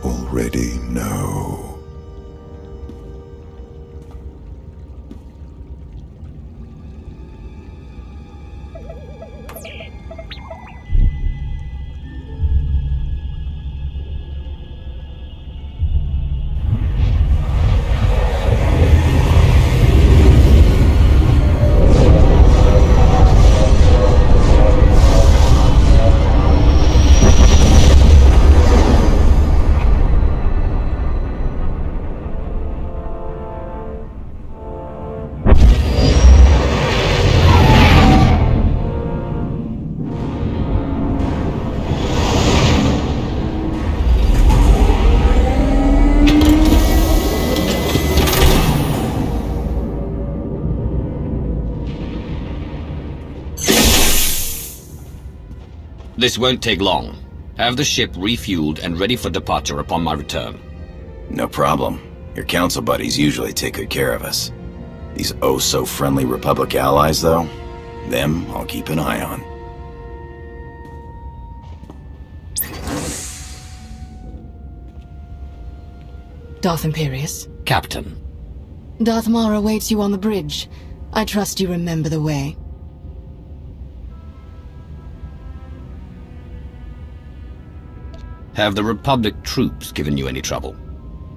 already know. This won't take long. Have the ship refueled and ready for departure upon my return. No problem. Your council buddies usually take good care of us. These oh-so-friendly Republic allies, though, them I'll keep an eye on. Darth Imperius? Captain. Darth Maul awaits you on the bridge. I trust you remember the way. Have the Republic troops given you any trouble?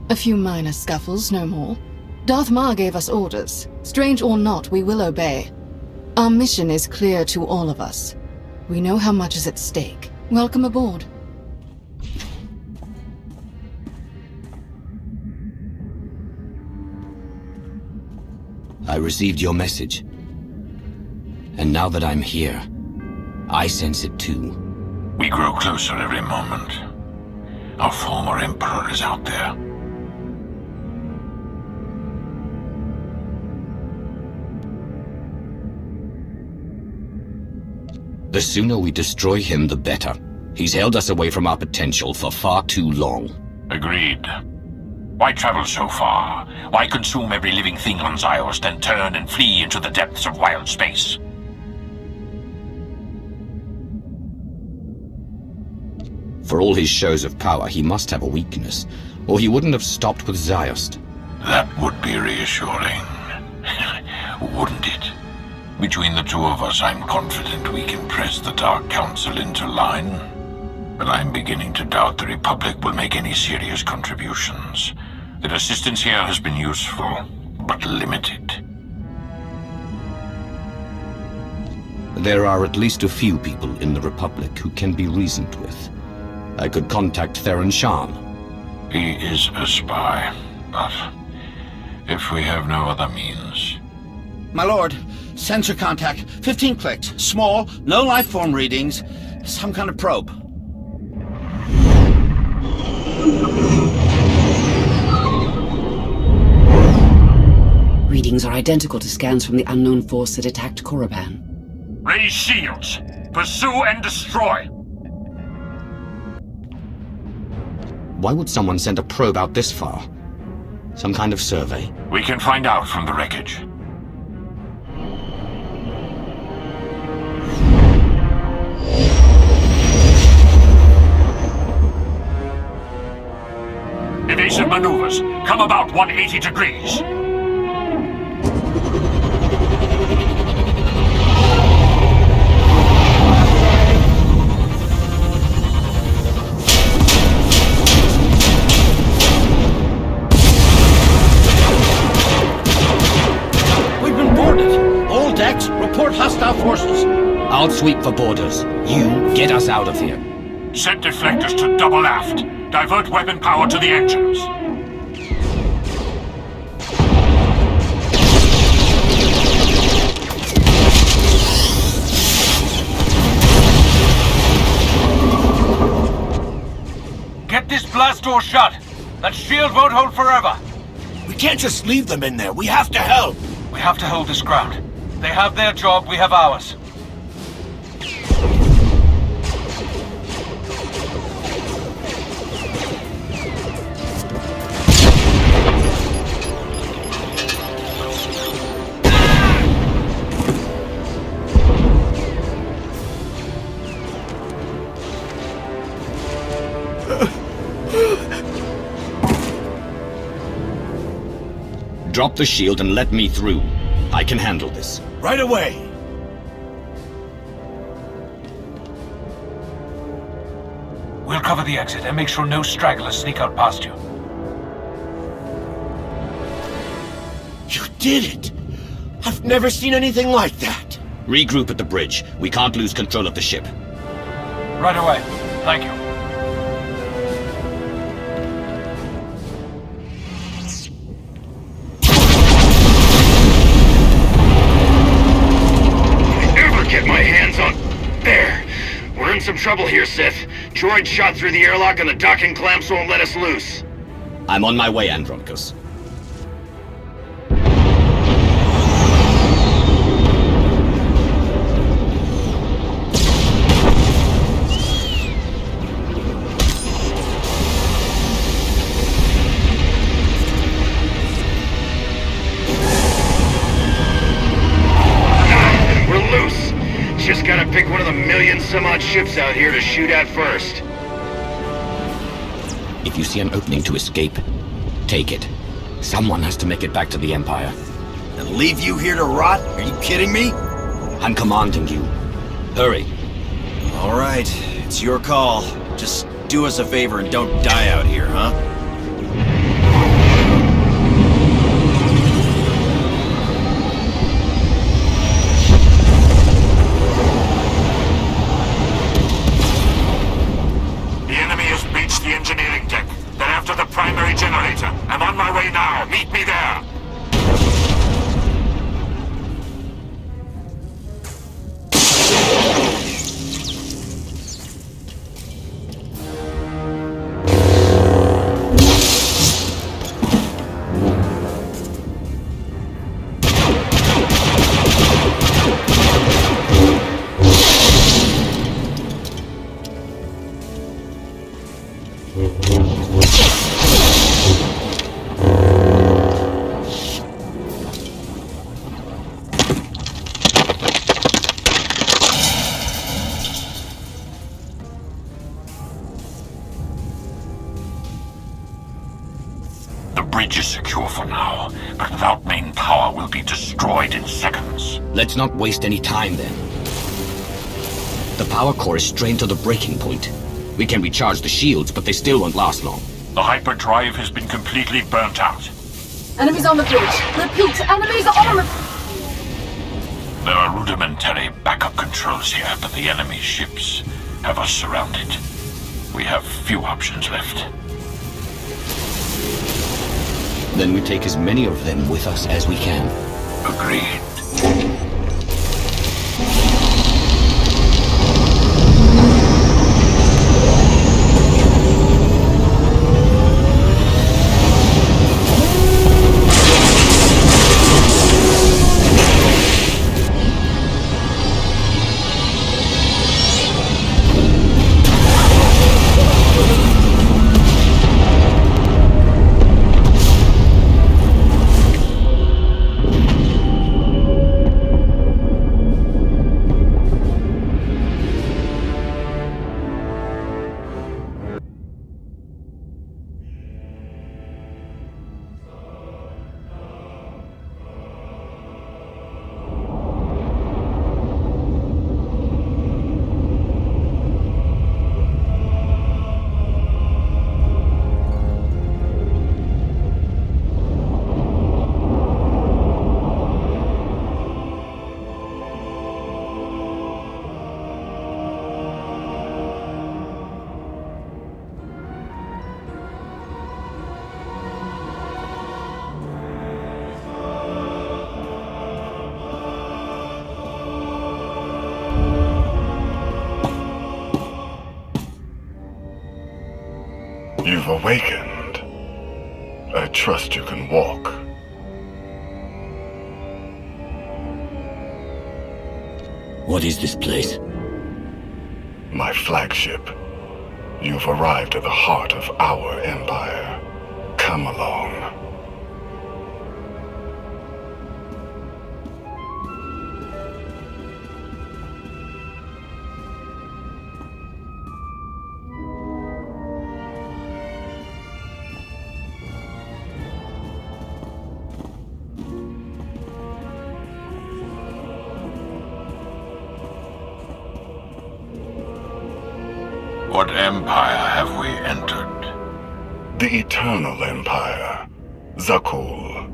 A few minor scuffles, no more. Darth Maul gave us orders. Strange or not, we will obey. Our mission is clear to all of us. We know how much is at stake. Welcome aboard. I received your message. And now that I'm here, I sense it too. We grow closer every moment. Our former Emperor is out there. The sooner we destroy him, the better. He's held us away from our potential for far too long. Agreed. Why travel so far? Why consume every living thing on Zyos, then turn and flee into the depths of wild space? For all his shows of power, he must have a weakness, or he wouldn't have stopped with Zyos. That would be reassuring. Wouldn't it? Between the two of us, I'm confident we can press the Dark Council into line. But I'm beginning to doubt the Republic will make any serious contributions. Their assistance here has been useful, but limited. There are at least a few people in the Republic who can be reasoned with. I could contact Theron Shan. He is a spy, but if we have no other means... My lord, sensor contact, 15 clicks, small, no life form readings, some kind of probe. Readings are identical to scans from the unknown force that attacked Korriban. Raise shields! Pursue and destroy! Why would someone send a probe out this far? Some kind of survey? We can find out from the wreckage. Evasive maneuvers. Come about 180 degrees. We've been boarded. All decks, report hostile forces. I'll sweep for borders. You get us out of here. Set deflectors to double aft. Divert weapon power to the engines. Get this blast door shut. That shield won't hold forever. We can't just leave them in there. We have to help. We have to hold this ground. They have their job, we have ours. Drop the shield and let me through. I can handle this. Right away! We'll cover the exit and make sure no stragglers sneak out past you. You did it! I've never seen anything like that! Regroup at the bridge. We can't lose control of the ship. Right away. Thank you. Ever get my hands on... There! We're in some trouble here, Sith. Droid shot through the airlock and the docking clamps won't let us loose. I'm on my way, Andronicus. Just gotta pick one of the million-some-odd ships out here to shoot at first. If you see an opening to escape, take it. Someone has to make it back to the Empire. And leave you here to rot? Are you kidding me? I'm commanding you. Hurry. All right, it's your call. Just do us a favor and don't die out here, huh? The engineering deck. They're after the primary generator. I'm on my way now. Meet me there. Let's not waste any time then. The power core is strained to the breaking point. We can recharge the shields, but they still won't last long. The hyperdrive has been completely burnt out. Enemies on the bridge. Repeat, enemies on the... There are rudimentary backup controls here, but the enemy ships have us surrounded. We have few options left. Then we take as many of them with us as we can. Agreed. You've awakened. I trust you can walk. What is this place? My flagship. You've arrived at the heart of our empire. Come along. What empire have we entered? The Eternal Empire. Zakul.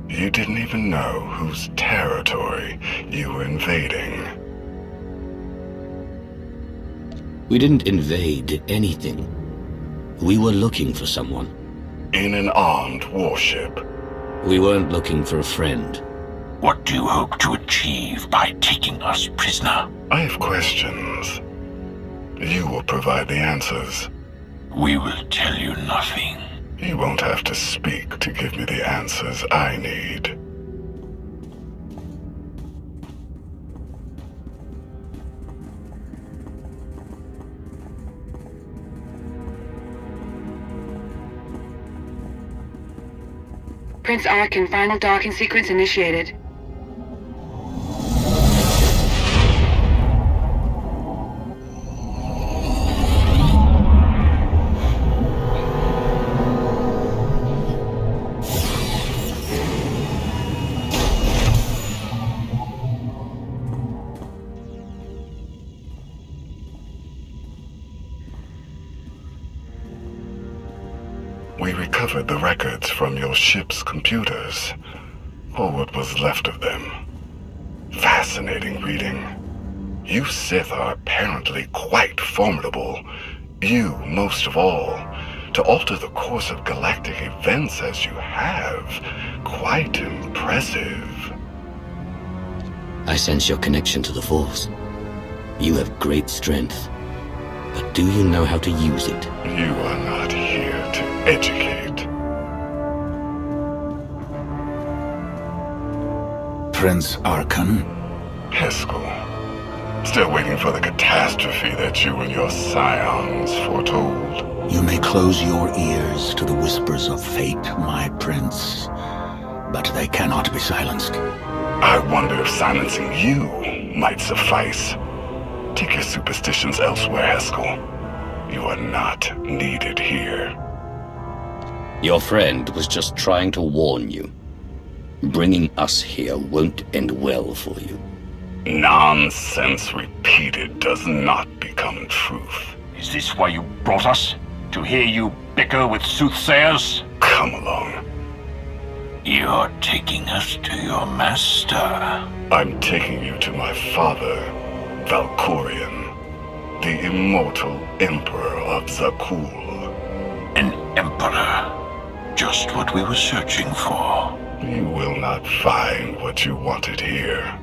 You didn't even know whose territory you were invading. We didn't invade anything. We were looking for someone. In an armed warship. We weren't looking for a friend. What do you hope to achieve by taking us prisoner? I have questions. You will provide the answers. We will tell you nothing. You won't have to speak to give me the answers I need. Prince Arkin, final docking sequence initiated. We recovered the records from your ship's computers, or what was left of them. Fascinating reading. You Sith are apparently quite formidable. You, most of all. To alter the course of galactic events as you have. Quite impressive. I sense your connection to the Force. You have great strength. But do you know how to use it? You are not here to educate. Prince Arkin? Heskel. Still waiting for the catastrophe that you and your scions foretold. You may close your ears to the whispers of fate, my prince, but they cannot be silenced. I wonder if silencing you might suffice. Take your superstitions elsewhere, Heskel. You are not needed here. Your friend was just trying to warn you. Bringing us here won't end well for you. Nonsense repeated does not become truth. Is this why you brought us? To hear you bicker with soothsayers? Come along. You're taking us to your master. I'm taking you to my father, Valkorion, the immortal Emperor of Zakul. An emperor. Just what we were searching for. You will not find what you wanted here.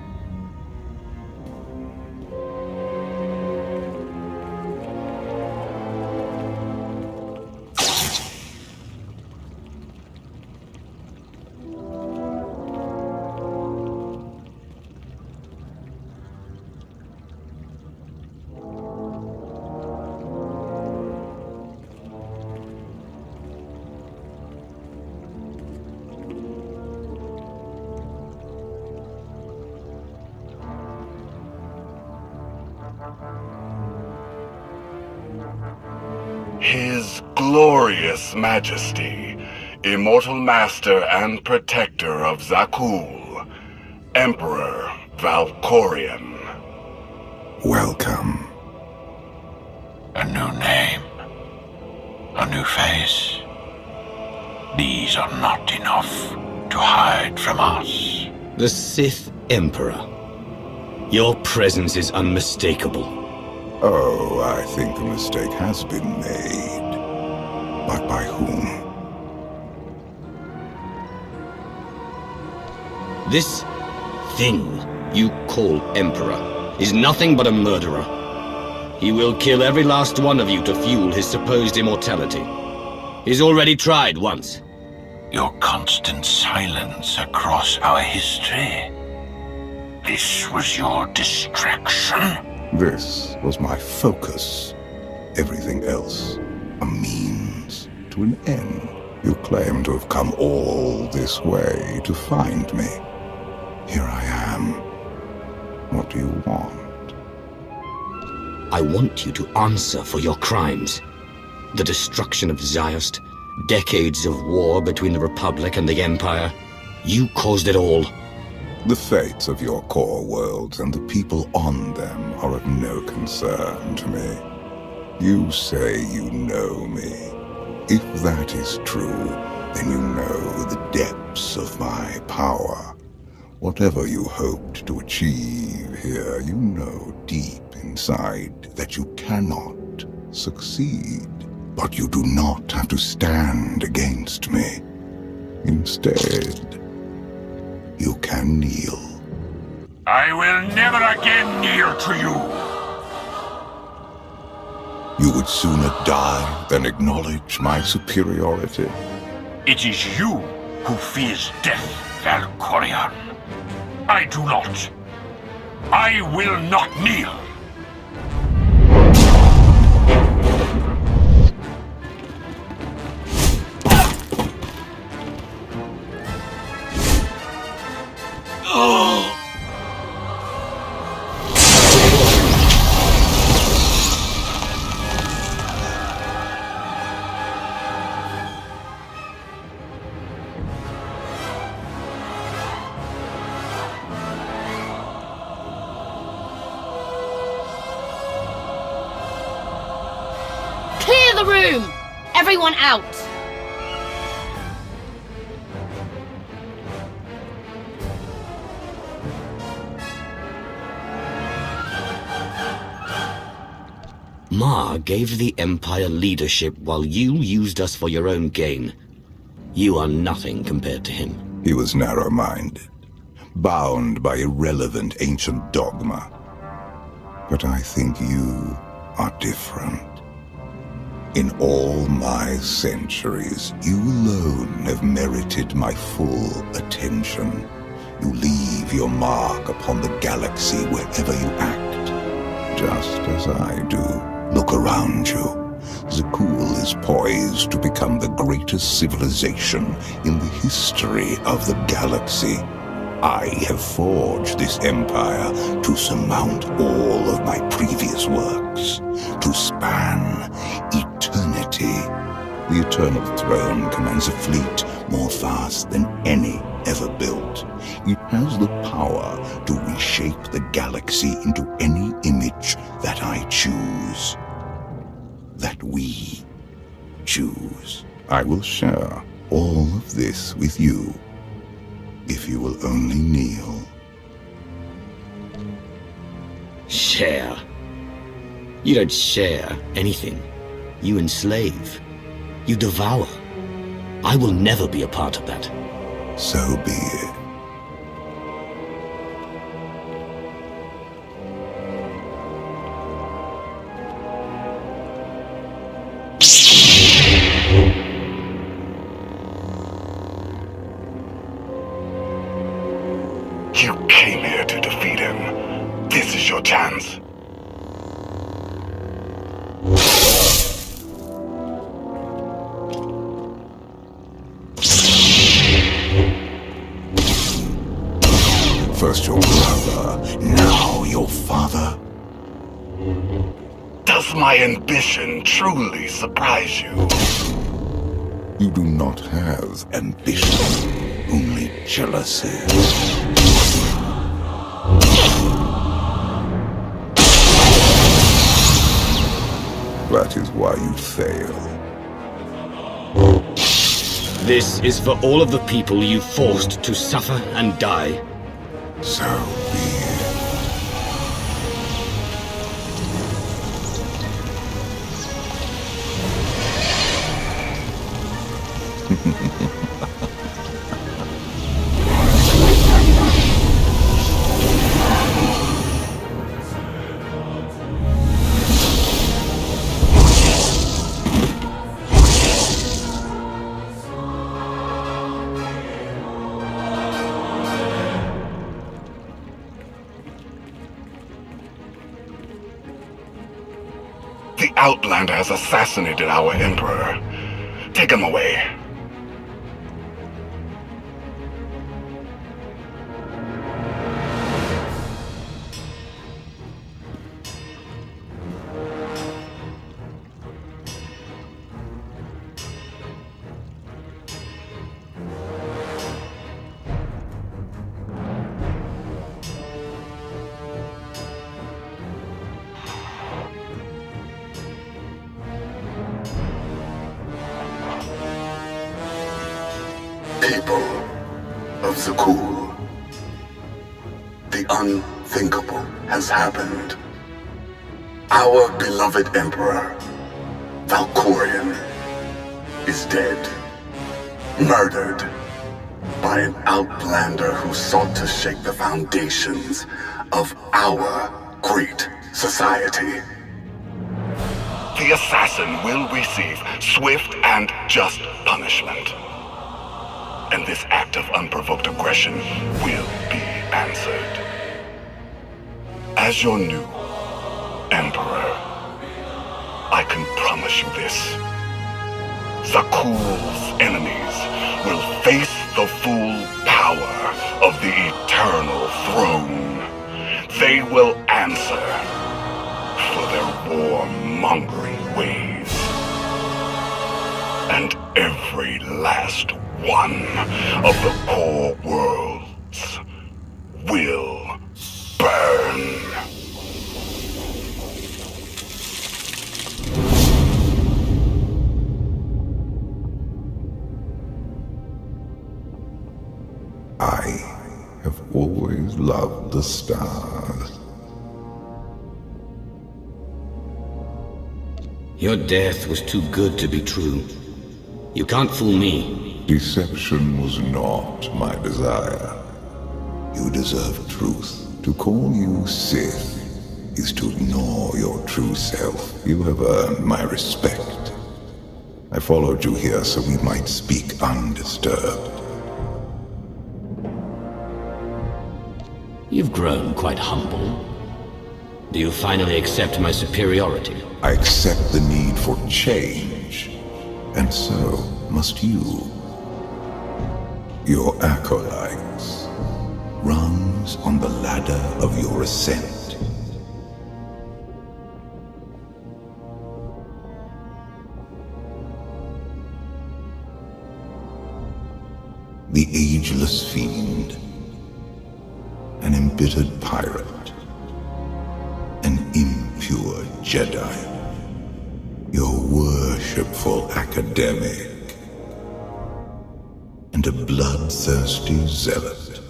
His glorious majesty, immortal master and protector of Zakul, Emperor Valkorion. Welcome. A new name. A new face. These are not enough to hide from us. The Sith Emperor. Your presence is unmistakable. Oh, I think a mistake has been made. But by whom? This thing you call Emperor is nothing but a murderer. He will kill every last one of you to fuel his supposed immortality. He's already tried once. Your constant silence across our history. This was your distraction? This was my focus. Everything else, a means to an end. You claim to have come all this way to find me. Here I am. What do you want? I want you to answer for your crimes. The destruction of Ziost, decades of war between the Republic and the Empire. You caused it all. The fates of your core worlds and the people on them are of no concern to me. You say you know me. If that is true, then you know the depths of my power. Whatever you hoped to achieve here, you know deep inside that you cannot succeed. But you do not have to stand against me. Instead, you can kneel. I will never again kneel to you. You would sooner die than acknowledge my superiority. It is you who fears death, Valkorion. I do not. I will not kneel. Clear the room! Everyone out! Ma gave the Empire leadership while you used us for your own gain. You are nothing compared to him. He was narrow-minded, bound by irrelevant ancient dogma. But I think you are different. In all my centuries, you alone have merited my full attention. You leave your mark upon the galaxy wherever you act, just as I do. Look around you. Zakul is poised to become the greatest civilization in the history of the galaxy. I have forged this empire to surmount all of my previous works, to span eternity. The Eternal Throne commands a fleet more vast than any ever built. It has the power to reshape the galaxy into any image that I choose. That we choose. I will share all of this with you, if you will only kneel. Share? You don't share anything. You enslave. You devour. I will never be a part of that. So be it. You came here to defeat him. This is your chance. First your brother, now your father. Does my ambition truly surprise you? You do not have ambition, only jealousy. That is why you fail. This is for all of the people you forced to suffer and die. So be it. The Outlander has assassinated our Emperor. Take him away. People of Zakul, the unthinkable has happened. Our beloved Emperor, Valkorion, is dead. Murdered by an outlander who sought to shake the foundations of our great society. The assassin will receive swift and just punishment. And this act of unprovoked aggression will be answered. As your new Emperor, I can promise you this. Zakul's enemies will face the full power of the eternal throne. They will answer for their warmongering ways. And every last one of the core worlds will burn. I have always loved the stars. Your death was too good to be true. You can't fool me. Deception was not my desire. You deserve truth. To call you Sith is to ignore your true self. You have earned my respect. I followed you here so we might speak undisturbed. You've grown quite humble. Do you finally accept my superiority? I accept the need for change, and so must you. Your acolytes, rungs on the ladder of your ascent. The ageless fiend, an embittered pirate, an impure Jedi, your worshipful academic, and a bloodthirsty zealot.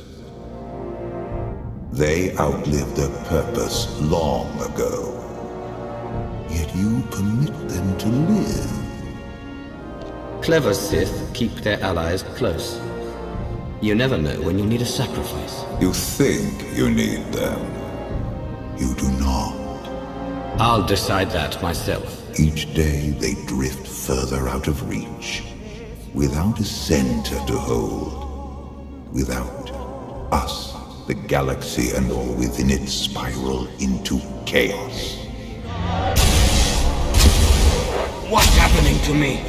They outlived their purpose long ago, yet you permit them to live. Clever Sith keep their allies close. You never know when you'll need a sacrifice. You think you need them. You do not. I'll decide that myself. Each day they drift further out of reach, without a center to hold, without us, the galaxy and all within it spiral into chaos. What's happening to me?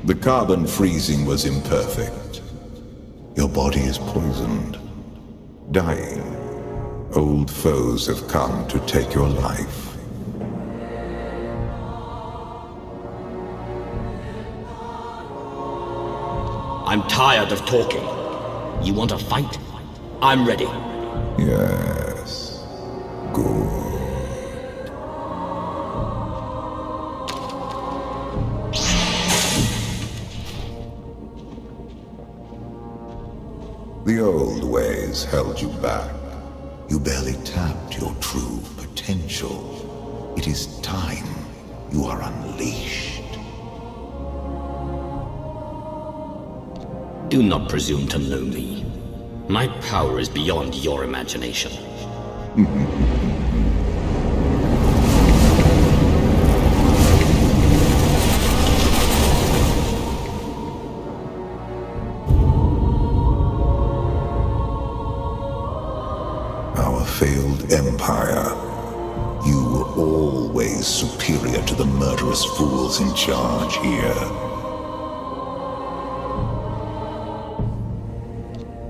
The carbon freezing was imperfect. Your body is poisoned, dying. Old foes have come to take your life. I'm tired of talking. You want a fight? I'm ready. Yes. Good. The old ways held you back. You barely tapped your true potential. It is time you are unleashed. Do not presume to know me. My power is beyond your imagination. Our failed empire. You were always superior to the murderous fools in charge here.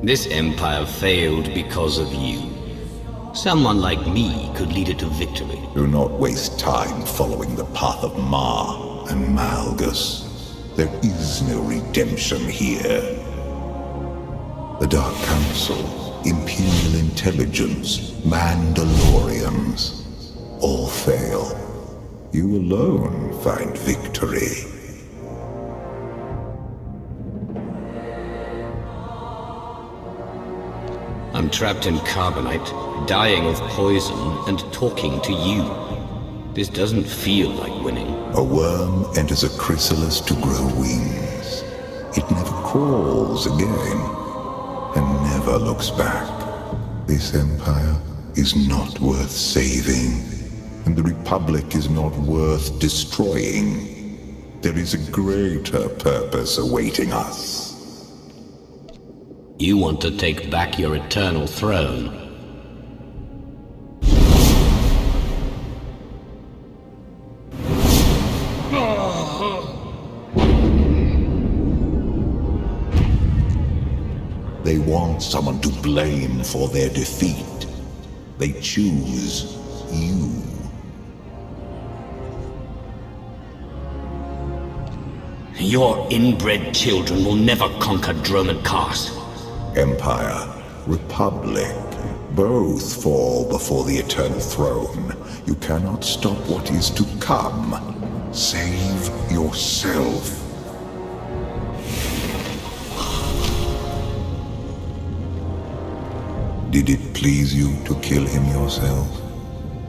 This empire failed because of you. Someone like me could lead it to victory. Do not waste time following the path of Ma and Malgus. There is no redemption here. The Dark Council, Imperial Intelligence, Mandalorians, all fail. You alone find victory. I'm trapped in carbonite, dying of poison, and talking to you. This doesn't feel like winning. A worm enters a chrysalis to grow wings. It never crawls again, and never looks back. This empire is not worth saving, and the Republic is not worth destroying. There is a greater purpose awaiting us. You want to take back your eternal throne. They want someone to blame for their defeat. They choose you. Your inbred children will never conquer Droman Kars. Empire, Republic, both fall before the eternal throne. You cannot stop what is to come. Save yourself. Did it please you to kill him yourself?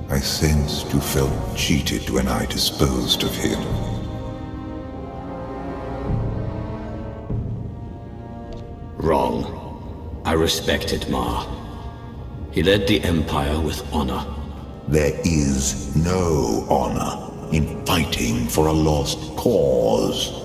I sensed you felt cheated when I disposed of him. Wrong. I respected Ma. He led the Empire with honor. There is no honor in fighting for a lost cause.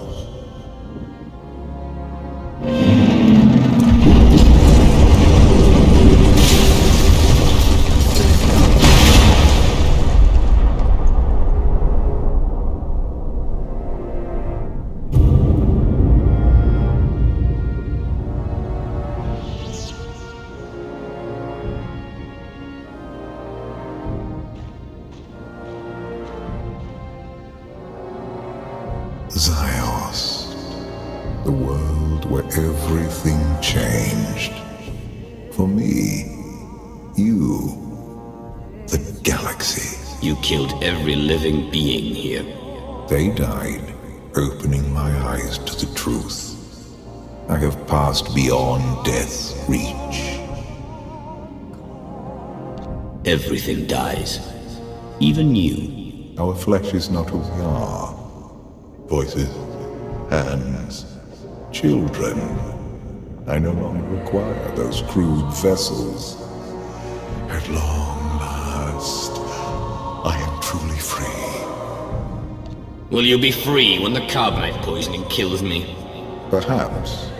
Zios, the world where everything changed. For me, you, the galaxy. You killed every living being here. They died, opening my eyes to the truth. I have passed beyond death's reach. Everything dies. Even you. Our flesh is not who we are. Voices, hands, children. I no longer require those crude vessels. At long last, I am truly free. Will you be free when the carbonite poisoning kills me? Perhaps,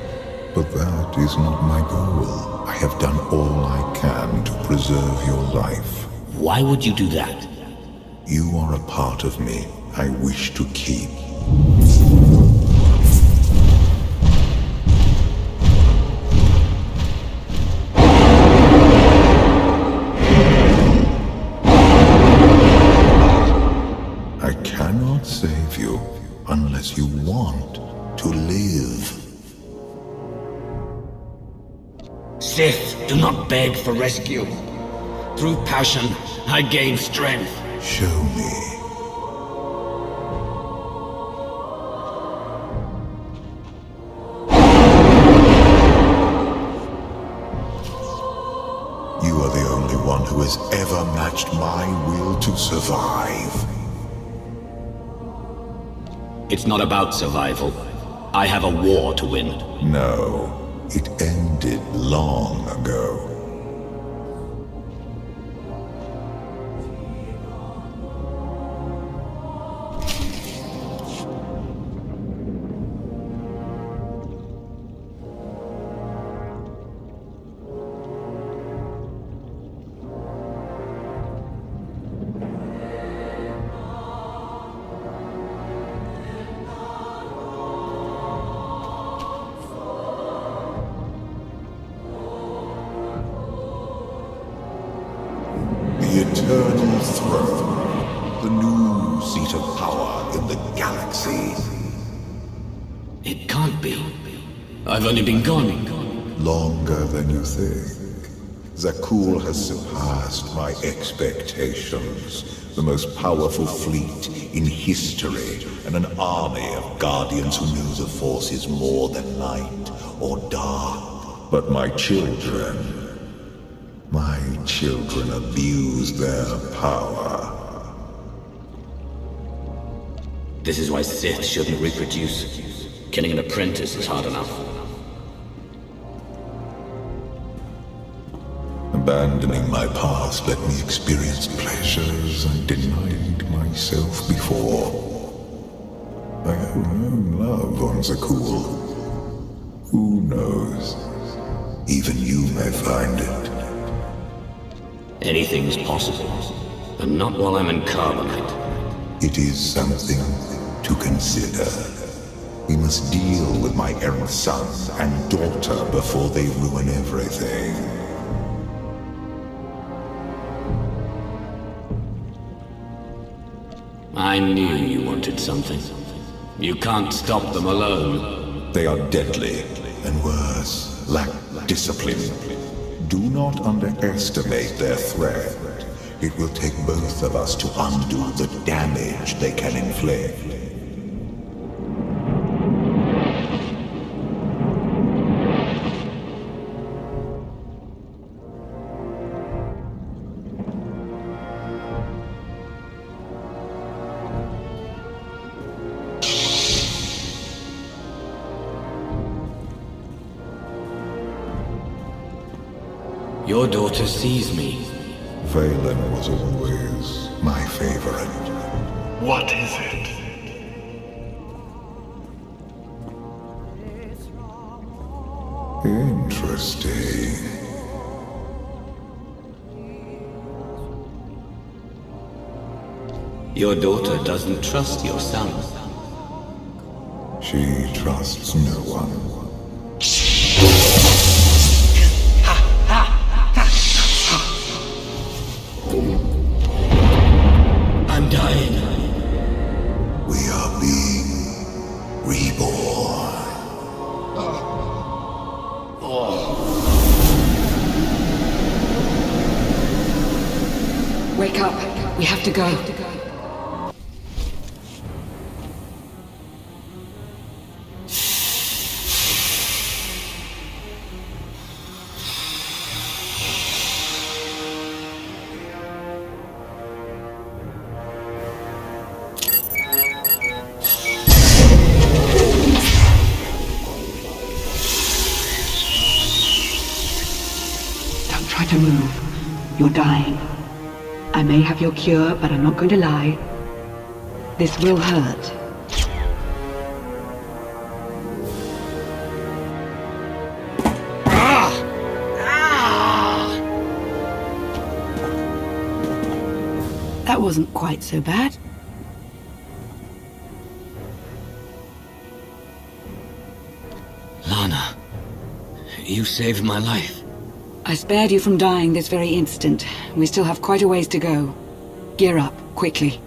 but that is not my goal. I have done all I can to preserve your life. Why would you do that? You are a part of me I wish to keep. I cannot save you unless you want to live. Sith, do not beg for rescue. Through passion, I gain strength. Show me. You are the only one who has ever matched my will to survive. It's not about survival. I have a war to win. No, it ended long ago. The eternal throne, the new seat of power in the galaxy. It can't be. I've only been gone. Longer than you think. Zakul has surpassed my expectations. The most powerful fleet in history, and an army of guardians who know the Force is more than light or dark. But my children, My children abuse their power. This is why Sith shouldn't reproduce. Killing an apprentice is hard enough. Abandoning my past let me experience pleasures I denied myself before. I have known love on Zakul. Who knows? Even you may find it. Anything's possible, but not while I'm in carbonite. It is something to consider. We must deal with my errant son and daughter before they ruin everything. I knew you wanted something. You can't stop them alone. They are deadly, and worse, lack discipline. Do not underestimate their threat. It will take both of us to undo the damage they can inflict. Your daughter sees me. Valen was always my favorite. What is it? Interesting. Your daughter doesn't trust your son. She trusts no one. I'm dying. We are being reborn. Wake up. We have to go. Try to move. You're dying. I may have your cure, but I'm not going to lie. This will hurt. That wasn't quite so bad. Lana, you saved my life. I spared you from dying this very instant. We still have quite a ways to go. Gear up, quickly.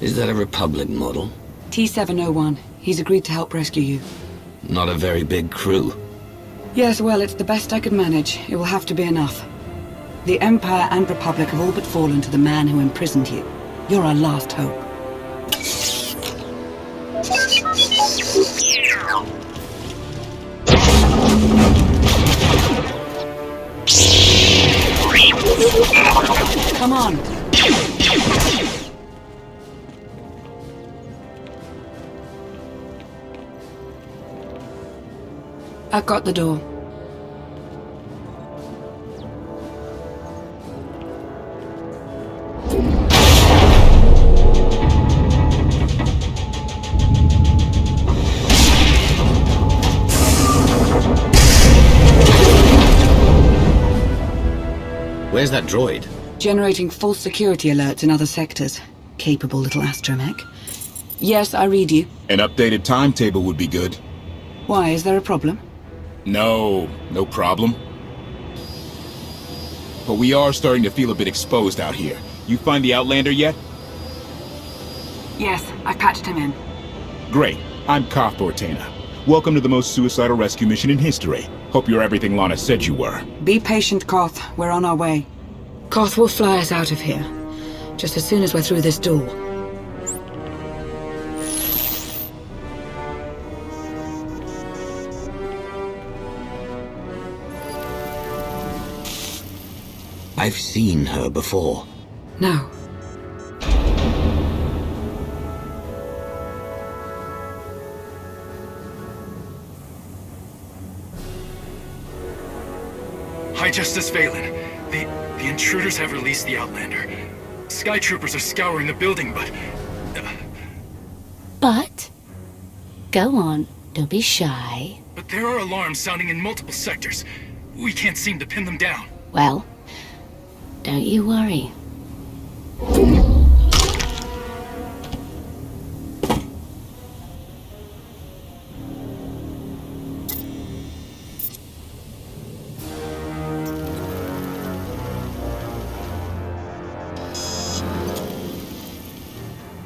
Is that a Republic model? T-701. He's agreed to help rescue you. Not a very big crew. Yes, well, it's the best I could manage. It will have to be enough. The Empire and Republic have all but fallen to the man who imprisoned you. You're our last hope. Come on. I've got the door. Where's that droid? Generating false security alerts in other sectors. Capable little astromech. Yes, I read you. An updated timetable would be good. Why, is there a problem? No problem. But we are starting to feel a bit exposed out here. You find the Outlander yet? Yes, I patched him in. Great. I'm Koth Ortana. Welcome to the most suicidal rescue mission in history. Hope you're everything Lana said you were. Be patient, Koth. We're on our way. Koth will fly us out of here. Just as soon as we're through this door. I've seen her before. No. High Justice Valen, the intruders have released the Outlander. Sky Troopers are scouring the building, but... But? Go on, don't be shy. But there are alarms sounding in multiple sectors. We can't seem to pin them down. Well, don't you worry.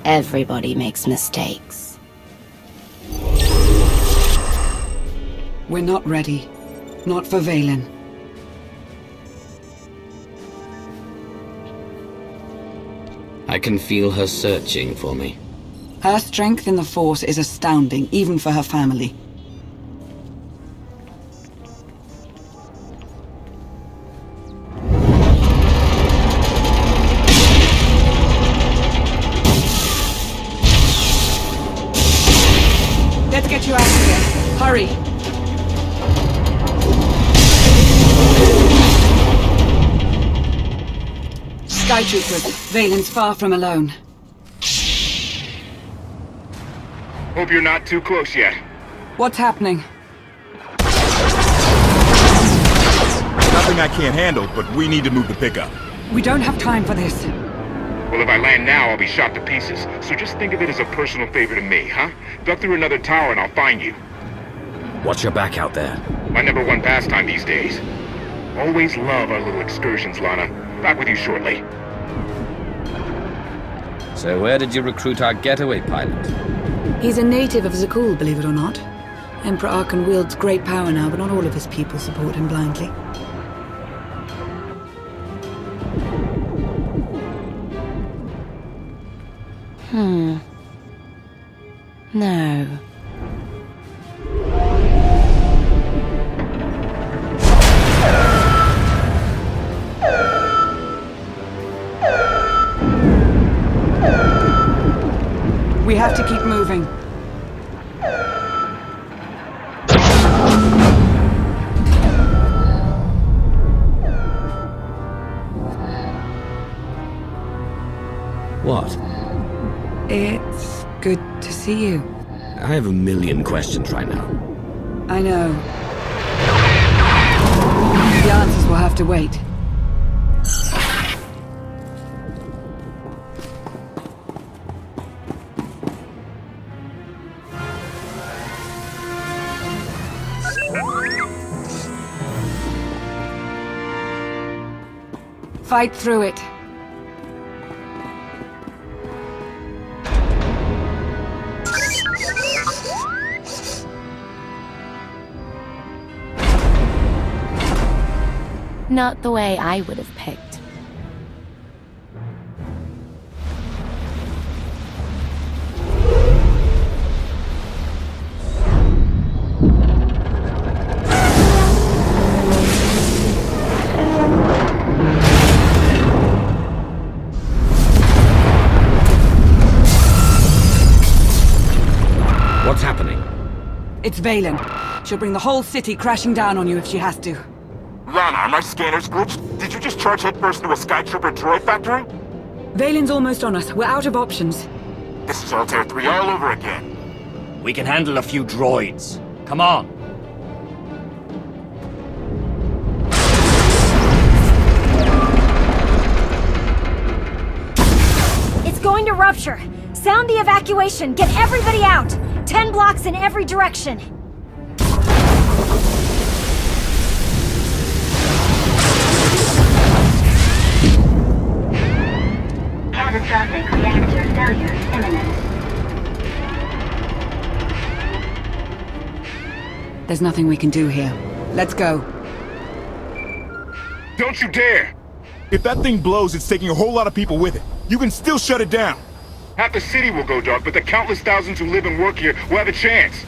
Everybody makes mistakes. We're not ready. Not for Valen. I can feel her searching for me. Her strength in the Force is astounding, even for her family. Let's get you out of here. Hurry! Sky Troopers, Valen's far from alone. Hope you're not too close yet. What's happening? Nothing I can't handle, but we need to move the pickup. We don't have time for this. Well, if I land now, I'll be shot to pieces. So just think of it as a personal favor to me, huh? Duck through another tower and I'll find you. Watch your back out there. My #1 pastime these days. Always love our little excursions, Lana. Back with you shortly. So where did you recruit our getaway pilot? He's a native of Zakul, believe it or not. Emperor Arkan wields great power now, but not all of his people support him blindly. No. We have to keep moving. What? It's good to see you. I have a million questions right now. I know. The answers will have to wait. Fight through it. Not the way I would have picked. What's happening? It's Valen. She'll bring the whole city crashing down on you if she has to. Lana, are my scanners glitched? Did you just charge headfirst into a Sky Trooper droid factory? Valen's almost on us. We're out of options. This is Altair 3 all over again. We can handle a few droids. Come on. It's going to rupture. Sound the evacuation. Get everybody out. 10 blocks in every direction. Catastrophic reactor failure imminent. There's nothing we can do here. Let's go. Don't you dare! If that thing blows, it's taking a whole lot of people with it. You can still shut it down. Half the city will go dark, but the countless thousands who live and work here will have a chance.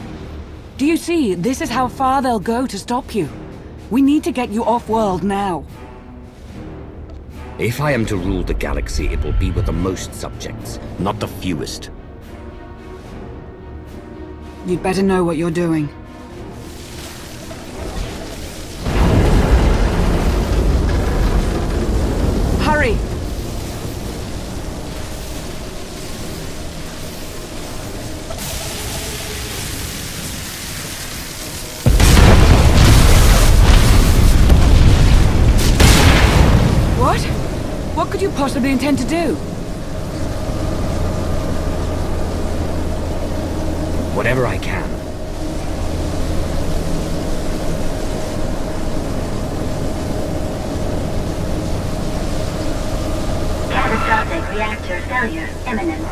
Do you see? This is how far they'll go to stop you. We need to get you off-world now. If I am to rule the galaxy, it will be with the most subjects, not the fewest. You'd better know what you're doing. Hurry! What? What could you possibly intend to do? Whatever I can. Catastrophic reactor failure imminent.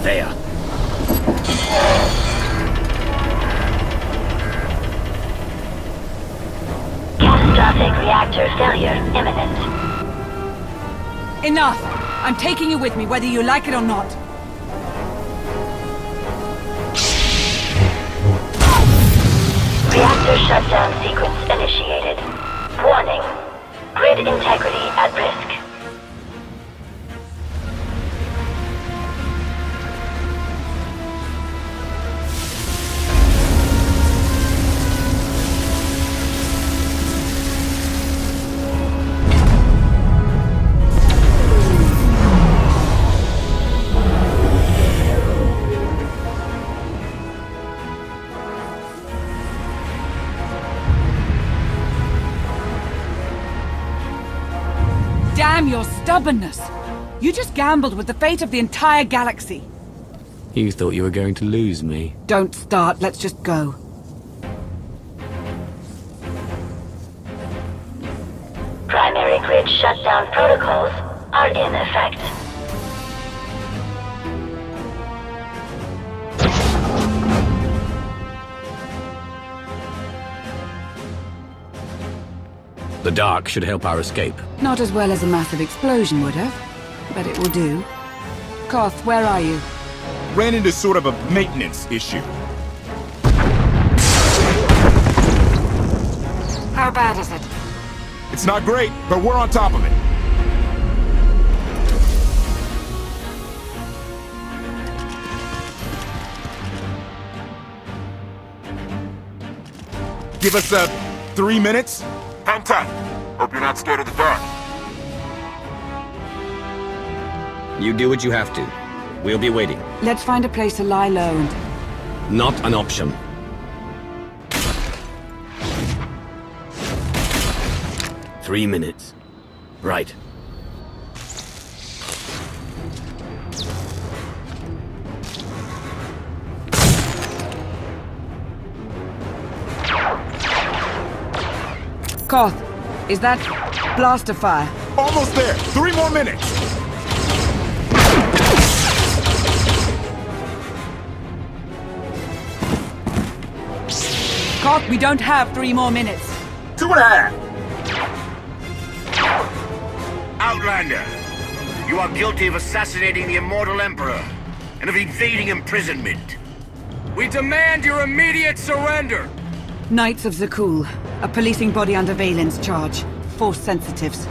There. Catastrophic reactor failure imminent. Enough! I'm taking you with me, whether you like it or not. Reactor shutdown sequence initiated. Warning. Grid integrity at risk. Damn your stubbornness! You just gambled with the fate of the entire galaxy. You thought you were going to lose me. Don't start, let's just go. Primary grid shutdown protocols are in effect. The dark should help our escape. Not as well as a massive explosion would have, but it will do. Koth, where are you? Ran into sort of a maintenance issue. How bad is it? It's not great, but we're on top of it. Give us 3 minutes? Hang tight. Hope you're not scared of the dark. You do what you have to. We'll be waiting. Let's find a place to lie low and... Not an option. Three minutes. Right. Koth, is that blaster fire? Almost there! 3 more minutes! Koth, we don't have 3 more minutes. 2.5! Outlander, you are guilty of assassinating the immortal Emperor and of evading imprisonment. We demand your immediate surrender! Knights of Zakul, a policing body under Valen's charge. Force sensitives.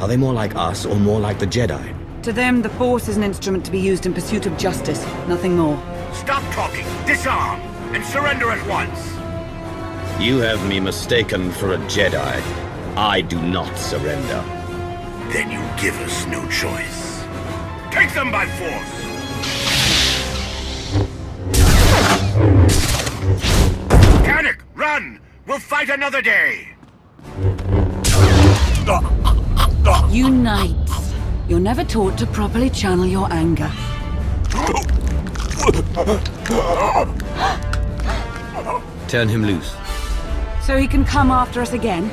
Are they more like us or more like the Jedi? To them, the Force is an instrument to be used in pursuit of justice, nothing more. Stop talking, disarm, and surrender at once. You have me mistaken for a Jedi. I do not surrender. Then you give us no choice. Take them by force! Panic! Run! We'll fight another day! You knights, you're never taught to properly channel your anger. Turn him loose. So he can come after us again?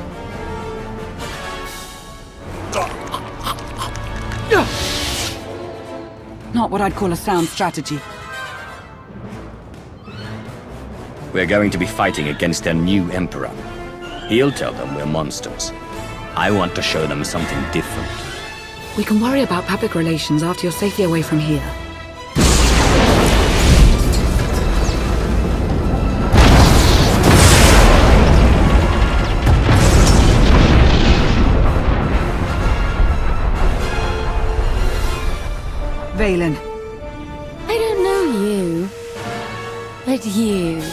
Not what I'd call a sound strategy. We're going to be fighting against their new Emperor. He'll tell them we're monsters. I want to show them something different. We can worry about public relations after you're safely away from here. Phelan. I don't know you. But you...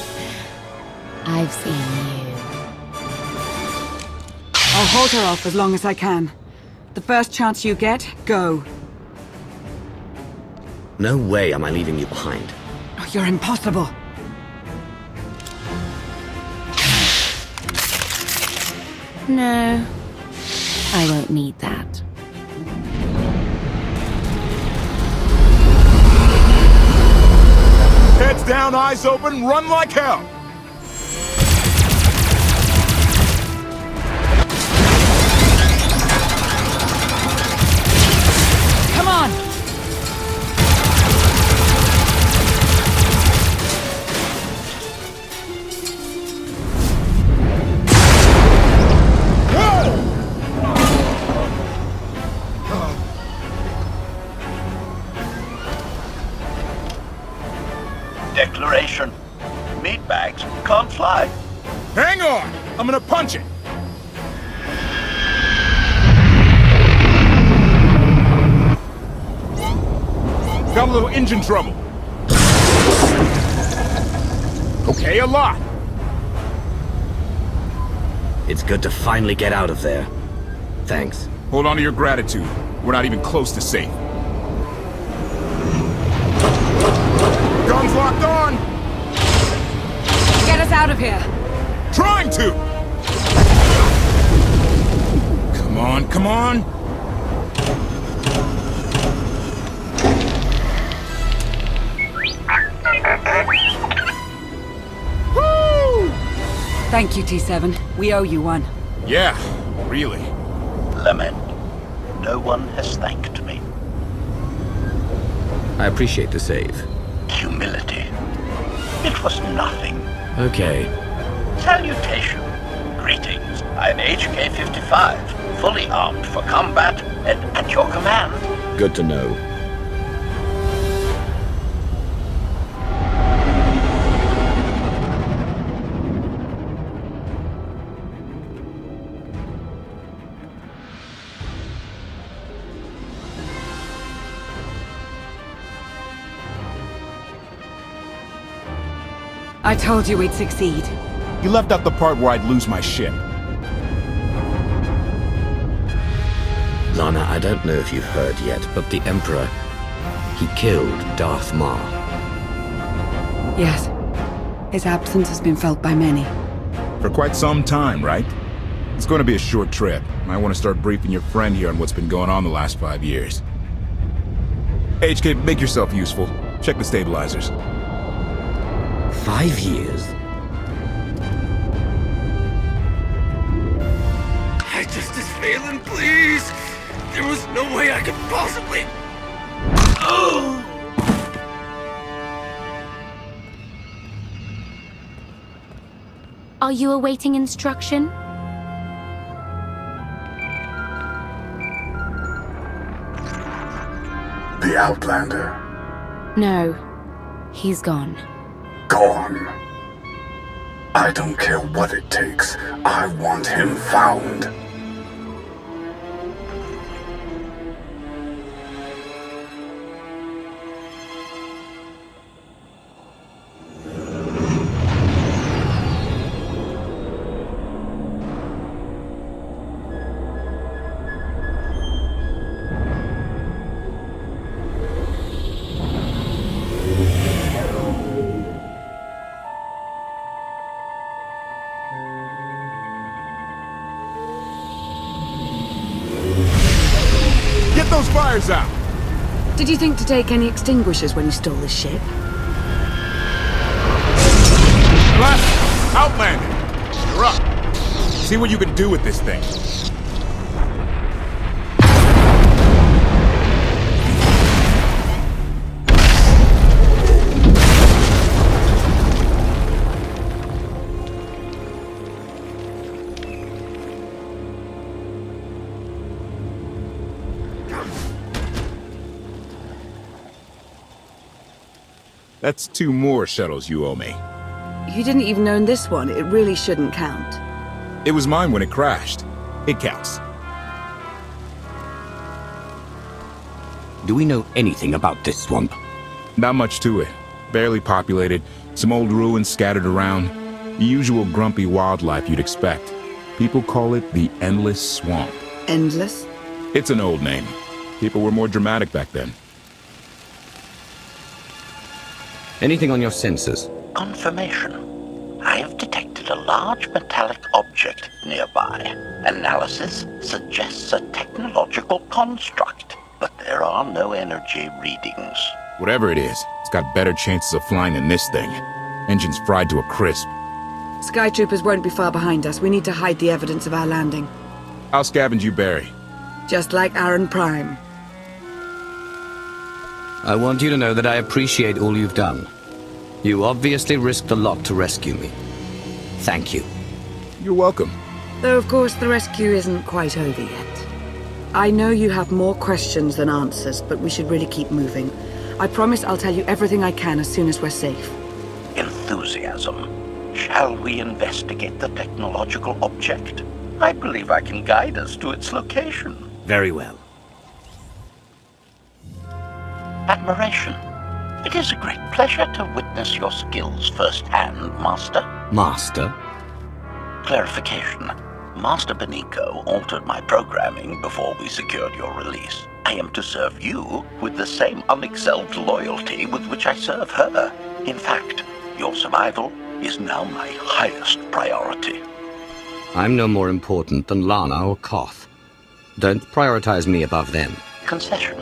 I've seen you. I'll hold her off as long as I can. The first chance you get, go. No way am I leaving you behind. Oh, you're impossible. No. I won't need that. Heads down, eyes open, run like hell! Come on! Declaration. Meatbags can't fly. Hang on! I'm gonna punch it! Got a little engine trouble. Okay, a lot. It's good to finally get out of there. Thanks. Hold on to your gratitude. We're not even close to safe. Guns locked on! Get us out of here! Trying to! Come on, come on! Woo! Thank you, T7. We owe you one. Yeah, really. Lament. No one has thanked me. I appreciate the save. Humility. It was nothing. Okay. Salutation. Greetings. I'm HK-55, fully armed for combat and at your command. Good to know. I told you we'd succeed. You left out the part where I'd lose my ship. Lana, I don't know if you've heard yet, but the Emperor... he killed Darth Maul. Yes. His absence has been felt by many. For quite some time, right? It's going to be a short trip. I want to start briefing your friend here on what's been going on the last 5 years. HK, make yourself useful. Check the stabilizers. 5 years? Justice Phelan, please! There was no way I could possibly... Are you awaiting instruction? The Outlander. No. He's gone. Gone. I don't care what it takes. I want him found. Those fires out! Did you think to take any extinguishers when you stole this ship? Blast! Outlander! You're up! See what you can do with this thing. That's 2 more shuttles you owe me. You didn't even own this one. It really shouldn't count. It was mine when it crashed. It counts. Do we know anything about this swamp? Not much to it. Barely populated, some old ruins scattered around. The usual grumpy wildlife you'd expect. People call it the Endless Swamp. Endless? It's an old name. People were more dramatic back then. Anything on your sensors? Confirmation. I have detected a large metallic object nearby. Analysis suggests a technological construct, but there are no energy readings. Whatever it is, it's got better chances of flying than this thing. Engine's fried to a crisp. Sky troopers won't be far behind us. We need to hide the evidence of our landing. I'll scavenge you, Barry. Just like Aaron Prime. I want you to know that I appreciate all you've done. You obviously risked a lot to rescue me. Thank you. You're welcome. Though, of course, the rescue isn't quite over yet. I know you have more questions than answers, but we should really keep moving. I promise I'll tell you everything I can as soon as we're safe. Enthusiasm. Shall we investigate the technological object? I believe I can guide us to its location. Very well. Admiration. It is a great pleasure to witness your skills firsthand, Master. Master? Clarification. Master Benico altered my programming before we secured your release. I am to serve you with the same unexcelled loyalty with which I serve her. In fact, your survival is now my highest priority. I'm no more important than Lana or Koth. Don't prioritize me above them. Concession.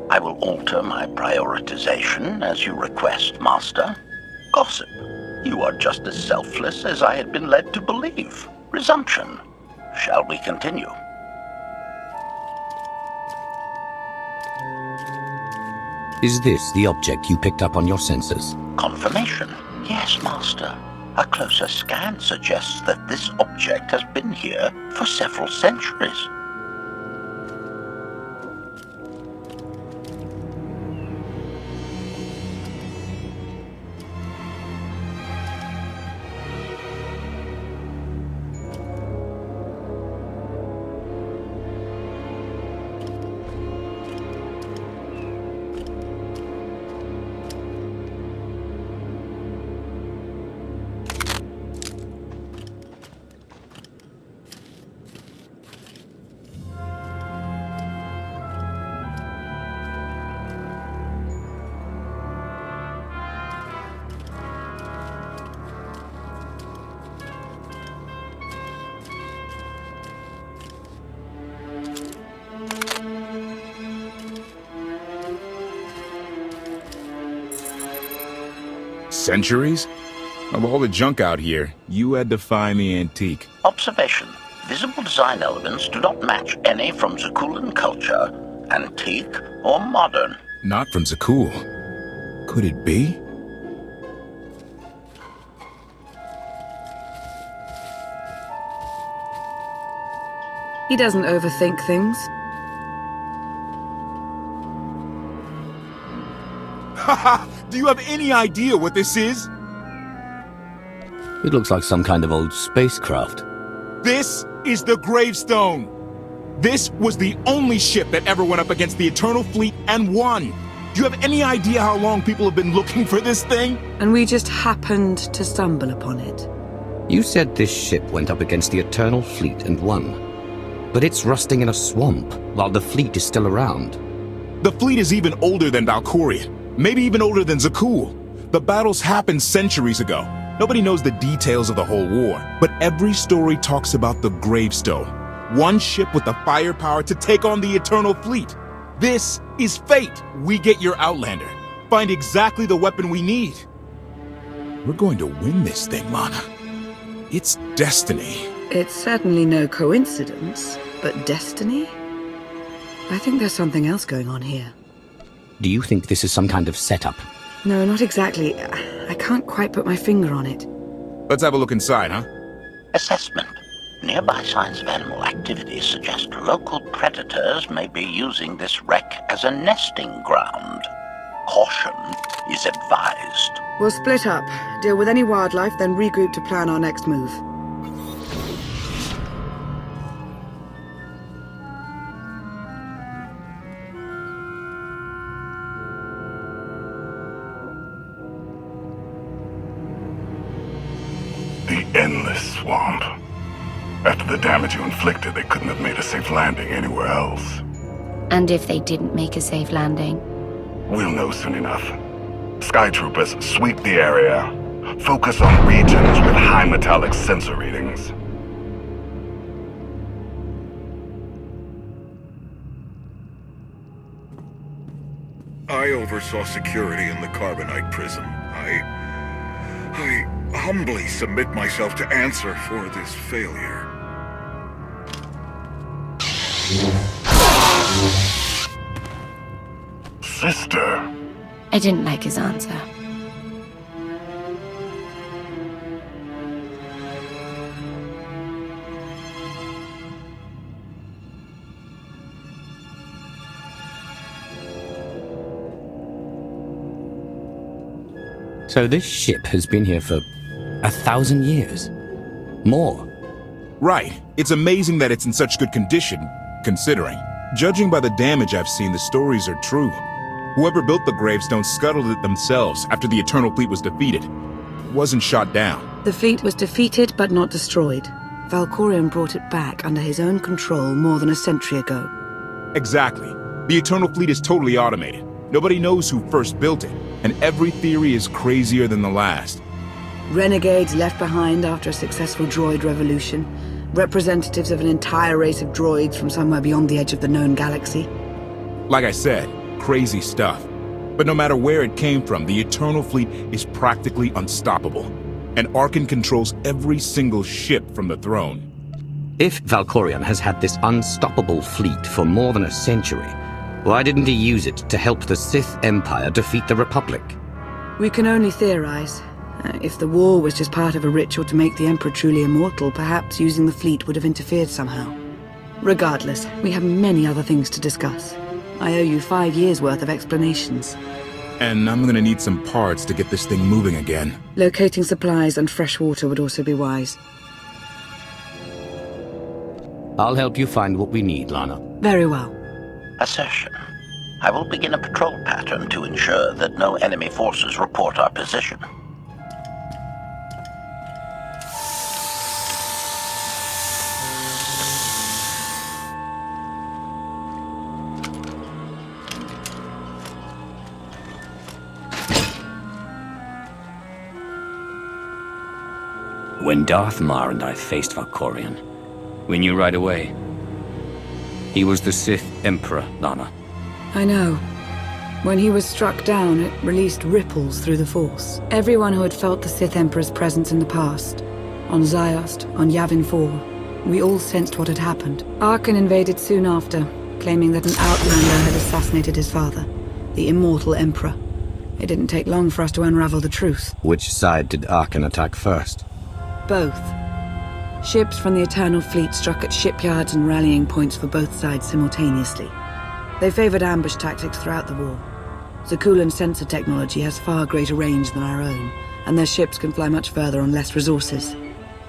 I will alter my prioritization as you request, Master. Gossip. You are just as selfless as I had been led to believe. Resumption. Shall we continue? Is this the object you picked up on your sensors? Confirmation. Yes, Master. A closer scan suggests that this object has been here for several centuries. Centuries? Of all the junk out here, you had to find the antique. Observation. Visible design elements do not match any from Zakulan culture, antique or modern. Not from Zakul. Could it be? He doesn't overthink things. Haha! Do you have any idea what this is? It looks like some kind of old spacecraft. This is the gravestone. This was the only ship that ever went up against the Eternal Fleet and won. Do you have any idea how long people have been looking for this thing? And we just happened to stumble upon it. You said this ship went up against the Eternal Fleet and won. But it's rusting in a swamp, while the fleet is still around. The fleet is even older than Valkyria. Maybe even older than Zakul. The battles happened centuries ago. Nobody knows the details of the whole war, but every story talks about the gravestone. One ship with the firepower to take on the Eternal Fleet. This is fate. We get your Outlander. Find exactly the weapon we need. We're going to win this thing, Lana. It's destiny. It's certainly no coincidence, but destiny? I think there's something else going on here. Do you think this is some kind of setup? No, not exactly. I can't quite put my finger on it. Let's have a look inside, huh? Assessment. Nearby signs of animal activity suggest local predators may be using this wreck as a nesting ground. Caution is advised. We'll split up, deal with any wildlife, then regroup to plan our next move. endless swamp. After the damage you inflicted, they couldn't have made a safe landing anywhere else. And if they didn't make a safe landing? We'll know soon enough. Sky Troopers, sweep the area. Focus on regions with high metallic sensor readings. I oversaw security in the Carbonite prison. I humbly submit myself to answer for this failure. Sister. I didn't like his answer. So this ship has been here for 1,000 years? More? Right. It's amazing that it's in such good condition, considering. Judging by the damage I've seen, the stories are true. Whoever built the gravestone scuttled it themselves after the Eternal Fleet was defeated. It wasn't shot down. The fleet was defeated but not destroyed. Valkorion brought it back under his own control more than a century ago. Exactly. The Eternal Fleet is totally automated. Nobody knows who first built it, and every theory is crazier than the last. Renegades left behind after a successful droid revolution. Representatives of an entire race of droids from somewhere beyond the edge of the known galaxy. Like I said, crazy stuff. But no matter where it came from, the Eternal Fleet is practically unstoppable. And Arkan controls every single ship from the throne. If Valkorion has had this unstoppable fleet for more than a century, why didn't he use it to help the Sith Empire defeat the Republic? We can only theorize. If the war was just part of a ritual to make the Emperor truly immortal, perhaps using the fleet would have interfered somehow. Regardless, we have many other things to discuss. I owe you 5 years' worth of explanations. And I'm gonna need some parts to get this thing moving again. Locating supplies and fresh water would also be wise. I'll help you find what we need, Lana. Very well. Assertion. I will begin a patrol pattern to ensure that no enemy forces report our position. When Darth Mar and I faced Valkorion, we knew right away. He was the Sith Emperor, Lana. I know. When he was struck down, it released ripples through the Force. Everyone who had felt the Sith Emperor's presence in the past, on Ziost, on Yavin 4, we all sensed what had happened. Arkan invaded soon after, claiming that an outlander had assassinated his father, the immortal Emperor. It didn't take long for us to unravel the truth. Which side did Arkan attack first? Both. Ships from the Eternal Fleet struck at shipyards and rallying points for both sides simultaneously. They favored ambush tactics throughout the war. Zakulan sensor technology has far greater range than our own, and their ships can fly much further on less resources.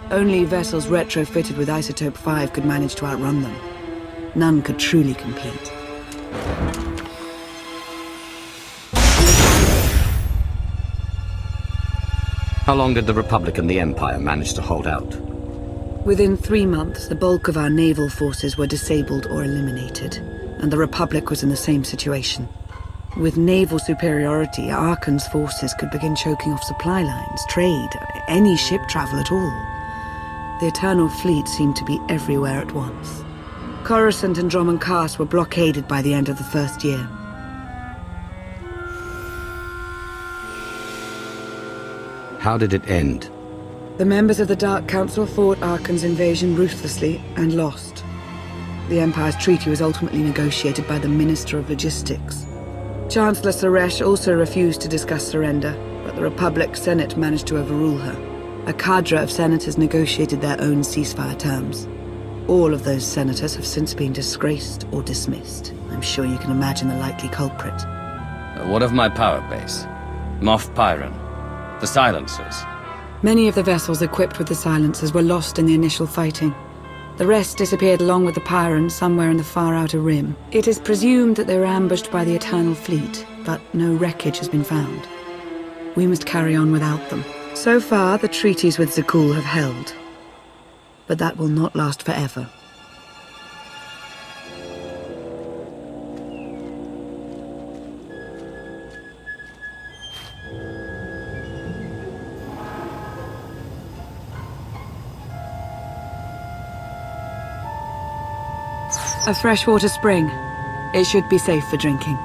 Only vessels retrofitted with Isotope 5 could manage to outrun them. None could truly compete. How long did the Republic and the Empire manage to hold out? Within 3 months, the bulk of our naval forces were disabled or eliminated, and the Republic was in the same situation. With naval superiority, Arkan's forces could begin choking off supply lines, trade, any ship travel at all. The Eternal Fleet seemed to be everywhere at once. Coruscant and Dromund Kaas were blockaded by the end of the first year. How did it end? The members of the Dark Council fought Arkan's invasion ruthlessly and lost. The Empire's treaty was ultimately negotiated by the Minister of Logistics. Chancellor Suresh also refused to discuss surrender, but the Republic Senate managed to overrule her. A cadre of senators negotiated their own ceasefire terms. All of those senators have since been disgraced or dismissed. I'm sure you can imagine the likely culprit. What of my power base? Moff Pyron? The silencers? Many of the vessels equipped with the silencers were lost in the initial fighting. The rest disappeared along with the Pyrans somewhere in the far outer rim. It is presumed that they were ambushed by the Eternal Fleet, but no wreckage has been found. We must carry on without them. So far, the treaties with Zakul have held. But that will not last forever. A freshwater spring. It should be safe for drinking.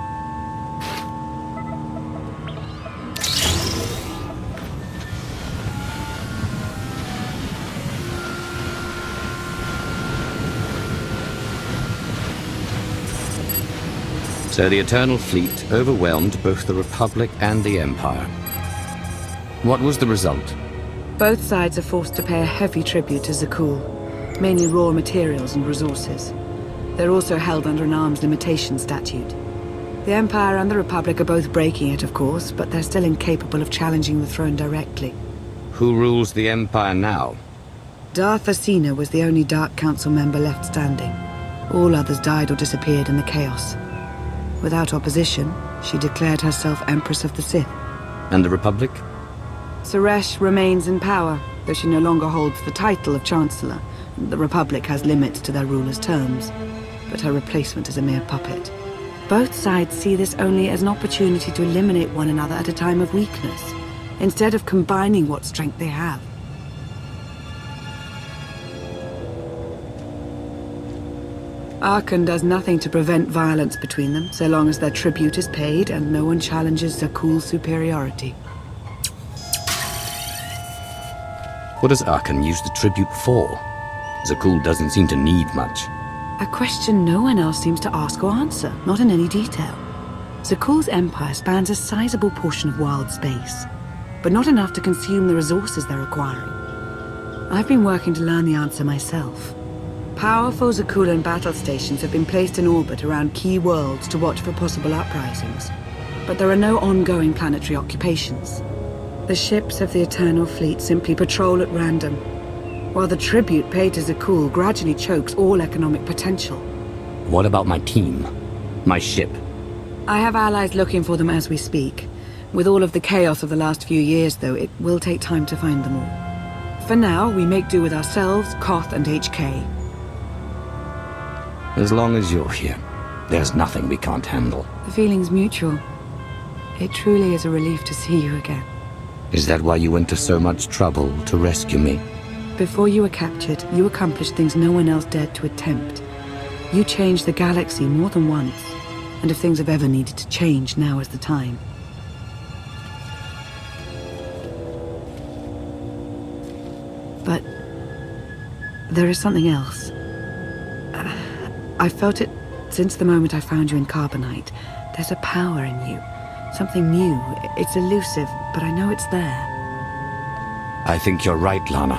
So the Eternal Fleet overwhelmed both the Republic and the Empire. What was the result? Both sides are forced to pay a heavy tribute to Zakul, mainly raw materials and resources. They're also held under an arms limitation statute. The Empire and the Republic are both breaking it, of course, but they're still incapable of challenging the throne directly. Who rules the Empire now? Darth Asina was the only Dark Council member left standing. All others died or disappeared in the chaos. Without opposition, she declared herself Empress of the Sith. And the Republic? Suresh remains in power, though she no longer holds the title of Chancellor. The Republic has limits to their ruler's terms, but her replacement is a mere puppet. Both sides see this only as an opportunity to eliminate one another at a time of weakness, instead of combining what strength they have. Arkan does nothing to prevent violence between them, so long as their tribute is paid and no one challenges Zakul's superiority. What does Arkan use the tribute for? Zakul doesn't seem to need much. A question no one else seems to ask or answer, not in any detail. Zakul's empire spans a sizable portion of wild space, but not enough to consume the resources they're acquiring. I've been working to learn the answer myself. Powerful Zakulan battle stations have been placed in orbit around key worlds to watch for possible uprisings, but there are no ongoing planetary occupations. The ships of the Eternal Fleet simply patrol at random, while the tribute paid to Zakul gradually chokes all economic potential. What about my team? My ship? I have allies looking for them as we speak. With all of the chaos of the last few years, though, it will take time to find them all. For now, we make do with ourselves, Koth, and HK. As long as you're here, there's nothing we can't handle. The feeling's mutual. It truly is a relief to see you again. Is that why you went to so much trouble to rescue me? Before you were captured, you accomplished things no one else dared to attempt. You changed the galaxy more than once, and if things have ever needed to change, now is the time. But there is something else. I felt it since the moment I found you in Carbonite. There's a power in you. Something new. It's elusive, but I know it's there. I think you're right, Lana.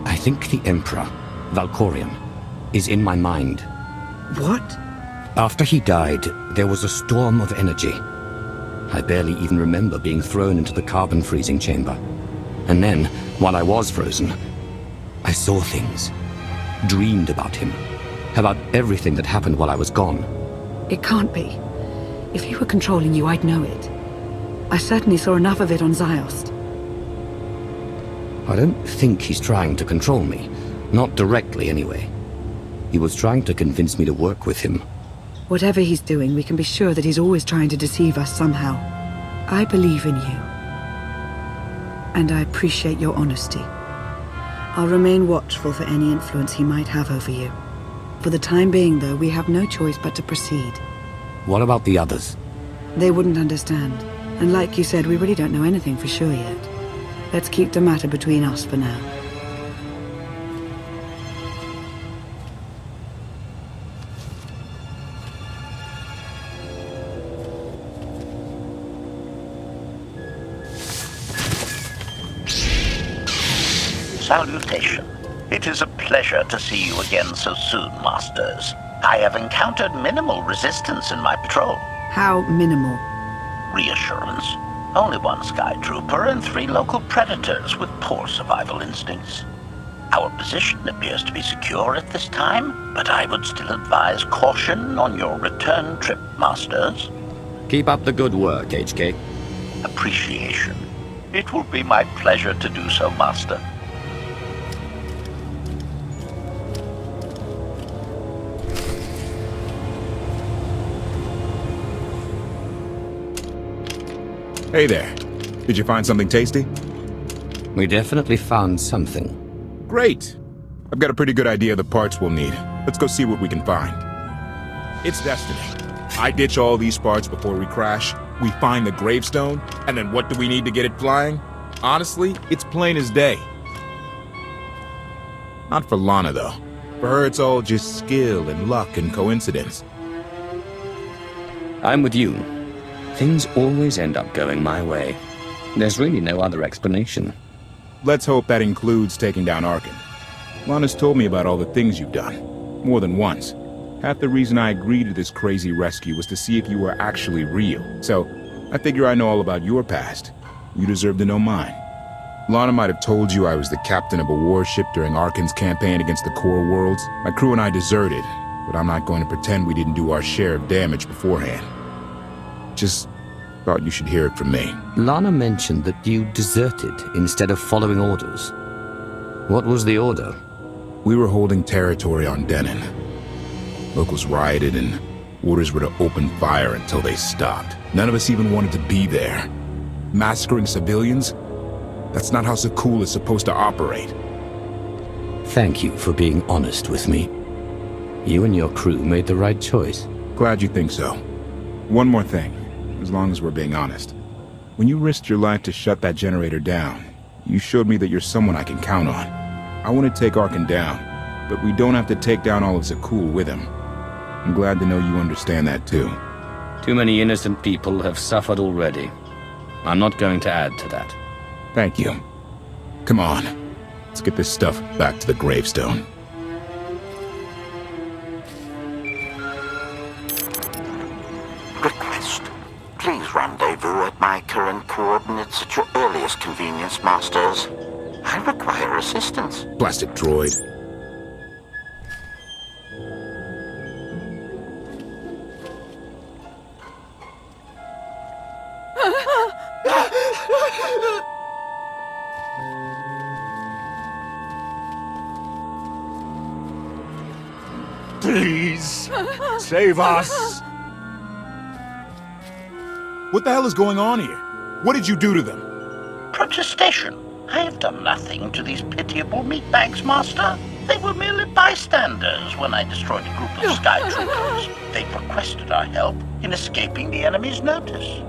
I think the Emperor, Valkorion, is in my mind. What? After he died, there was a storm of energy. I barely even remember being thrown into the carbon freezing chamber. And then, while I was frozen, I saw things. Dreamed about him. About everything that happened while I was gone. It can't be. If he were controlling you, I'd know it. I certainly saw enough of it on Ziost. I don't think he's trying to control me. Not directly, anyway. He was trying to convince me to work with him. Whatever he's doing, we can be sure that he's always trying to deceive us somehow. I believe in you. And I appreciate your honesty. I'll remain watchful for any influence he might have over you. For the time being, though, we have no choice but to proceed. What about the others? They wouldn't understand. And like you said, we really don't know anything for sure yet. Let's keep the matter between us for now. Salutation. It is a pleasure to see you again so soon, Masters. I have encountered minimal resistance in my patrol. How minimal? Reassurance. Only one Sky Trooper and 3 local predators with poor survival instincts. Our position appears to be secure at this time, but I would still advise caution on your return trip, Masters. Keep up the good work, HK. Appreciation. It will be my pleasure to do so, Master. Hey there. Did you find something tasty? We definitely found something. Great. I've got a pretty good idea of the parts we'll need. Let's go see what we can find. It's destiny. I ditch all these parts before we crash. We find the gravestone, and then what do we need to get it flying? Honestly, it's plain as day. Not for Lana, though. For her, it's all just skill and luck and coincidence. I'm with you. Things always end up going my way. There's really no other explanation. Let's hope that includes taking down Arkan. Lana's told me about all the things you've done. More than once. Half the reason I agreed to this crazy rescue was to see if you were actually real. So, I figure I know all about your past. You deserve to know mine. Lana might have told you I was the captain of a warship during Arkan's campaign against the Core Worlds. My crew and I deserted, but I'm not going to pretend we didn't do our share of damage beforehand. Just thought you should hear it from me. Lana mentioned that you deserted instead of following orders. What was the order? We were holding territory on Denon. Locals rioted and orders were to open fire until they stopped. None of us even wanted to be there. Massacring civilians? That's not how Zakula is supposed to operate. Thank you for being honest with me. You and your crew made the right choice. Glad you think so. One more thing, as long as we're being honest. When you risked your life to shut that generator down, you showed me that you're someone I can count on. I want to take Arkan down, but we don't have to take down all of Zakul with him. I'm glad to know you understand that too. Too many innocent people have suffered already. I'm not going to add to that. Thank you. Come on, let's get this stuff back to the gravestone. Request. Please rendezvous at my current coordinates at your earliest convenience, Masters. I require assistance. Plastic droid. Please, save us. What the hell is going on here? What did you do to them? Protestation. I have done nothing to these pitiable meatbags, Master. They were merely bystanders when I destroyed a group of sky troopers. They requested our help in escaping the enemy's notice.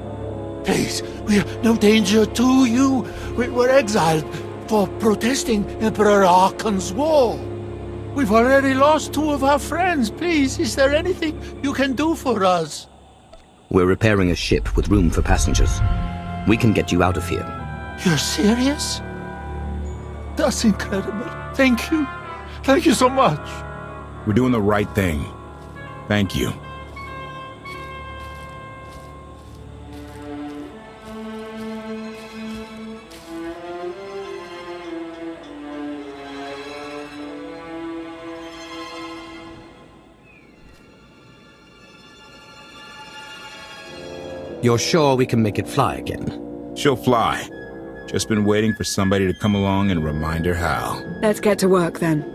Please, we are no danger to you. We were exiled for protesting Emperor Arkan's war. We've already lost 2 of our friends. Please, is there anything you can do for us? We're repairing a ship with room for passengers. We can get you out of here. You're serious? That's incredible. Thank you. Thank you so much. We're doing the right thing. Thank you. You're sure we can make it fly again? She'll fly. Just been waiting for somebody to come along and remind her how. Let's get to work then.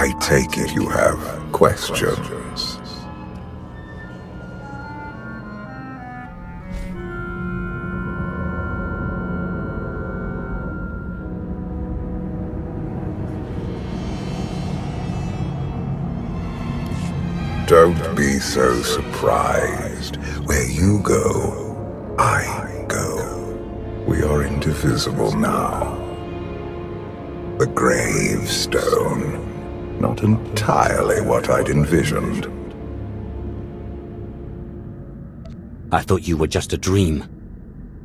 I take it you have questions. Don't be so surprised. Where you go, I go. We are indivisible now. The gravestone. Not entirely what I'd envisioned. I thought you were just a dream.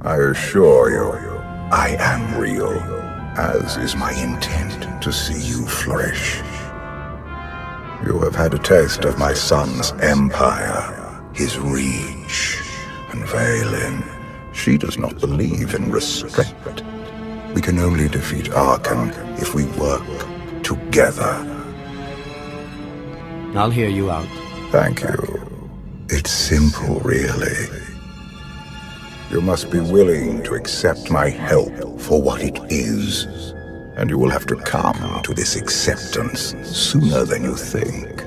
I assure you, I am real, as is my intent to see you flourish. You have had a taste of my son's empire, his reach, and Vaylin. She does not believe in restraint. We can only defeat Arkan if we work together. I'll hear you out. Thank you. It's simple, really. You must be willing to accept my help for what it is. And you will have to come to this acceptance sooner than you think.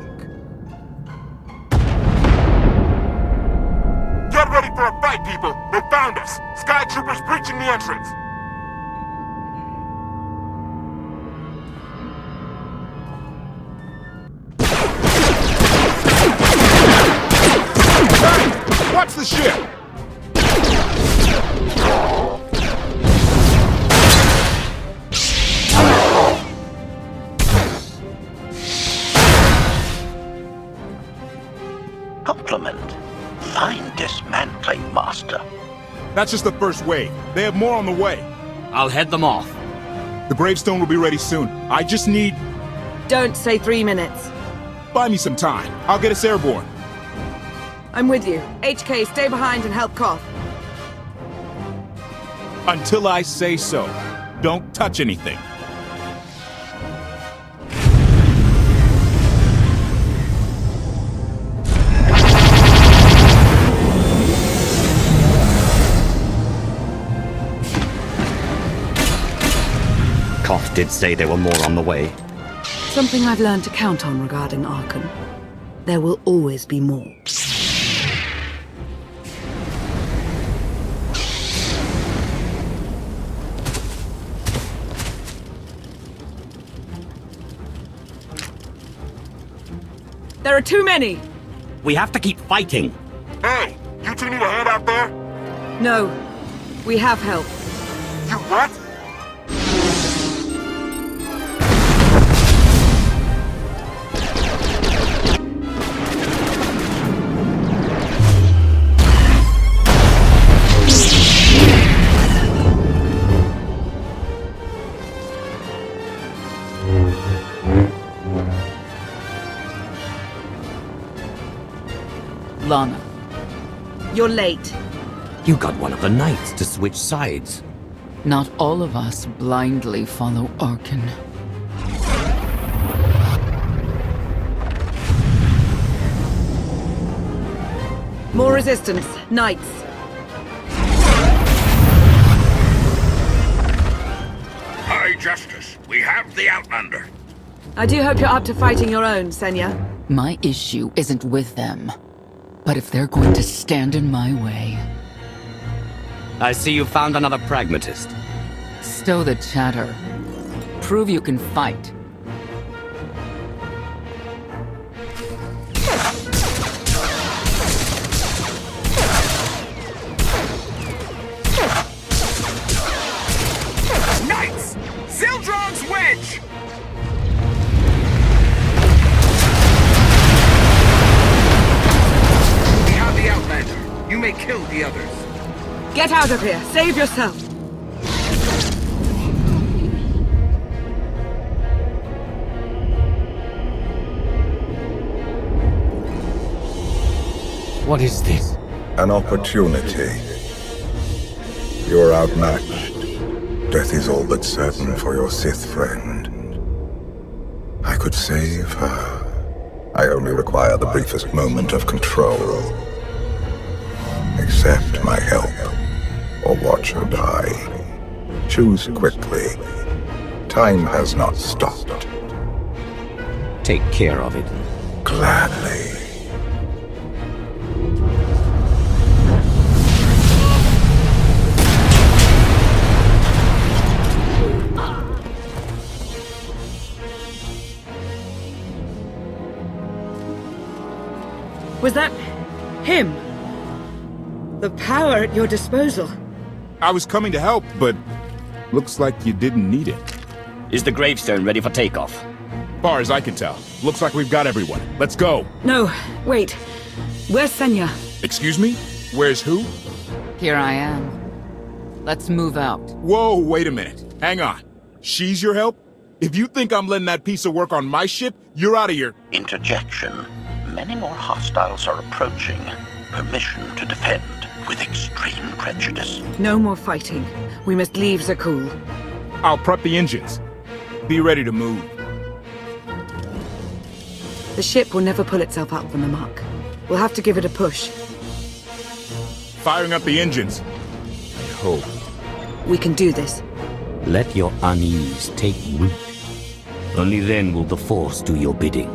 Get ready for a fight, people! They found us! Sky Troopers breaching the entrance! Hey! Watch the ship! Compliment. Fine dismantling, Master. That's just the first wave. They have more on the way. I'll head them off. The gravestone will be ready soon. I just need... Don't say 3 minutes. Buy me some time. I'll get us airborne. I'm with you. HK, stay behind and help Koth. Until I say so. Don't touch anything. Koth did say there were more on the way. Something I've learned to count on regarding Arkan. There will always be more. There are too many! We have to keep fighting. Hey! You two need a hand out there? No. We have help. You what? Lana. You're late. You got one of the knights to switch sides. Not all of us blindly follow Arkan. More resistance. Knights. High Justice, we have the Outlander. I do hope you're up to fighting your own, Senya. My issue isn't with them. But if they're going to stand in my way... I see you found another pragmatist. Stow the chatter. Prove you can fight. Knights! Zildron's wedge! We have the Outlander. You may kill the others. Get out of here! Save yourself! What is this? An opportunity. You're outmatched. Death is all but certain for your Sith friend. I could save her. I only require the briefest moment of control. Accept my help, or watch her die. Choose quickly. Time has not stopped. take care of it. Gladly. Was that him? The power at your disposal. I was coming to help, but looks like you didn't need it. Is the gravestone ready for takeoff? Far as I can tell. Looks like we've got everyone. Let's go. No, wait. Where's Senya? Excuse me? Where's who? Here I am. Let's move out. Whoa, wait a minute. Hang on. She's your help? If you think I'm letting that piece of work on my ship, you're out of here. Interjection. Many more hostiles are approaching. Permission to defend with extreme prejudice. No more fighting. We must leave Zakul. I'll prep the engines. Be ready to move. The ship will never pull itself up from the muck. We'll have to give it a push. Firing up the engines. I hope. We can do this. Let your unease take root. Only then will the Force do your bidding.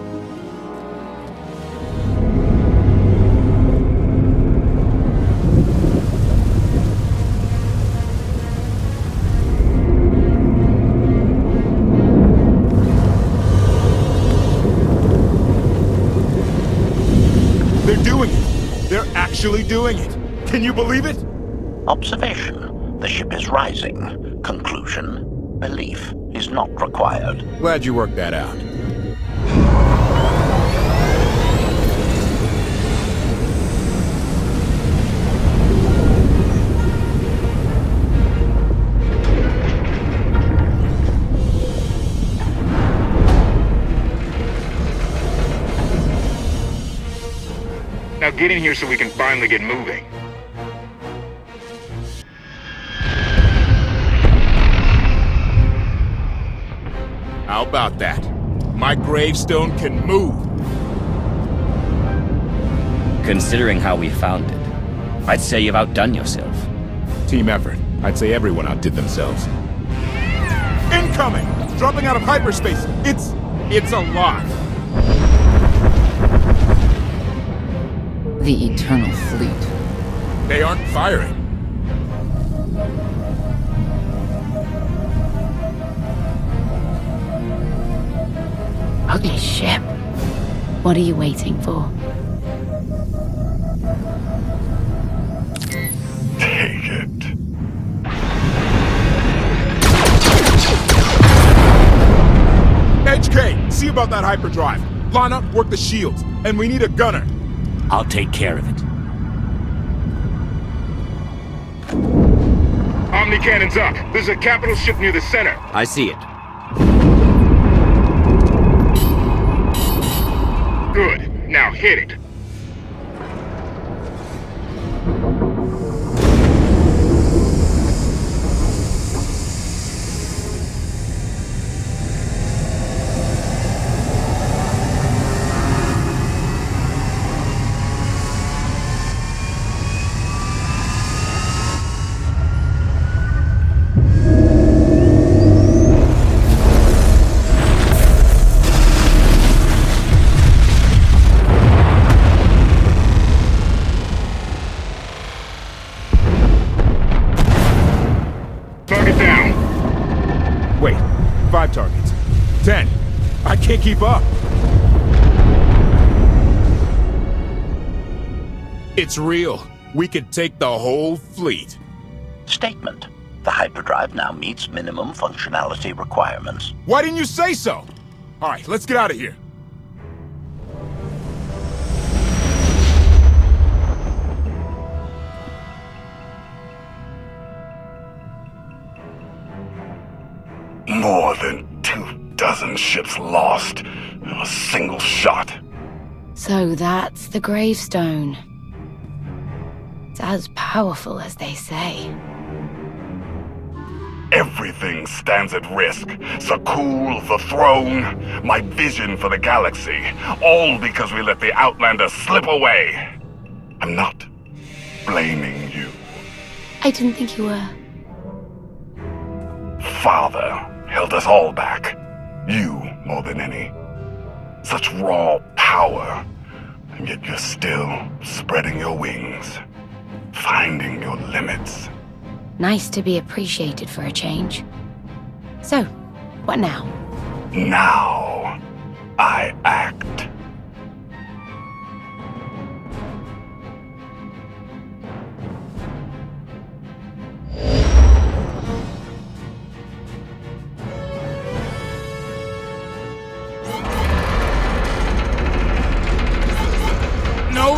Actually doing it. Can you believe it? Observation. The ship is rising. Conclusion. Belief is not required. Glad you worked that out. Now get in here so we can finally get moving. How about that? My gravestone can move. Considering how we found it, I'd say you've outdone yourself. Team effort. I'd say everyone outdid themselves. Incoming! Dropping out of hyperspace! It's a lot! The Eternal Fleet. They aren't firing. Ugly ship. What are you waiting for? Take it. HK, see about that hyperdrive. Lana, work the shields. And we need a gunner. I'll take care of it. Omni cannons up. There's a capital ship near the center. I see it. Good. Now hit it. Wait, 5 targets. 10. I can't keep up. It's real. We could take the whole fleet. Statement. The hyperdrive now meets minimum functionality requirements. Why didn't you say so? All right, let's get out of here. More than 24 ships lost in a single shot. So that's the gravestone. It's as powerful as they say. Everything stands at risk. Zakul, the throne, my vision for the galaxy. All because we let the Outlander slip away. I'm not blaming you. I didn't think you were. Father held us all back. You more than any. Such raw power, and yet you're still spreading your wings, finding your limits. Nice to be appreciated for a change. So, what now? Now, I act.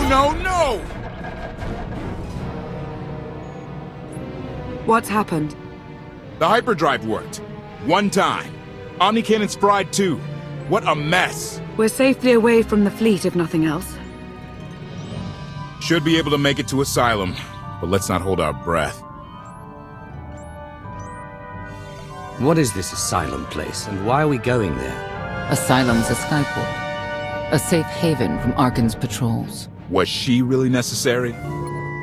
No! What's happened? The hyperdrive worked. One time. Omnicannon's fried too. What a mess! We're safely away from the fleet, if nothing else. Should be able to make it to Asylum, but let's not hold our breath. What is this Asylum place, and why are we going there? Asylum's a skyport. A safe haven from Arkan's patrols. Was she really necessary?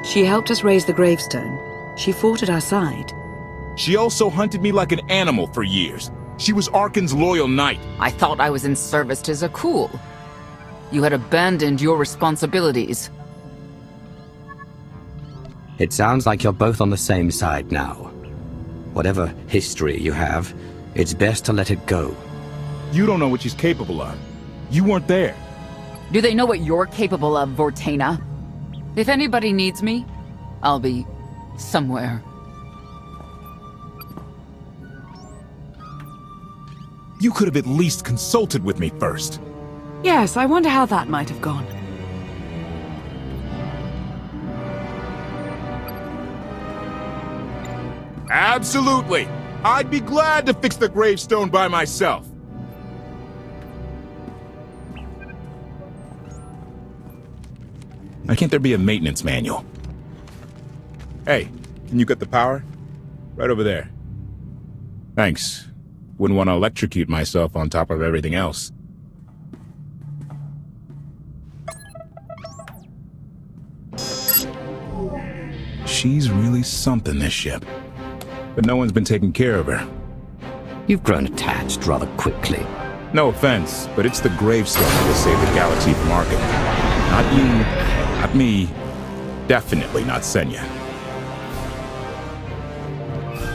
She helped us raise the gravestone. She fought at our side. She also hunted me like an animal for years. She was Arkan's loyal knight. I thought I was in service to Zakul. You had abandoned your responsibilities. It sounds like you're both on the same side now. Whatever history you have, it's best to let it go. You don't know what she's capable of. You weren't there. Do they know what you're capable of, Vortena? If anybody needs me, I'll be somewhere. You could have at least consulted with me first. Yes, I wonder how that might have gone. Absolutely! I'd be glad to fix the gravestone by myself. Why can't there be a maintenance manual? Hey, can you cut the power? Right over there. Thanks. Wouldn't want to electrocute myself on top of everything else. She's really something, this ship. But no one's been taking care of her. You've grown attached rather quickly. No offense, but it's the gravestone that will save the galaxy from Arkan. Not you, not me, definitely not Senya.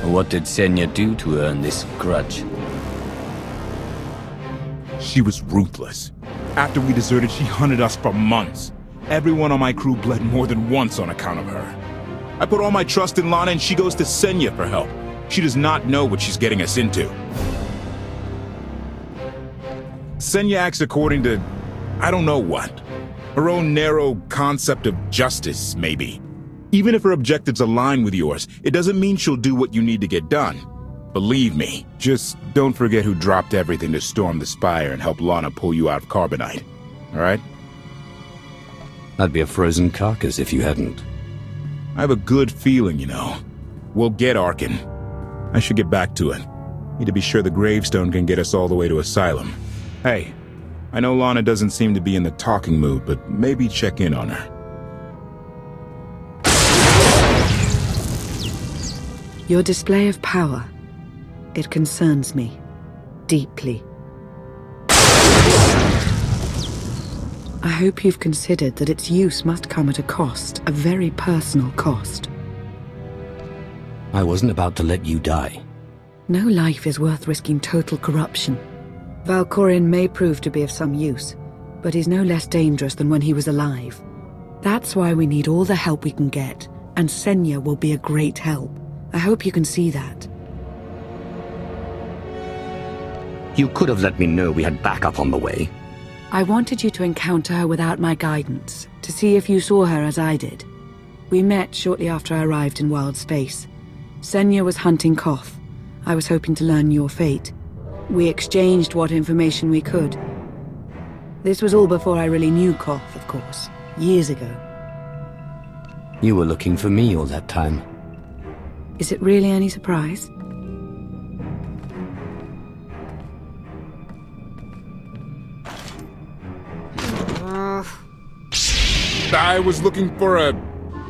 What did Senya do to earn this grudge? She was ruthless. After we deserted, she hunted us for months. Everyone on my crew bled more than once on account of her. I put all my trust in Lana and she goes to Senya for help. She does not know what she's getting us into. Senya acts according to, I don't know what. Her own narrow concept of justice, maybe. Even if her objectives align with yours, it doesn't mean she'll do what you need to get done. Believe me, just don't forget who dropped everything to storm the spire and help Lana pull you out of Carbonite. Alright? I'd be a frozen carcass if you hadn't. I have a good feeling, you know. We'll get Arkan. I should get back to it. Need to be sure the gravestone can get us all the way to Asylum. Hey, I know Lana doesn't seem to be in the talking mood, but maybe check in on her. Your display of power, it concerns me deeply. I hope you've considered that its use must come at a cost, a very personal cost. I wasn't about to let you die. No life is worth risking total corruption. Valkorion may prove to be of some use, but he's no less dangerous than when he was alive. That's why we need all the help we can get, and Senya will be a great help. I hope you can see that. You could have let me know we had backup on the way. I wanted you to encounter her without my guidance, to see if you saw her as I did. We met shortly after I arrived in wild space. Senya was hunting Koth. I was hoping to learn your fate. We exchanged what information we could. This was all before I really knew Koth, of course, years ago. You were looking for me all that time. Is it really any surprise? I was looking for a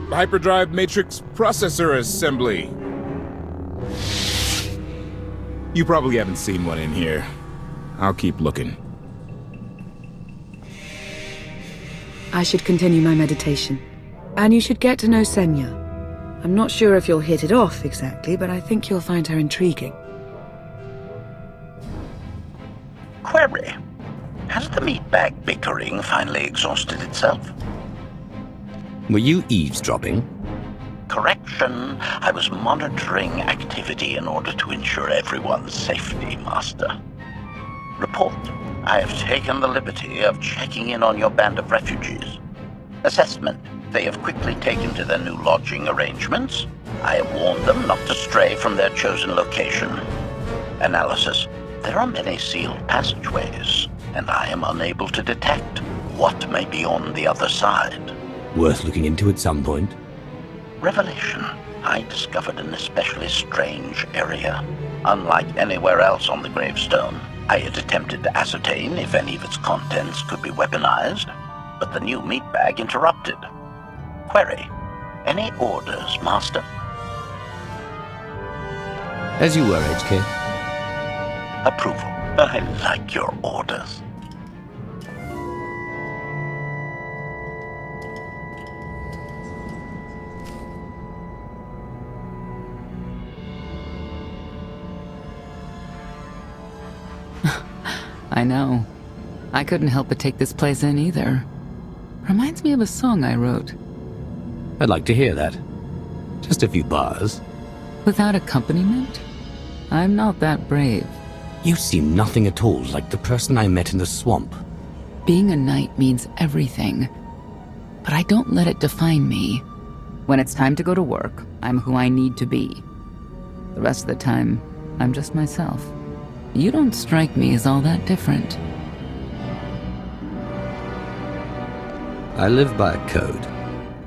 hyperdrive matrix processor assembly. You probably haven't seen one in here. I'll keep looking. I should continue my meditation. And you should get to know Senya. I'm not sure if you'll hit it off exactly, but I think you'll find her intriguing. Query. Has the meatbag bickering finally exhausted itself? Were you eavesdropping? Correction. I was monitoring activity in order to ensure everyone's safety, Master. Report. I have taken the liberty of checking in on your band of refugees. Assessment. They have quickly taken to their new lodging arrangements. I have warned them not to stray from their chosen location. Analysis. There are many sealed passageways, and I am unable to detect what may be on the other side. Worth looking into at some point. Revelation. I discovered an especially strange area. Unlike anywhere else on the gravestone, I had attempted to ascertain if any of its contents could be weaponized, but the new meatbag interrupted. Query. Any orders, Master? As you were, HK. Approval. I like your orders. I know. I couldn't help but take this place in either. Reminds me of a song I wrote. I'd like to hear that. Just a few bars. Without accompaniment? I'm not that brave. You seem nothing at all like the person I met in the swamp. Being a knight means everything. But I don't let it define me. When it's time to go to work, I'm who I need to be. The rest of the time, I'm just myself. You don't strike me as all that different. I live by a code,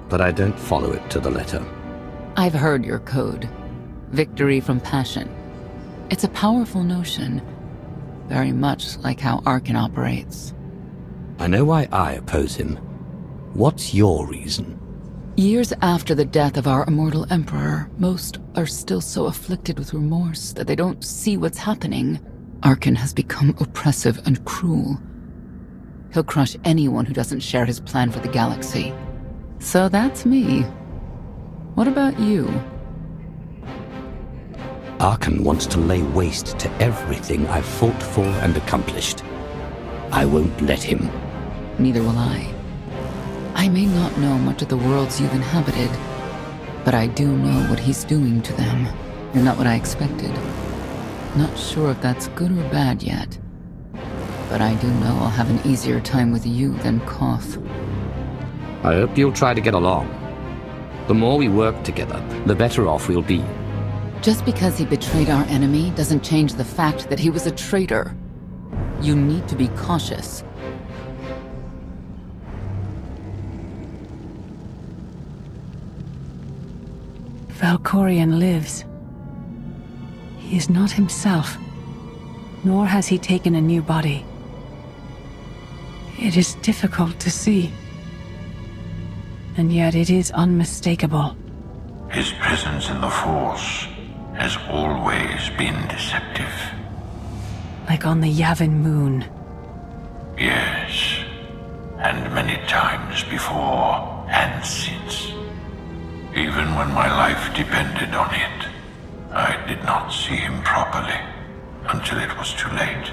but I don't follow it to the letter. I've heard your code. Victory from passion. It's a powerful notion, very much like how Arkan operates. I know why I oppose him. What's your reason? Years after the death of our immortal emperor, most are still so afflicted with remorse that they don't see what's happening. Arkan has become oppressive and cruel. He'll crush anyone who doesn't share his plan for the galaxy. So that's me. What about you? Arkan wants to lay waste to everything I've fought for and accomplished. I won't let him. Neither will I. I may not know much of the worlds you've inhabited, but I do know what he's doing to them. You're not what I expected. Not sure if that's good or bad yet. But I do know I'll have an easier time with you than Koth. I hope you'll try to get along. The more we work together, the better off we'll be. Just because he betrayed our enemy doesn't change the fact that he was a traitor. You need to be cautious. Valkorion lives. He is not himself, nor has he taken a new body. It is difficult to see, and yet it is unmistakable. His presence in the Force has always been deceptive. Like on the Yavin moon. Yes, and many times before and since. Even when my life depended on it, I did not see him properly until it was too late.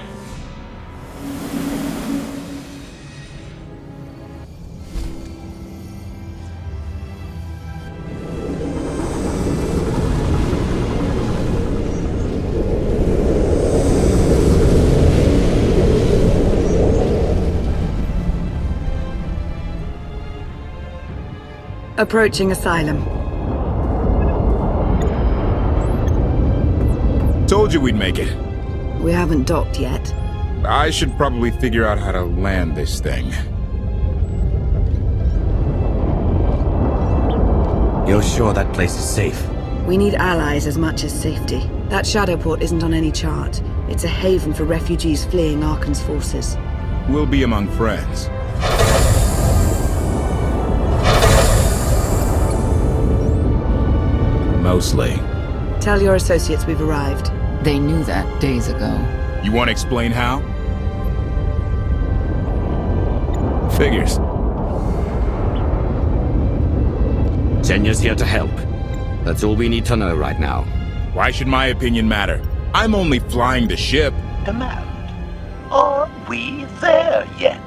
Approaching Asylum. Told you we'd make it. We haven't docked yet. I should probably figure out how to land this thing. You're sure that place is safe? We need allies as much as safety. That shadow port isn't on any chart. It's a haven for refugees fleeing Arkan's forces. We'll be among friends. Mostly. Tell your associates we've arrived. They knew that days ago. You want to explain how? Figures. Senya's here to help. That's all we need to know right now. Why should my opinion matter? I'm only flying the ship. Command. Are we there yet?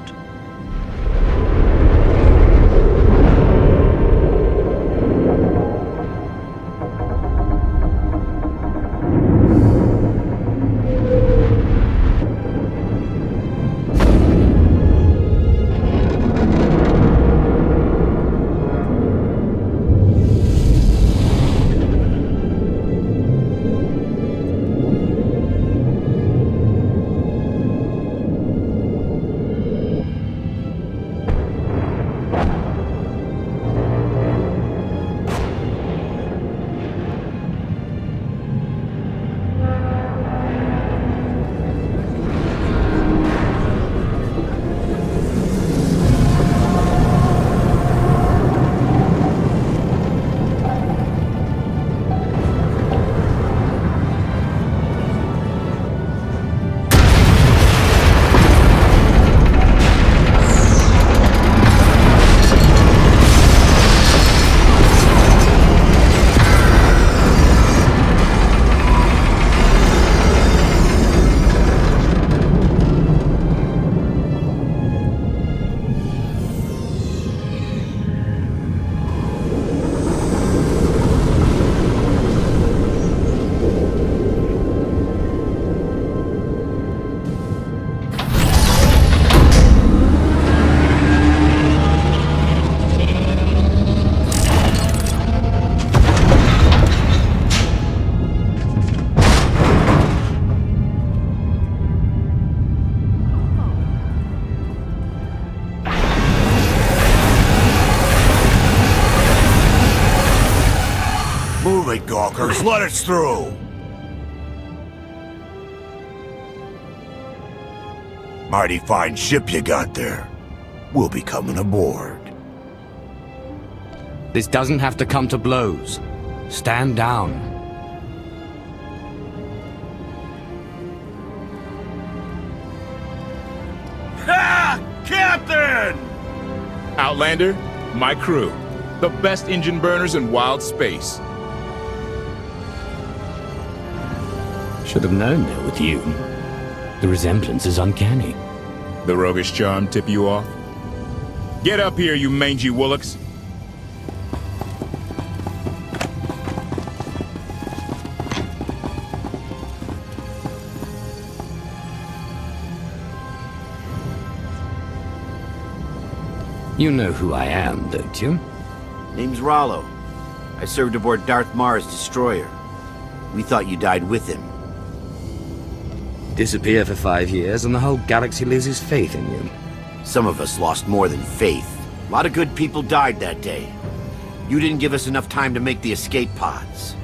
Gawkers, let us through! Mighty fine ship you got there. We'll be coming aboard. This doesn't have to come to blows. Stand down. Ha! Captain! Outlander, my crew. The best engine burners in wild space. Should have known they're with you. The resemblance is uncanny. The roguish charm tip you off? Get up here, you mangy woolocks. You know who I am, don't you? Name's Rollo. I served aboard Darth Marr's destroyer. We thought you died with him. Disappear for 5 years and the whole galaxy loses faith in you. Some of us lost more than faith. A lot of good people died that day. You didn't give us enough time to make the escape pods.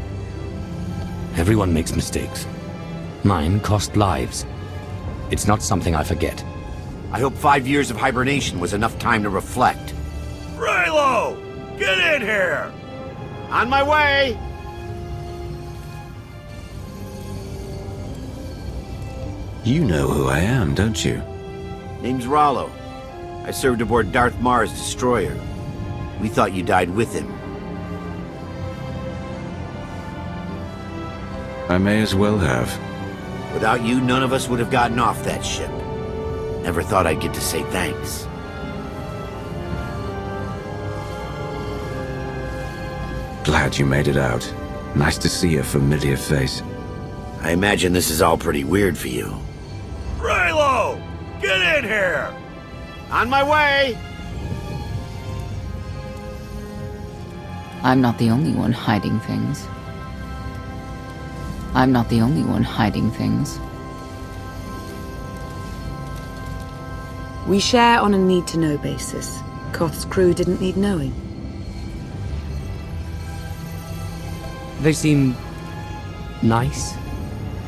Everyone makes mistakes. Mine cost lives. It's not something I forget. I hope 5 years of hibernation was enough time to reflect. Raylo! Get in here! On my way! You know who I am, don't you? Name's Rollo. I served aboard Darth Marr's destroyer. We thought you died with him. I may as well have. Without you, none of us would have gotten off that ship. Never thought I'd get to say thanks. Glad you made it out. Nice to see a familiar face. I imagine this is all pretty weird for you. Raylo! Get in here! On my way! I'm not the only one hiding things. I'm not the only one hiding things. We share on a need-to-know basis. Koth's crew didn't need knowing. They seem nice.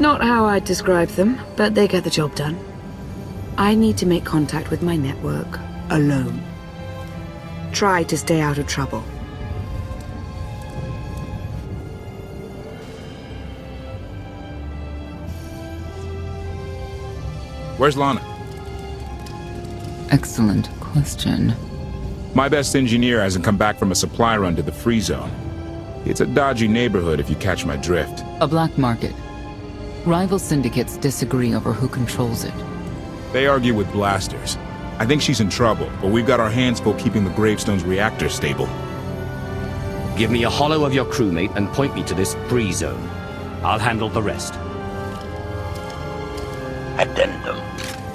Not how I'd describe them, but they get the job done. I need to make contact with my network, alone. Try to stay out of trouble. Where's Lana? Excellent question. My best engineer hasn't come back from a supply run to the free zone. It's a dodgy neighborhood if you catch my drift. A black market. Rival syndicates disagree over who controls it. They argue with blasters. I think she's in trouble, but we've got our hands full keeping the Gravestone's reactor stable. Give me a hollow of your crewmate and point me to this free zone. I'll handle the rest. Addendum.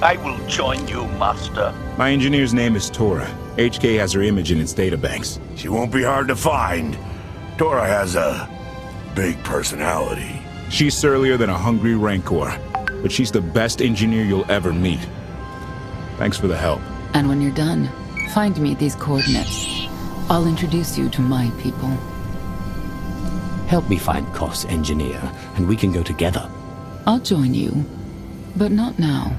I will join you, Master. My engineer's name is Tora. HK has her image in its databanks. She won't be hard to find. Tora has a big personality. She's surlier than a hungry rancor, but she's the best engineer you'll ever meet. Thanks for the help. And when you're done, find me these coordinates. I'll introduce you to my people. Help me find Kos, engineer, and we can go together. I'll join you, but not now.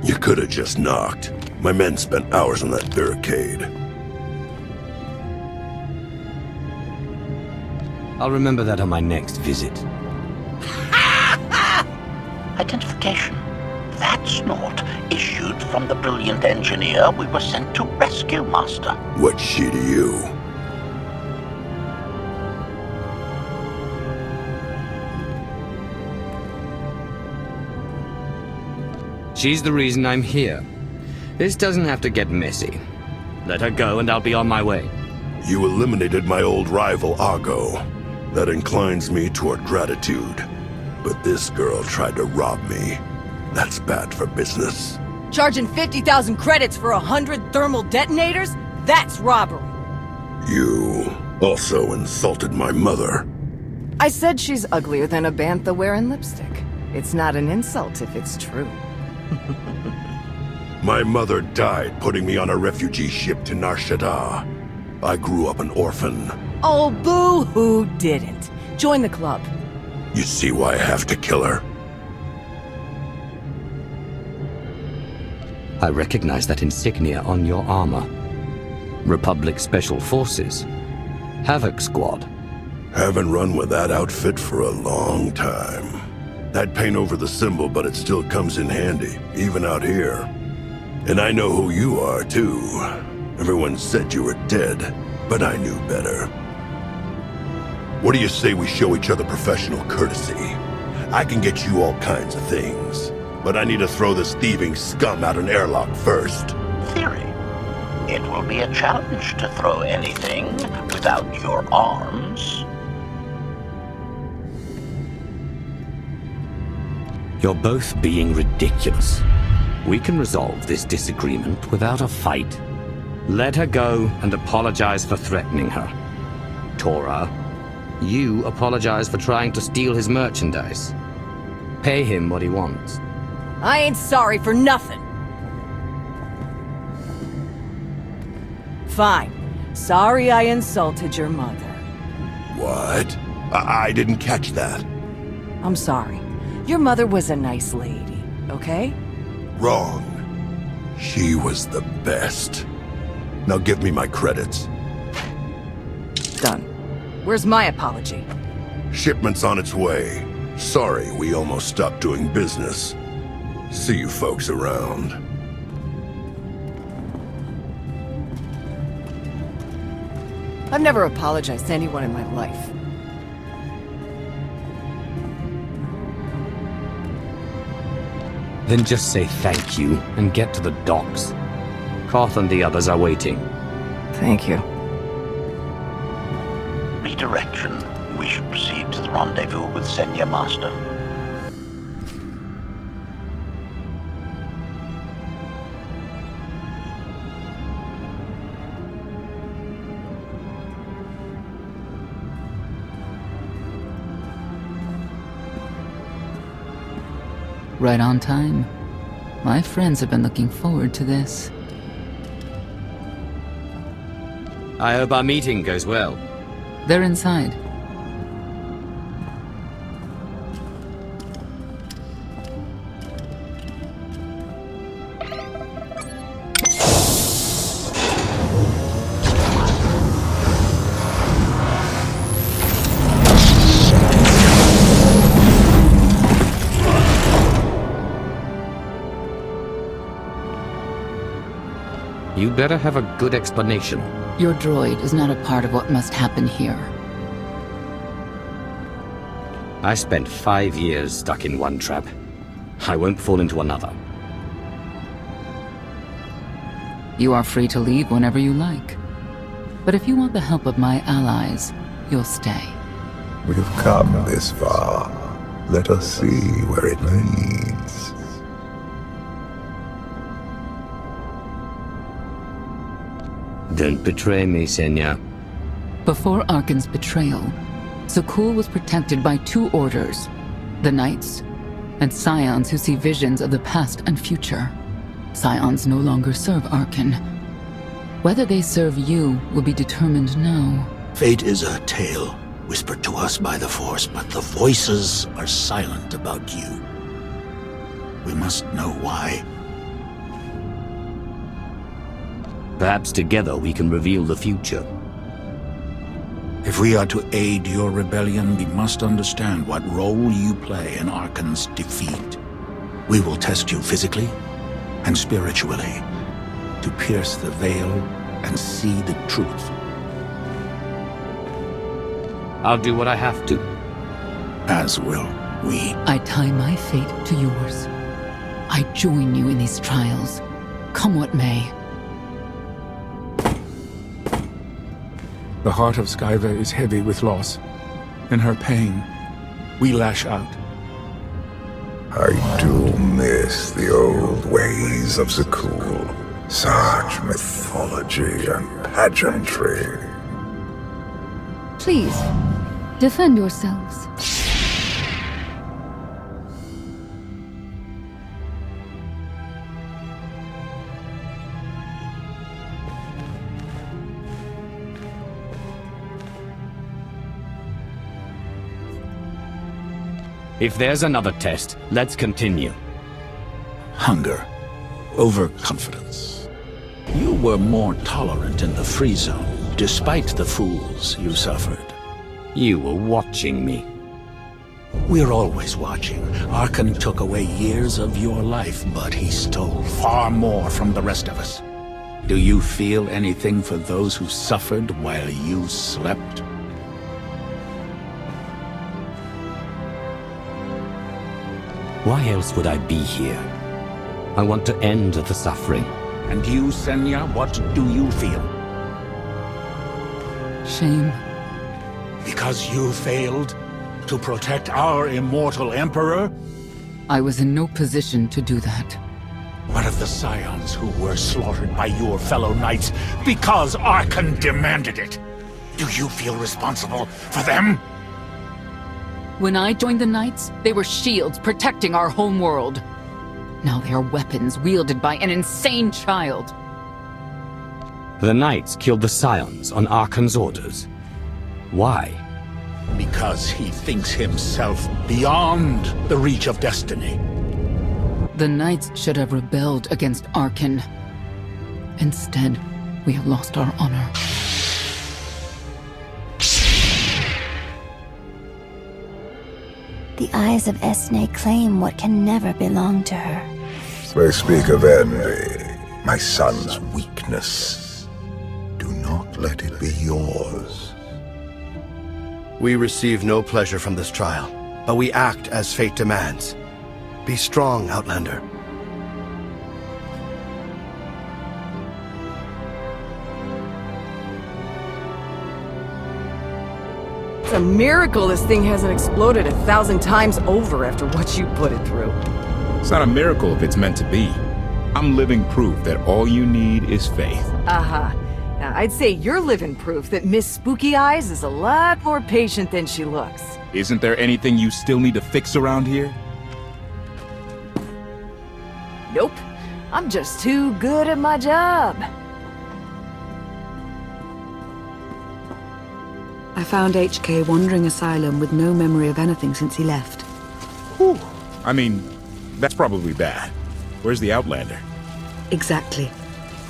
You could have just knocked. My men spent hours on that barricade. I'll remember that on my next visit. Identification. That's not issued from the brilliant engineer we were sent to rescue, Master. What's she to you? She's the reason I'm here. This doesn't have to get messy. Let her go and I'll be on my way. You eliminated my old rival, Argo. That inclines me toward gratitude. But this girl tried to rob me. That's bad for business. Charging 50,000 credits for 100 thermal detonators? That's robbery. You also insulted my mother. I said she's uglier than a bantha wearing lipstick. It's not an insult if it's true. My mother died putting me on a refugee ship to Nar Shaddaa. I grew up an orphan. Oh, boo-hoo didn't. Join the club. You see why I have to kill her? I recognize that insignia on your armor. Republic Special Forces. Havoc Squad. Haven't run with that outfit for a long time. I'd paint over the symbol, but it still comes in handy, even out here. And I know who you are, too. Everyone said you were dead, but I knew better. What do you say we show each other professional courtesy? I can get you all kinds of things, but I need to throw this thieving scum out an airlock first. Theory. It will be a challenge to throw anything without your arms. You're both being ridiculous. We can resolve this disagreement without a fight. Let her go and apologize for threatening her. Tora, you apologize for trying to steal his merchandise. Pay him what he wants. I ain't sorry for nothing. Fine. Sorry I insulted your mother. What? I didn't catch that. I'm sorry. Your mother was a nice lady, okay? Wrong. She was the best. Now give me my credits. Done. Where's my apology? Shipment's on its way. Sorry we almost stopped doing business. See you folks around. I've never apologized to anyone in my life. Then just say thank you and get to the docks. Koth and the others are waiting. Thank you. Redirection. We should proceed to the rendezvous with Senya, Master. Right on time. My friends have been looking forward to this. I hope our meeting goes well. They're inside. You better have a good explanation. Your droid is not a part of what must happen here. I spent 5 years stuck in one trap. I won't fall into another. You are free to leave whenever you like. But if you want the help of my allies, you'll stay. We've come this far. Let us see where it leads. Don't betray me, Senya. Before Arkan's betrayal, Zakul was protected by 2 orders, the Knights, and Scions who see visions of the past and future. Scions no longer serve Arkan. Whether they serve you will be determined now. Fate is a tale whispered to us by the Force, but the voices are silent about you. We must know why. Perhaps together we can reveal the future. If we are to aid your rebellion, we must understand what role you play in Arkan's defeat. We will test you physically and spiritually to pierce the veil and see the truth. I'll do what I have to. As will we. I tie my fate to yours. I join you in these trials, come what may. The heart of Skyva is heavy with loss. In her pain, we lash out. I do miss the old ways of Zakul. Such mythology and pageantry. Please, defend yourselves. If there's another test, let's continue. Hunger. Overconfidence. You were more tolerant in the free zone, despite the fools you suffered. You were watching me. We're always watching. Arkan took away years of your life, but he stole far more from the rest of us. Do you feel anything for those who suffered while you slept? Why else would I be here? I want to end the suffering. And you, Senya, what do you feel? Shame. Because you failed to protect our immortal Emperor? I was in no position to do that. What of the Scions who were slaughtered by your fellow Knights because Arkan demanded it? Do you feel responsible for them? When I joined the Knights, they were shields protecting our home world. Now they are weapons wielded by an insane child. The Knights killed the Scions on Arkan's orders. Why? Because he thinks himself beyond the reach of destiny. The Knights should have rebelled against Arkan. Instead, we have lost our honor. The eyes of Esne claim what can never belong to her. They speak of envy, my son's weakness. Do not let it be yours. We receive no pleasure from this trial, but we act as fate demands. Be strong, Outlander. It's a miracle this thing hasn't exploded 1,000 times over after what you put it through. It's not a miracle if it's meant to be. I'm living proof that all you need is faith. Now, I'd say you're living proof that Miss Spooky Eyes is a lot more patient than she looks. Isn't there anything you still need to fix around here? Nope. I'm just too good at my job. I found HK wandering asylum with no memory of anything since he left. Whew. I mean, that's probably bad. Where's the Outlander? Exactly.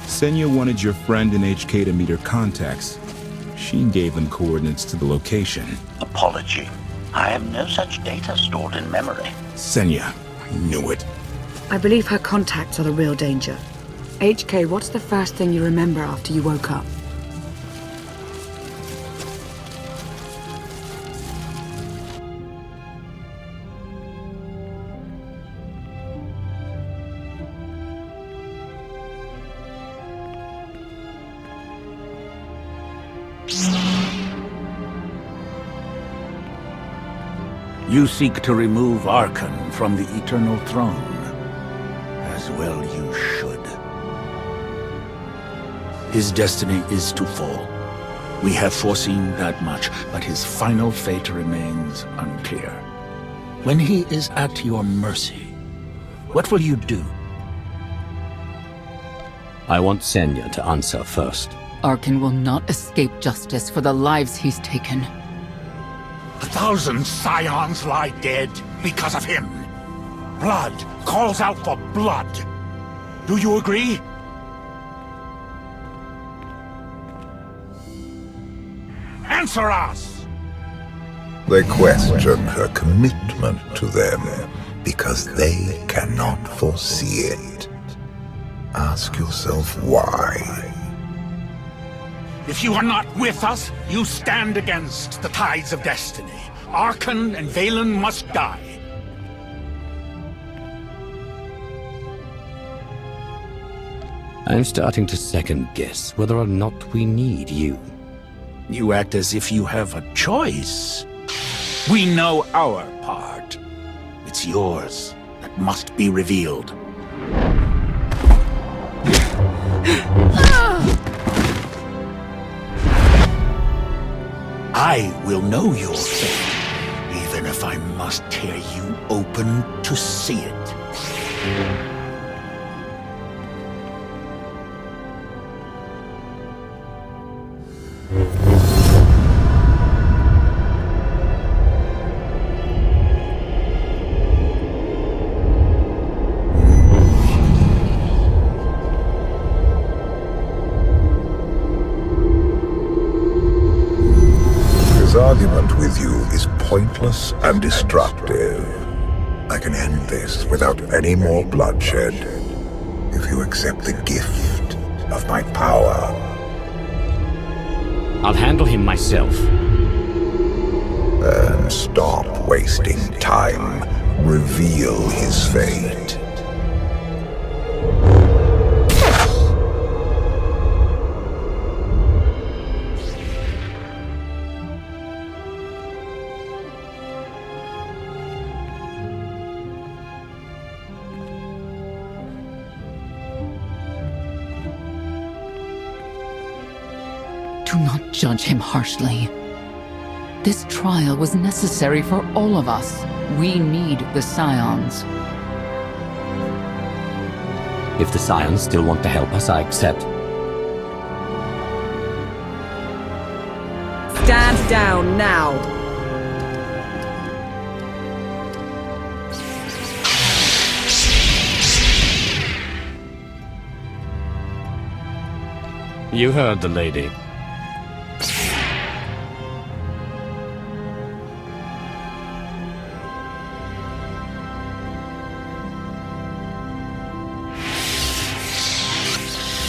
Senya wanted your friend and HK to meet her contacts. She gave them coordinates to the location. Apology. I have no such data stored in memory. Senya, I knew it. I believe her contacts are the real danger. HK, what's the first thing you remember after you woke up? You seek to remove Arkan from the Eternal Throne. As well you should. His destiny is to fall. We have foreseen that much, but his final fate remains unclear. When he is at your mercy, what will you do? I want Senya to answer first. Arkan will not escape justice for the lives he's taken. 1,000 scions lie dead because of him. Blood calls out for blood. Do you agree? Answer us! They question her commitment to them because they cannot foresee it. Ask yourself why. If you are not with us, you stand against the tides of destiny. Arkan and Valen must die. I'm starting to second-guess whether or not we need you. You act as if you have a choice. We know our part. It's yours that must be revealed. I will know your fate, even if I must tear you open to see it. Argument with you is pointless and destructive. I can end this without any more bloodshed if you accept the gift of my power. I'll handle him myself. And stop wasting time. Reveal his fate. Do not judge him harshly. This trial was necessary for all of us. We need the Scions. If the Scions still want to help us, I accept. Stand down now! You heard the lady.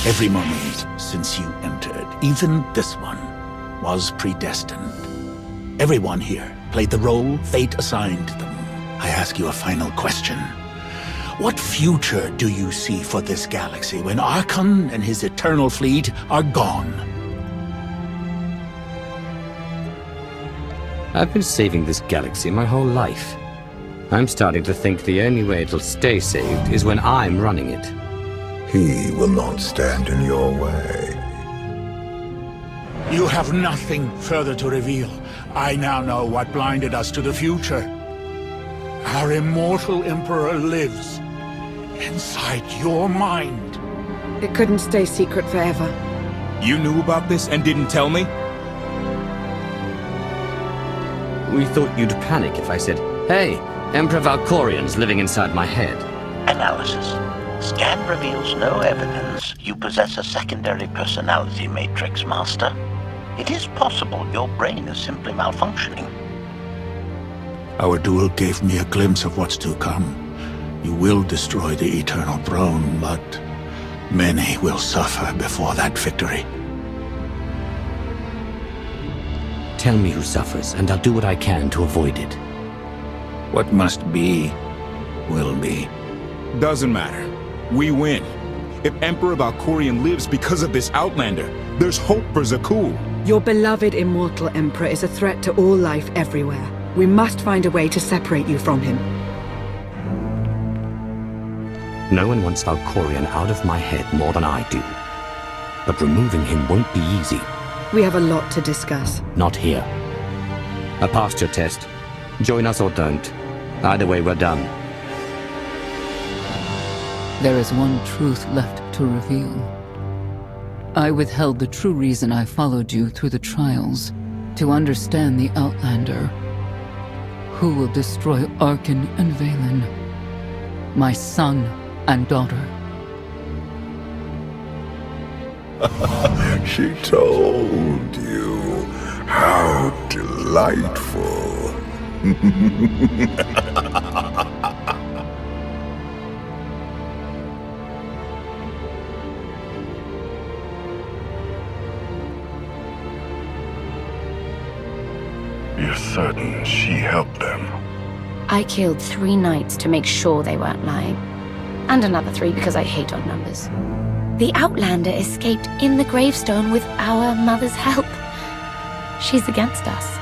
Every moment since you entered, even this one, was predestined. Everyone here played the role fate assigned them. I ask you a final question. What future do you see for this galaxy when Arkan and his eternal fleet are gone? I've been saving this galaxy my whole life. I'm starting to think the only way it'll stay saved is when I'm running it. He will not stand in your way. You have nothing further to reveal. I now know what blinded us to the future. Our immortal Emperor lives inside your mind. It couldn't stay secret forever. You knew about this and didn't tell me? We thought you'd panic if I said, "Hey, Emperor Valkorian's living inside my head." Analysis. Scan reveals no evidence you possess a secondary personality matrix, Master. It is possible your brain is simply malfunctioning. Our duel gave me a glimpse of what's to come. You will destroy the Eternal Throne, but many will suffer before that victory. Tell me who suffers, and I'll do what I can to avoid it. What must be, will be. Doesn't matter. We win. If Emperor Valkorian lives because of this Outlander, there's hope for Zakul. Your beloved immortal Emperor is a threat to all life everywhere. We must find a way to separate you from him. No one wants Valkorian out of my head more than I do. But removing him won't be easy. We have a lot to discuss. Not here. I passed your test. Join us or don't. Either way, we're done. There is one truth left to reveal. I withheld the true reason I followed you through the trials, to understand the Outlander, who will destroy Arkan and Valen, my son and daughter. She told you. How delightful. You're certain she helped them? I killed 3 knights to make sure they weren't lying. And another 3 because I hate odd numbers. The Outlander escaped in the gravestone with our mother's help. She's against us.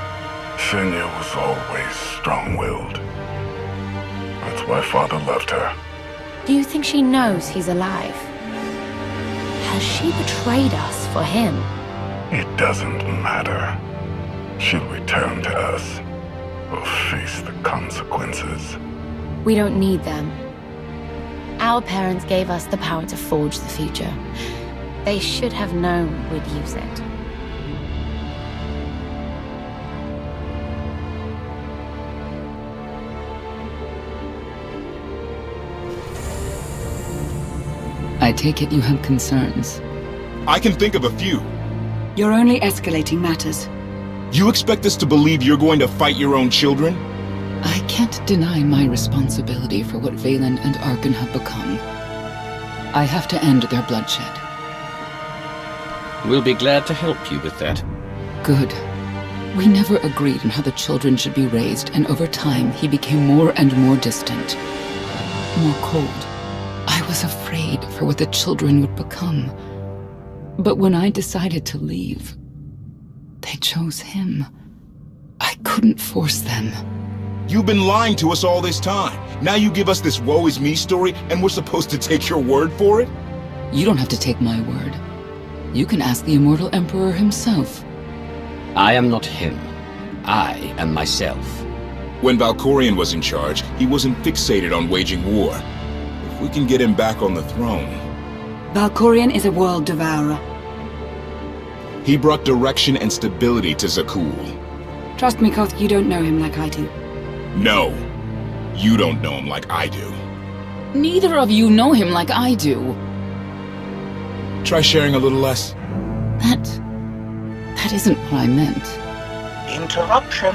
Senya was always strong-willed. That's why Father loved her. Do you think she knows he's alive? Has she betrayed us for him? It doesn't matter. She'll return to us, or face the consequences. We don't need them. Our parents gave us the power to forge the future. They should have known we'd use it. I take it you have concerns. I can think of a few. You're only escalating matters. You expect us to believe you're going to fight your own children? I can't deny my responsibility for what Valen and Arkan have become. I have to end their bloodshed. We'll be glad to help you with that. Good. We never agreed on how the children should be raised, and over time he became more and more distant. More cold. I was afraid for what the children would become. But when I decided to leave, they chose him. I couldn't force them. You've been lying to us all this time. Now you give us this woe is me story, and we're supposed to take your word for it? You don't have to take my word. You can ask the Immortal Emperor himself. I am not him. I am myself. When Valkorian was in charge, he wasn't fixated on waging war. If we can get him back on the throne... Valkorian is a world devourer. He brought direction and stability to Zakul. Trust me, Koth, you don't know him like I do. No. You don't know him like I do. Neither of you know him like I do. Try sharing a little less. That isn't what I meant. Interruption.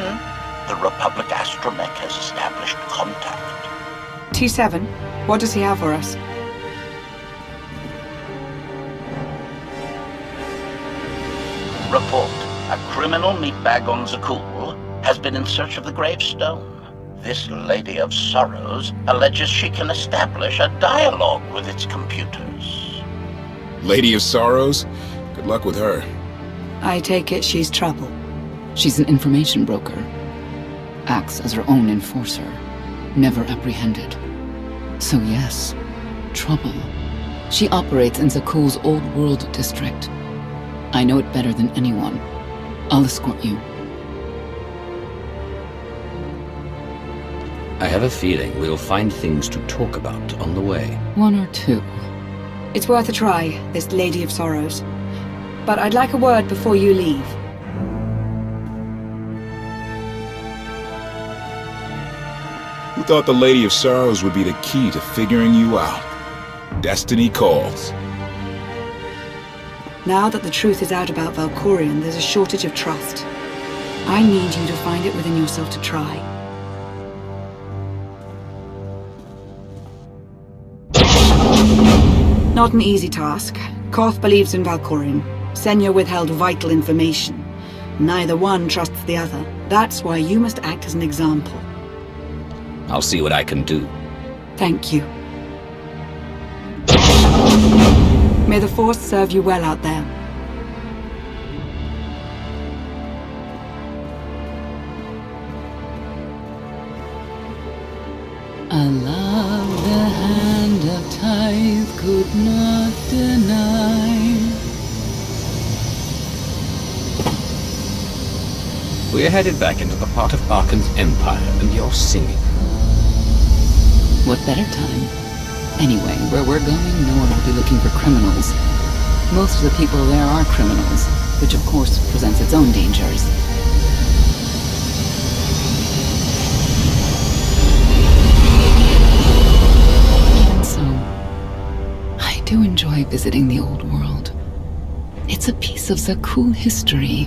The Republic astromech has established contact. T7, what does he have for us? Report. A criminal meatbag on Zakul has been in search of the gravestone. This Lady of Sorrows alleges she can establish a dialogue with its computers. Lady of Sorrows? Good luck with her. I take it she's trouble. She's an information broker. Acts as her own enforcer. Never apprehended. So yes, trouble. She operates in Zakul's Old World district. I know it better than anyone. I'll escort you. I have a feeling we'll find things to talk about on the way. 1 or 2. It's worth a try, this Lady of Sorrows. But I'd like a word before you leave. Who thought the Lady of Sorrows would be the key to figuring you out? Destiny calls. Now that the truth is out about Valkorion, there's a shortage of trust. I need you to find it within yourself to try. Not an easy task. Koth believes in Valkorion. Senya withheld vital information. Neither one trusts the other. That's why you must act as an example. I'll see what I can do. Thank you. May the Force serve you well out there. I love the hand of tithe could not deny. We're headed back into the heart of Arkan's empire, and you're singing. What better time? Anyway, where we're going, no one will be looking for criminals. Most of the people there are criminals, which of course presents its own dangers. Even so, I do enjoy visiting the old world. It's a piece of Zakul history.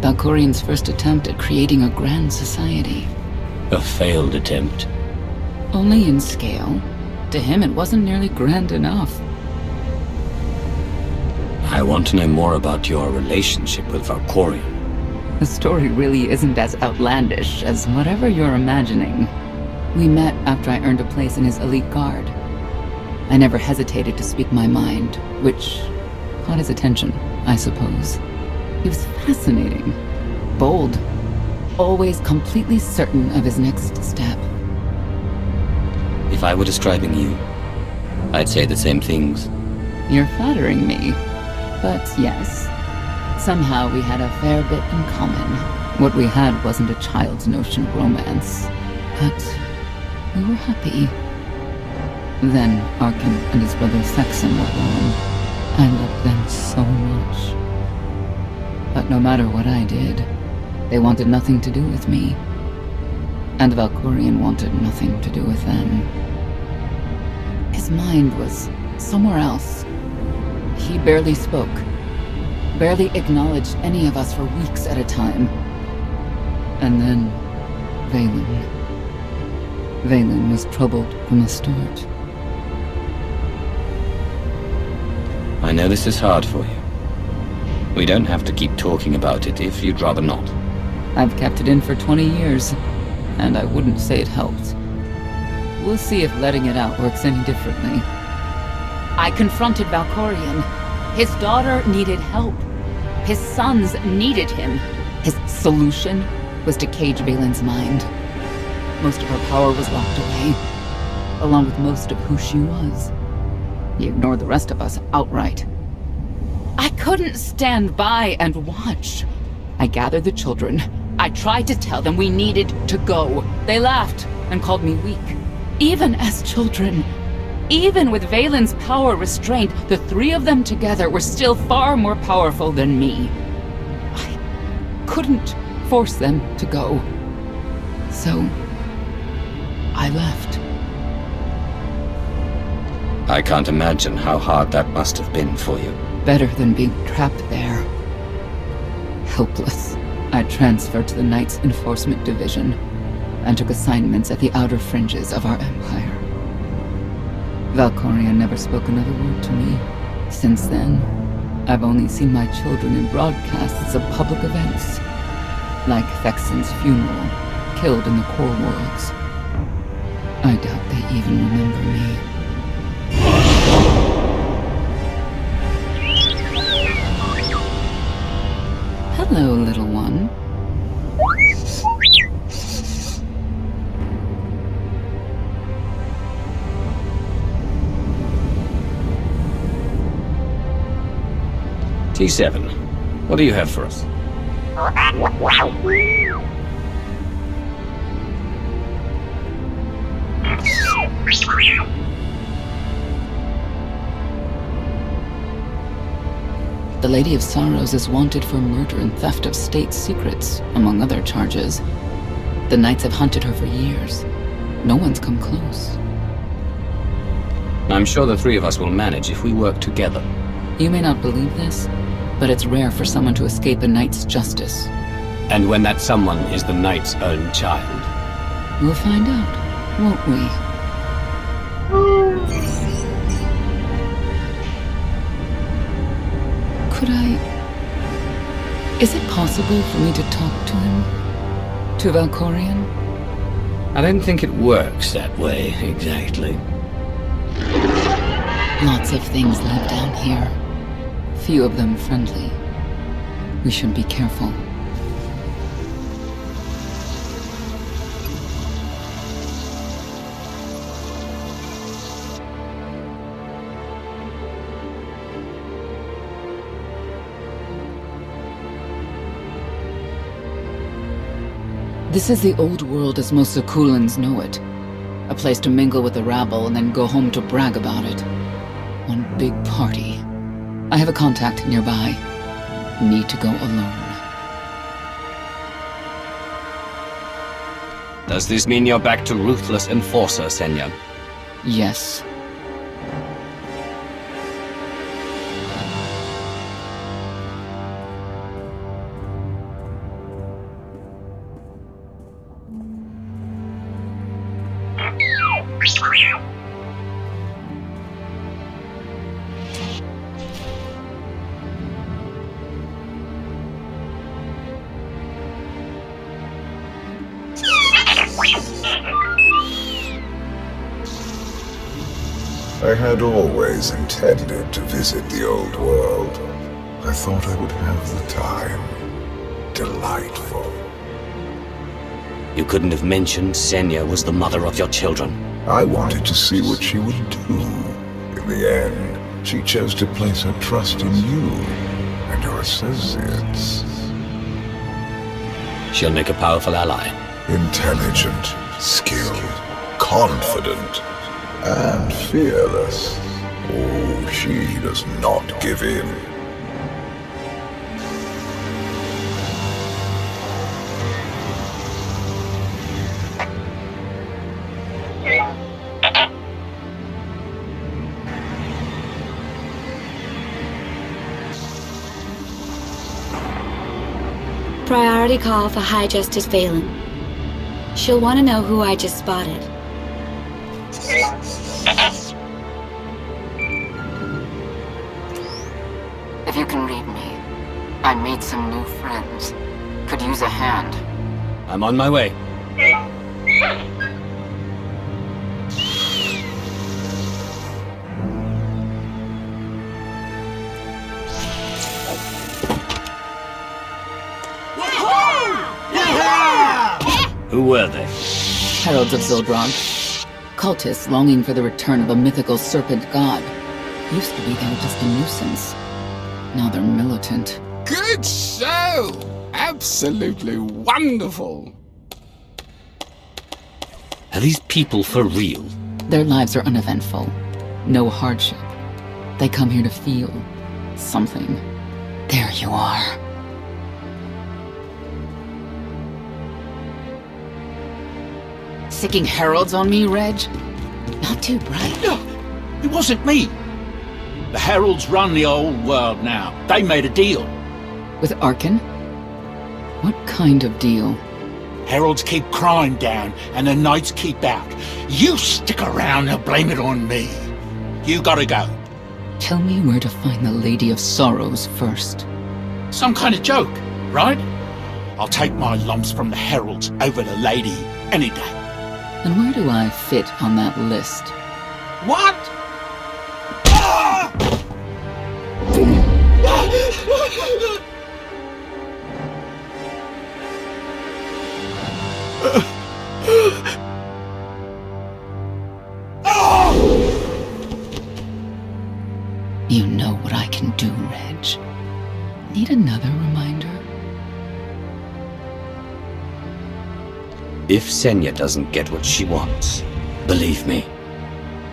Valkorion's first attempt at creating a grand society. A failed attempt. Only in scale. To him, it wasn't nearly grand enough. I want to know more about your relationship with Valkorion. The story really isn't as outlandish as whatever you're imagining. We met after I earned a place in his elite guard. I never hesitated to speak my mind, which caught his attention, I suppose. He was fascinating, bold, always completely certain of his next step. If I were describing you, I'd say the same things. You're flattering me. But yes, somehow we had a fair bit in common. What we had wasn't a child's notion of romance, but we were happy. Then Arkan and his brother Thexan were born. I loved them so much. But no matter what I did, they wanted nothing to do with me. And Valkorion wanted nothing to do with them. His mind was somewhere else. He barely spoke, barely acknowledged any of us for weeks at a time. And then, Vaylin. Vaylin was troubled from the start. I know this is hard for you. We don't have to keep talking about it if you'd rather not. I've kept it in for 20 years, and I wouldn't say it helped. We'll see if letting it out works any differently. I confronted Valkorion. His daughter needed help. His sons needed him. His solution was to cage Vaylin's mind. Most of her power was locked away, along with most of who she was. He ignored the rest of us outright. I couldn't stand by and watch. I gathered the children. I tried to tell them we needed to go. They laughed and called me weak. Even as children. Even with Vaylin's power restrained, the three of them together were still far more powerful than me. I couldn't force them to go. So, I left. I can't imagine how hard that must have been for you. Better than being trapped there. Helpless, I transferred to the Knights Enforcement Division and took assignments at the outer fringes of our empire. Valkorion never spoke another word to me. Since then, I've only seen my children in broadcasts of public events, like Thexan's funeral, killed in the Core Worlds. I doubt they even remember me. Hello, little one. T7, what do you have for us? The Lady of Sorrows is wanted for murder and theft of state secrets, among other charges. The Knights have hunted her for years. No one's come close. I'm sure the three of us will manage if we work together. You may not believe this, but it's rare for someone to escape a knight's justice. And when that someone is the knight's own child. We'll find out, won't we? Could I... Is it possible for me to talk to him? To Valkorion? I don't think it works that way, exactly. Lots of things live down here. Few of them friendly. We should be careful. This is the old world as most Zakulans know it. A place to mingle with the rabble and then go home to brag about it. One big party. I have a contact nearby. Need to go alone. Does this mean you're back to ruthless enforcer, Senya? Yes. I had always intended to visit the old world. I thought I would have the time. Delightful. You couldn't have mentioned Senya was the mother of your children. I wanted to see what she would do. In the end, she chose to place her trust in you and your associates. She'll make a powerful ally. Intelligent, skilled, confident, and fearless. Oh, she does not give in. Priority call for High Justice Valen. She'll want to know who I just spotted. If you can read me, I made some new friends. Could use a hand. I'm on my way. Who were they? Heralds of Zildrog. Cultists longing for the return of a mythical serpent god. Used to be they were just a nuisance. Now they're militant. Good show! Absolutely wonderful! Are these people for real? Their lives are uneventful. No hardship. They come here to feel something. There you are. Sicking heralds on me, Reg? Not too bright. No, it wasn't me. The heralds run the old world now. They made a deal. With Arkan? What kind of deal? Heralds keep crime down, and the knights keep out. You stick around and blame it on me. You gotta go. Tell me where to find the Lady of Sorrows first. Some kind of joke, right? I'll take my lumps from the heralds over the lady any day. And where do I fit on that list? What? You know what I can do, Reg. Need another reminder? If Senya doesn't get what she wants, believe me,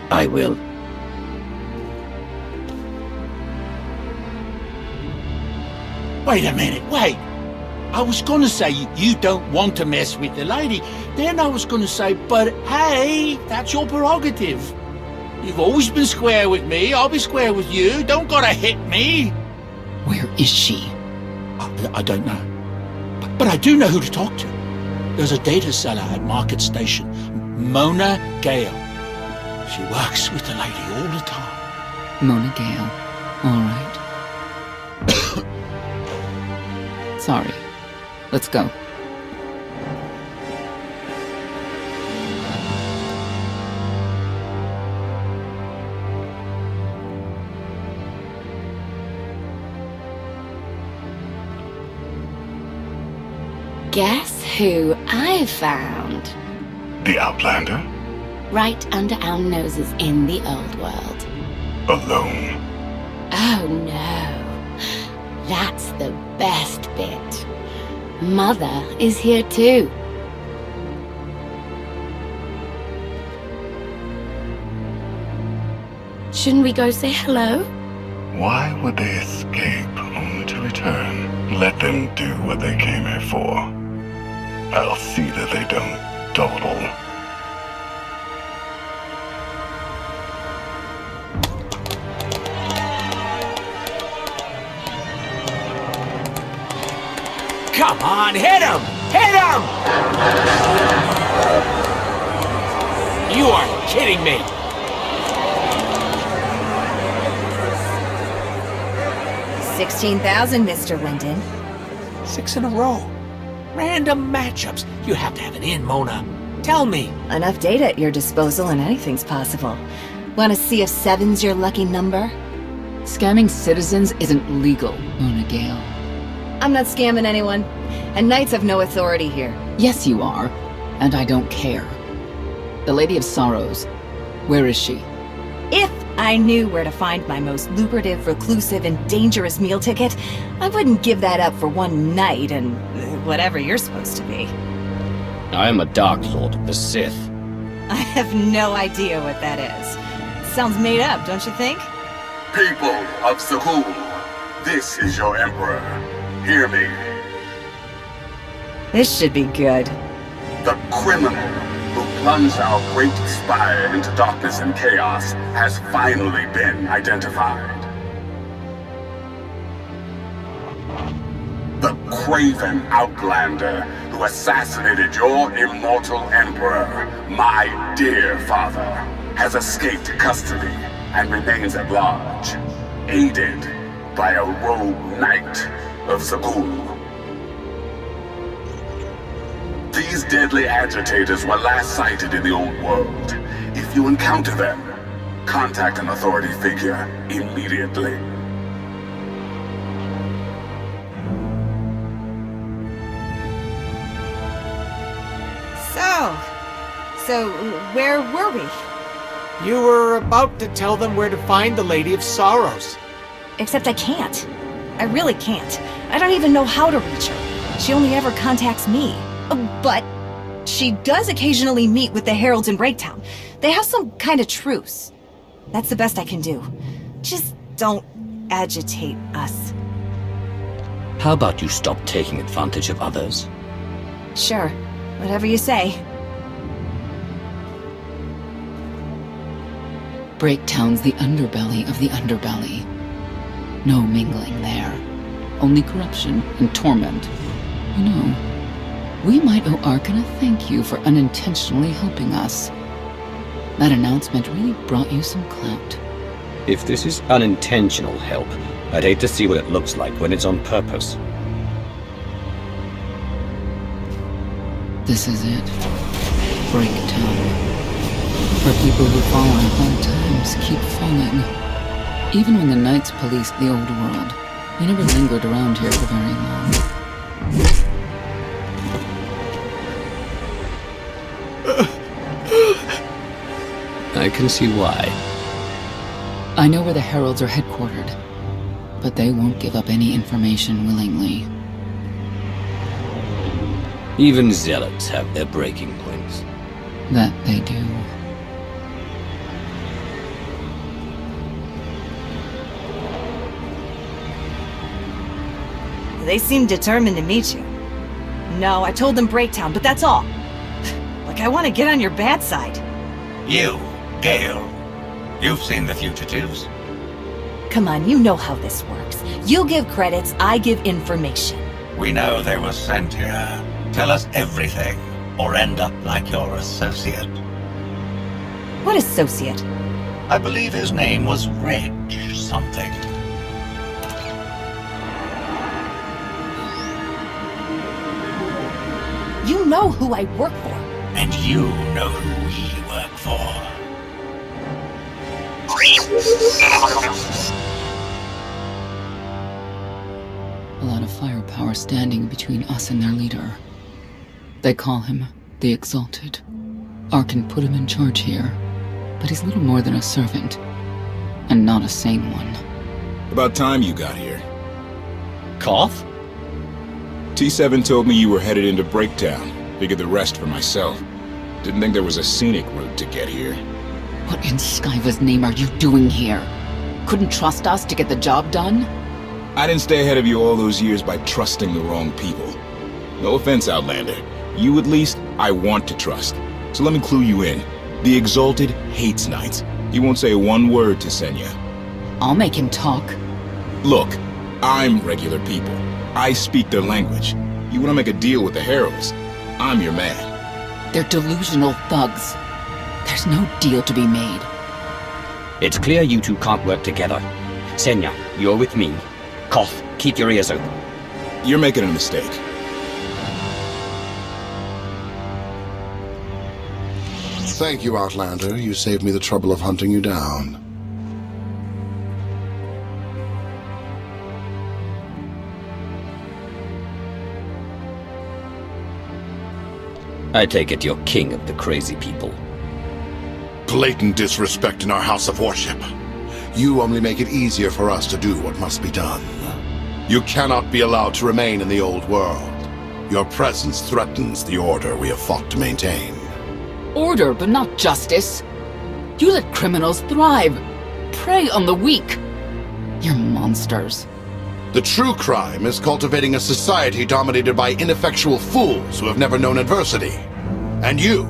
I will. Wait a minute, wait! I was gonna say you don't want to mess with the lady. Then I was gonna say, but hey, that's your prerogative. You've always been square with me, I'll be square with you. Don't gotta hit me. Where is she? I don't know. But I do know who to talk to. There's a data seller at Market Station, Mona Gale. She works with the lady all the time. Mona Gale. All right. Sorry. Let's go. Guess who I found? The Outlander? Right under our noses in the old world. Alone? Oh no. That's the best bit. Mother is here too. Shouldn't we go say hello? Why would they escape only to return? Let them do what they came here for. I'll see that they don't dawdle. Come on, hit him! Hit him! You are kidding me! $16,000, Mr. Wyndon. 6 in a row. Random matchups. You have to have an in, Mona. Tell me. Enough data at your disposal and anything's possible. Want to see if 7's your lucky number? Scamming citizens isn't legal, Mona Gale. I'm not scamming anyone. And knights have no authority here. Yes, you are. And I don't care. The Lady of Sorrows. Where is she? If I knew where to find my most lucrative, reclusive, and dangerous meal ticket, I wouldn't give that up for one night and whatever you're supposed to be. I am a Dark Lord of the Sith. I have no idea what that is. Sounds made up, don't you think? People of Zakula, this is your Emperor. Hear me. This should be good. The criminal who plunged our great spire into darkness and chaos has finally been identified. The craven Outlander who assassinated your immortal Emperor, my dear father, has escaped custody and remains at large, aided by a rogue knight of Zakula. These deadly agitators were last sighted in the old world. If you encounter them, contact an authority figure immediately. So where were we? You were about to tell them where to find the Lady of Sorrows. Except I can't. I really can't. I don't even know how to reach her. She only ever contacts me. But she does occasionally meet with the Heralds in Breaktown. They have some kind of truce. That's the best I can do. Just don't agitate us. How about you stop taking advantage of others? Sure. Whatever you say. Breaktown's the underbelly of the underbelly. No mingling there. Only corruption and torment. You know, we might owe Arkan a thank you for unintentionally helping us. That announcement really brought you some clout. If this is unintentional help, I'd hate to see what it looks like when it's on purpose. This is it. Breaktown. Where people who fall on hard times keep falling. Even when the Knights policed the old world, they never lingered around here for very long. I can see why. I know where the Heralds are headquartered, but they won't give up any information willingly. Even zealots have their breaking points. That they do. They seem determined to meet you. No, I told them Breaktown, but that's all. Like I want to get on your bad side. You, Gale. You've seen the fugitives. Come on, you know how this works. You give credits, I give information. We know they were sent here. Tell us everything, or end up like your associate. What associate? I believe his name was Reg something. You know who I work for. And you know who we work for. A lot of firepower standing between us and their leader. They call him the Exalted. Arkan put him in charge here, but he's little more than a servant, and not a sane one. About time you got here. Koth? T7 told me you were headed into Breaktown. Figured the rest for myself. Didn't think there was a scenic route to get here. What in Skyva's name are you doing here? Couldn't trust us to get the job done? I didn't stay ahead of you all those years by trusting the wrong people. No offense, Outlander. You at least, I want to trust. So let me clue you in. The Exalted hates Knights. He won't say one word to Senya. I'll make him talk. Look, I'm regular people. I speak their language. You want to make a deal with the Heralds? I'm your man. They're delusional thugs. There's no deal to be made. It's clear you two can't work together. Senya, you're with me. Koth, keep your ears open. You're making a mistake. Thank you, Outlander. You saved me the trouble of hunting you down. I take it you're king of the crazy people. Blatant disrespect in our house of worship. You only make it easier for us to do what must be done. You cannot be allowed to remain in the old world. Your presence threatens the order we have fought to maintain. Order, but not justice. You let criminals thrive. Prey on the weak. You're monsters. The true crime is cultivating a society dominated by ineffectual fools who have never known adversity. And you,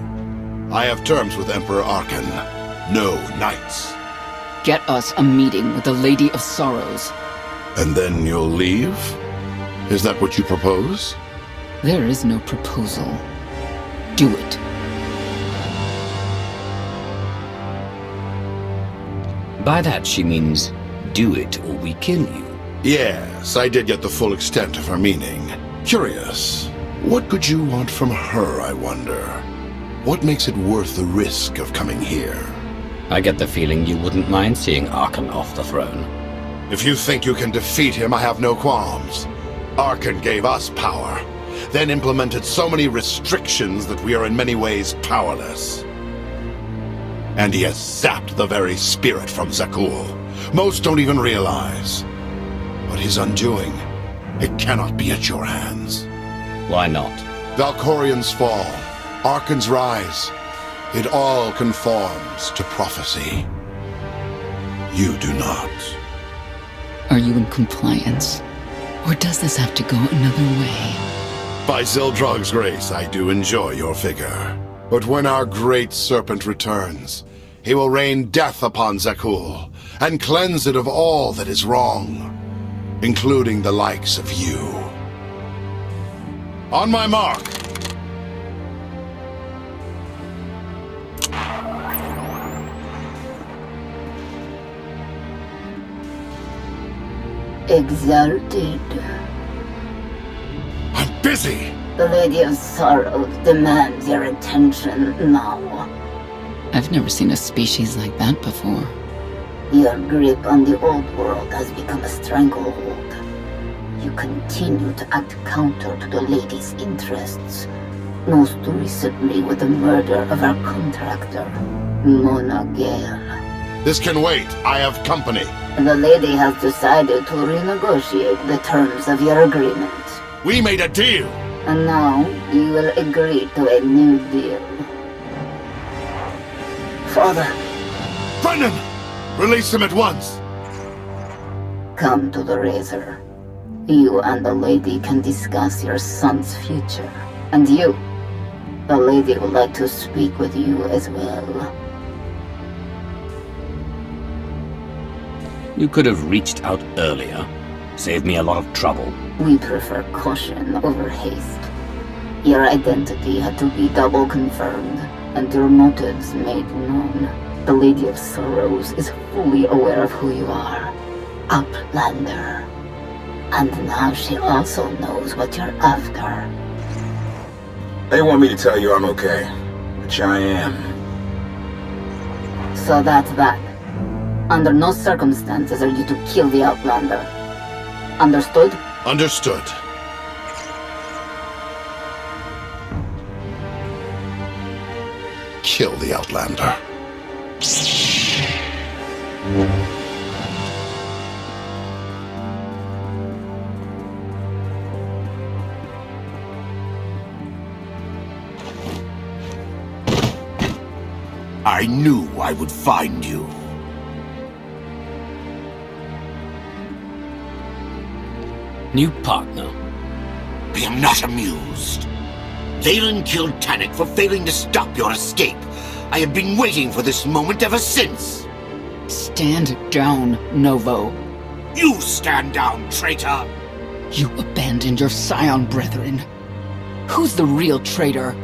I have terms with Emperor Arkan. No knights. Get us a meeting with the Lady of Sorrows. And then you'll leave? Is that what you propose? There is no proposal. Do it. By that she means, do it or we kill you. Yes, I did get the full extent of her meaning. Curious. What could you want from her, I wonder? What makes it worth the risk of coming here? I get the feeling you wouldn't mind seeing Arkan off the throne. If you think you can defeat him, I have no qualms. Arkan gave us power, then implemented so many restrictions that we are in many ways powerless. And he has zapped the very spirit from Zakul. Most don't even realize. But his undoing, it cannot be at your hands. Why not? Valkorian's fall, Arkan's rise, it all conforms to prophecy. You do not. Are you in compliance? Or does this have to go another way? By Zildrog's grace, I do enjoy your figure. But when our great serpent returns, he will rain death upon Zakul, and cleanse it of all that is wrong, including the likes of you. On my mark! Exalted. I'm busy! The Lady of Sorrows demands your attention now. I've never seen a species like that before. Your grip on the old world has become a stranglehold. You continue to act counter to the Lady's interests, most recently with the murder of our contractor, Mona Gale. This can wait. I have company. The Lady has decided to renegotiate the terms of your agreement. We made a deal! And now, you will agree to a new deal. Father! Brennan! Release him at once! Come to the Razor. You and the lady can discuss your son's future. And you, the lady would like to speak with you as well. You could have reached out earlier. Saved me a lot of trouble. We prefer caution over haste. Your identity had to be double confirmed, and your motives made known. The Lady of Sorrows is fully aware of who you are. Outlander. And now she also knows what you're after. They want me to tell you I'm okay, which I am. So that's that. Under no circumstances are you to kill the Outlander. Understood? Understood. Kill the Outlander. I knew I would find you. New partner. I am not amused. Valen killed Tannic for failing to stop your escape. I have been waiting for this moment ever since. Stand down, Novo. You stand down, traitor! You abandoned your scion brethren. Who's the real traitor?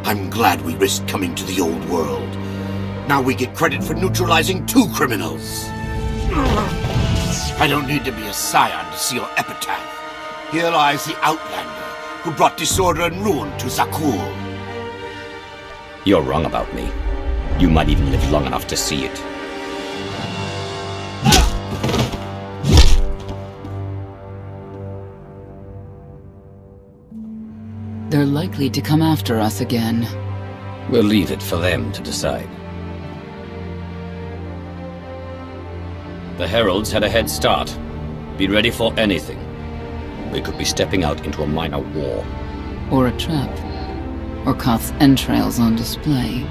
I'm glad we risked coming to the old world. Now we get credit for neutralizing 2 criminals. I don't need to be a scion to see your epitaph. Here lies the Outlander, who brought disorder and ruin to Zakul. You're wrong about me. You might even live long enough to see it. They're likely to come after us again. We'll leave it for them to decide. The Heralds had a head start. Be ready for anything. We could be stepping out into a minor war. Or a trap. Or Koth's entrails on display.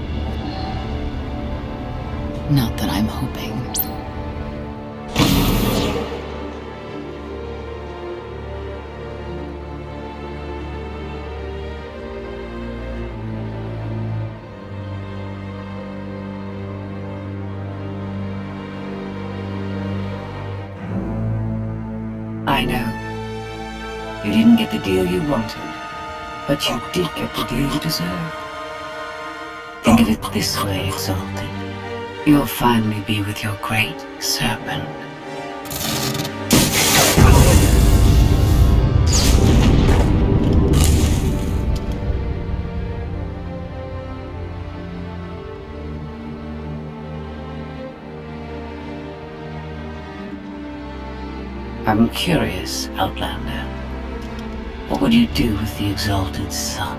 Not that I'm hoping. I know. You didn't get the deal you wanted, but you did get the deal you deserve. Think of it this way, Exalted. You'll finally be with your great serpent. I'm curious, Outlander. What would you do with the Exalted Son?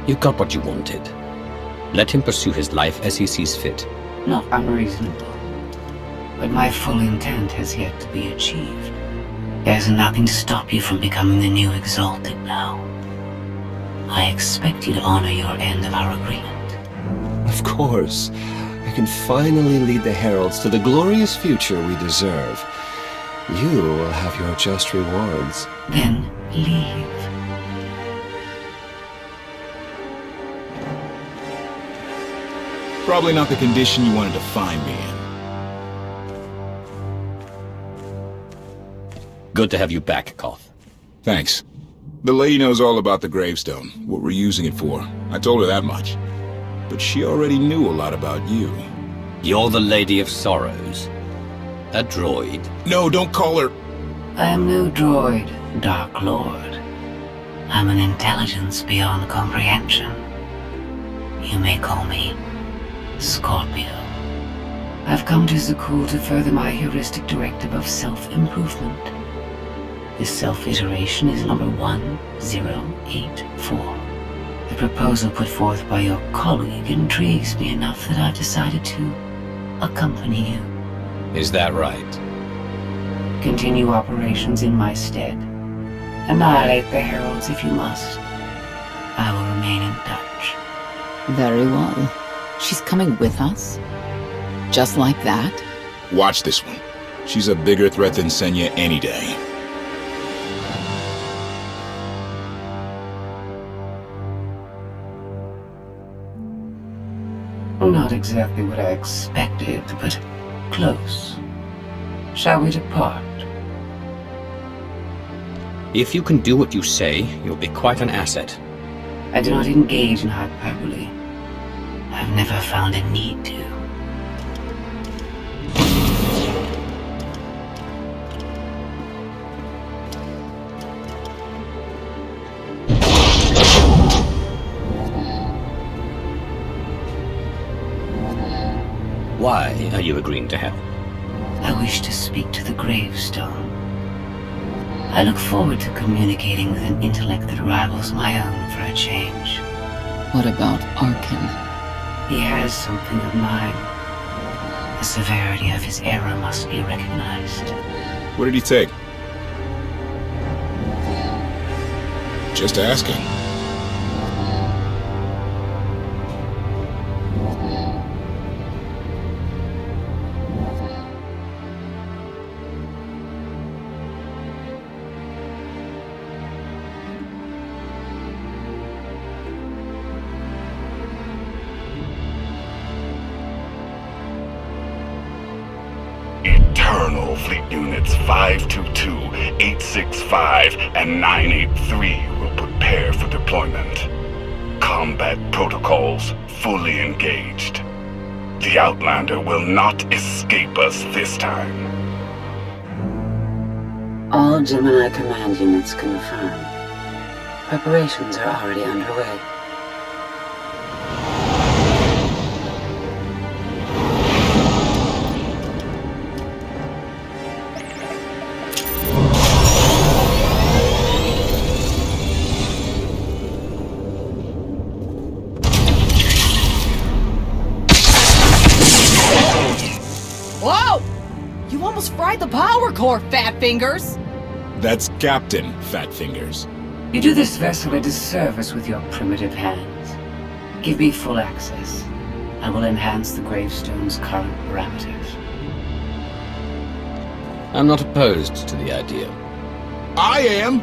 You got what you wanted. Let him pursue his life as he sees fit. Not unreasonable. But my full intent has yet to be achieved. There's nothing to stop you from becoming the new Exalted now. I expect you to honor your end of our agreement. Of course. I can finally lead the Heralds to the glorious future we deserve. You will have your just rewards. Then leave. Probably not the condition you wanted to find me in. Good to have you back, Koth. Thanks. The lady knows all about the gravestone, what we're using it for. I told her that much. But she already knew a lot about you. You're the Lady of Sorrows. A droid. No, don't call her... I am no droid, Dark Lord. I'm an intelligence beyond comprehension. You may call me Scorpio. I've come to Zakul to further my heuristic directive of self-improvement. This self-iteration is number 1084. The proposal put forth by your colleague intrigues me enough that I've decided to accompany you. Is that right? Continue operations in my stead. Annihilate the Heralds if you must. I will remain in touch. Very well. She's coming with us? Just like that? Watch this one. She's a bigger threat than Senya any day. Not exactly what I expected, but close. Shall we depart? If you can do what you say, you'll be quite an asset. I do not engage in hyperbole. I've never found a need to. Why are you agreeing to help? I wish to speak to the gravestone. I look forward to communicating with an intellect that rivals my own for a change. What about Arkin? He has something of mine. The severity of his error must be recognized. What did he take? Just asking. Eternal Fleet Units 522, 865, and 983 will prepare for deployment. Combat protocols fully engaged. The Outlander will not escape us this time. All Gemini command units confirmed. Preparations are already underway. Whoa! You almost fried the power core, Fat Fingers! That's Captain Fat Fingers. You do this vessel a disservice with your primitive hands. Give me full access. I will enhance the gravestone's current parameters. I'm not opposed to the idea. I am!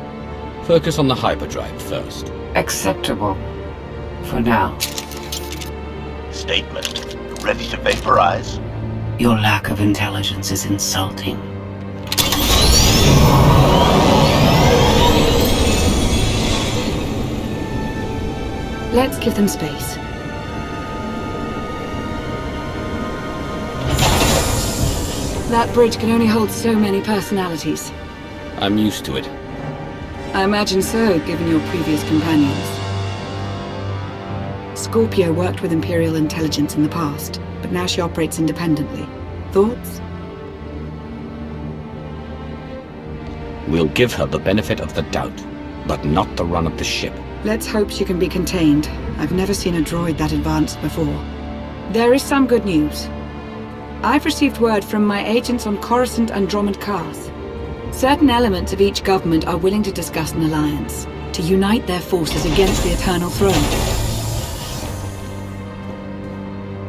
Focus on the hyperdrive first. Acceptable. For now. Statement. Ready to vaporize? Your lack of intelligence is insulting. Let's give them space. That bridge can only hold so many personalities. I'm used to it. I imagine so, given your previous companions. Scorpio worked with Imperial intelligence in the past, but now she operates independently. Thoughts? We'll give her the benefit of the doubt, but not the run of the ship. Let's hope she can be contained. I've never seen a droid that advanced before. There is some good news. I've received word from my agents on Coruscant and Dromund Cars. Certain elements of each government are willing to discuss an alliance, to unite their forces against the Eternal Throne.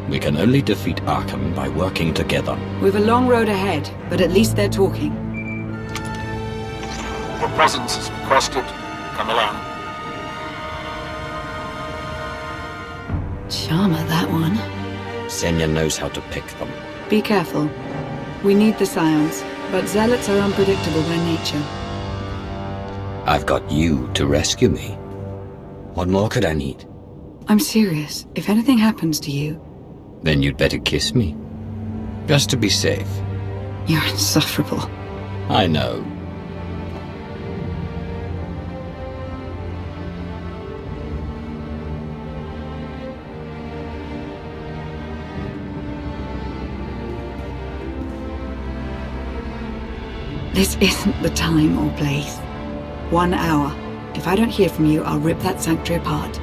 We can only defeat Arkham by working together. We've a long road ahead, but at least they're talking. Your presence is requested. Come along. Charmer, that one. Senya knows how to pick them. Be careful. We need the Scions, but Zealots are unpredictable by nature. I've got you to rescue me. What more could I need? I'm serious. If anything happens to you... Then you'd better kiss me. Just to be safe. You're insufferable. I know. This isn't the time or place. 1 hour. If I don't hear from you, I'll rip that sanctuary apart.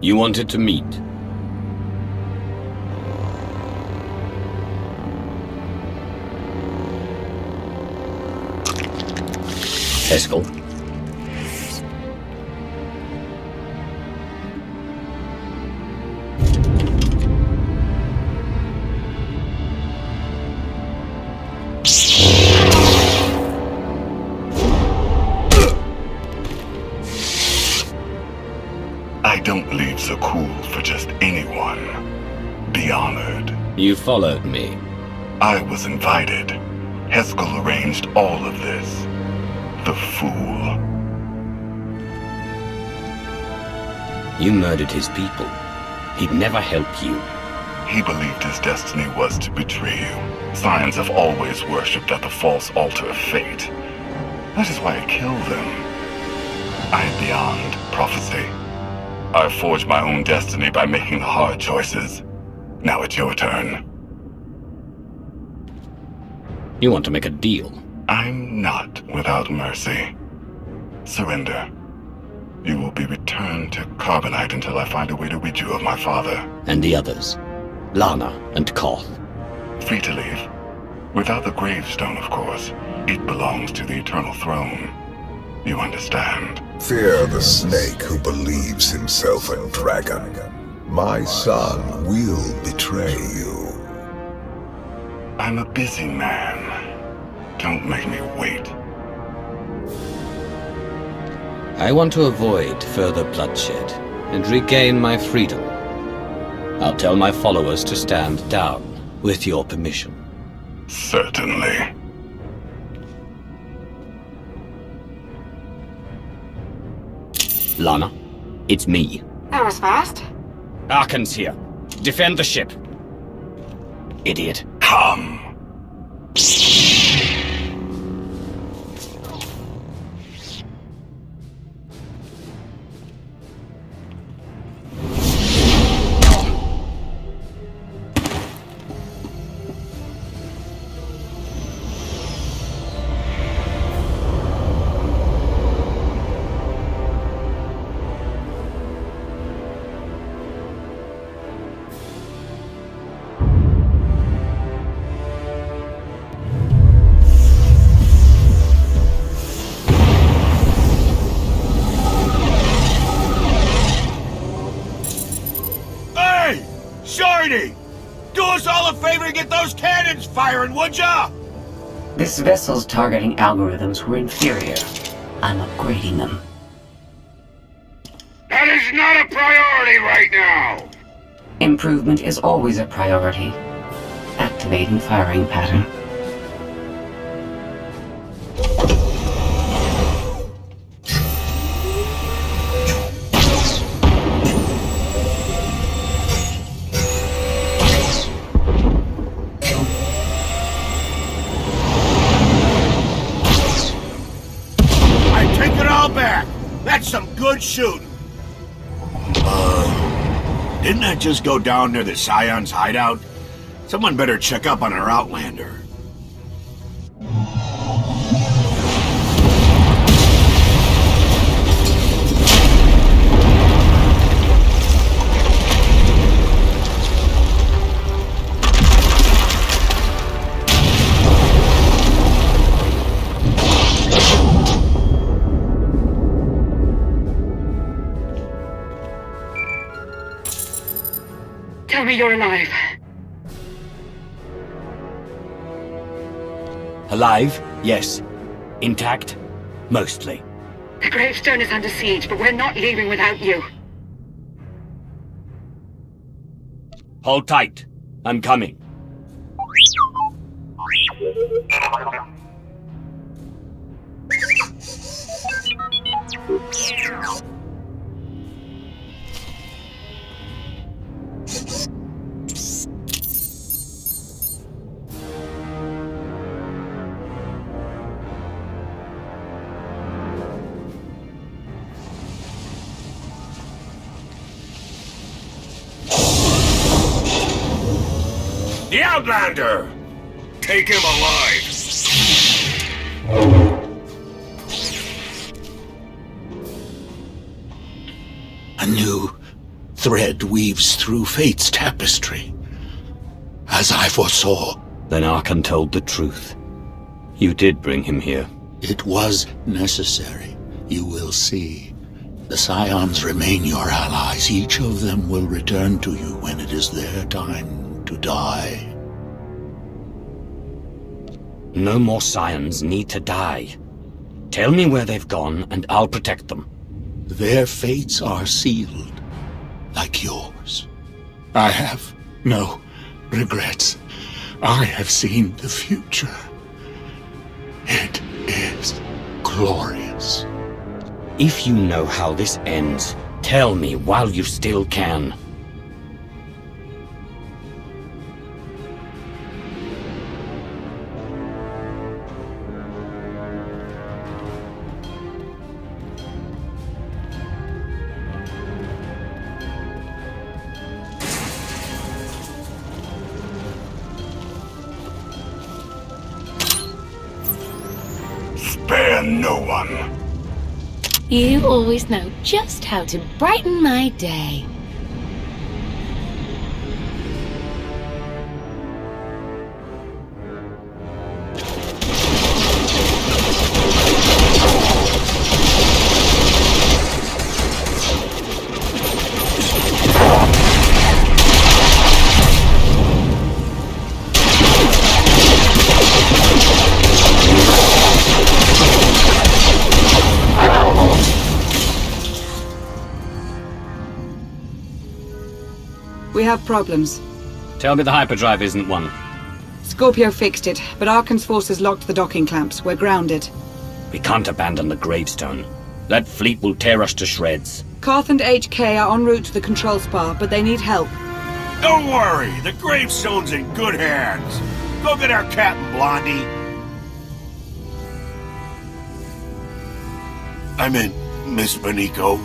You wanted to meet. Eskel. I don't leave Zakul for just anyone. Be honored. You followed me. I was invited. Heskel arranged all of this. The fool. You murdered his people. He'd never help you. He believed his destiny was to betray you. Scions have always worshipped at the false altar of fate. That is why I killed them. I am beyond prophecy. I forged my own destiny by making the hard choices. Now it's your turn. You want to make a deal? I'm not without mercy. Surrender. You will be returned to Carbonite until I find a way to rid you of my father. And the others? Lana and Koth? Free to leave. Without the gravestone, of course. It belongs to the Eternal Throne. You understand? Fear the snake who believes himself a dragon. My son will betray you. I'm a busy man. Don't make me wait. I want to avoid further bloodshed and regain my freedom. I'll tell my followers to stand down, with your permission. Certainly. Lana, it's me. That was fast. Arkan's here. Defend the ship. Idiot. Come. Do us all a favor and get those cannons firing, would ya? This vessel's targeting algorithms were inferior. I'm upgrading them. That is not a priority right now! Improvement is always a priority. Activating firing pattern. That's some good shooting. Didn't that just go down near the Scion's hideout? Someone better check up on our Outlander. Tell me you're alive. Alive? Yes. Intact? Mostly. The gravestone is under siege, but we're not leaving without you. Hold tight. I'm coming. The Outlander! Take him alive! A new thread weaves through fate's tapestry. As I foresaw. Then Arkan told the truth. You did bring him here. It was necessary. You will see. The Scions remain your allies. Each of them will return to you when it is their time to die. No more Scions need to die. Tell me where they've gone, and I'll protect them. Their fates are sealed, like yours. I have no regrets. I have seen the future. It is glorious. If you know how this ends, tell me while you still can. Spare no one. You always know just how to brighten my day. We have problems. Tell me the hyperdrive isn't one. Scorpio fixed it, but Arkan's forces locked the docking clamps. We're grounded. We can't abandon the gravestone. That fleet will tear us to shreds. Karth and HK are en route to the control spar, but they need help. Don't worry, the gravestone's in good hands. Go get our Captain Blondie. I meant Miss Benico.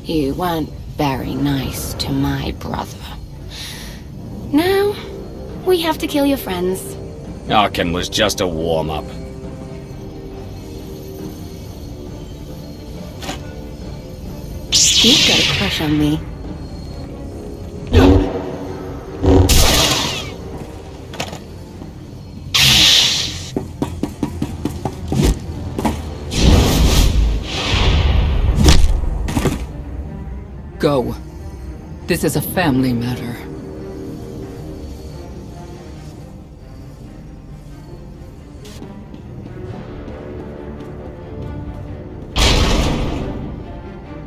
You weren't very nice to my brother. Now, we have to kill your friends. Arkan was just a warm-up. You've got a crush on me. Go. This is a family matter.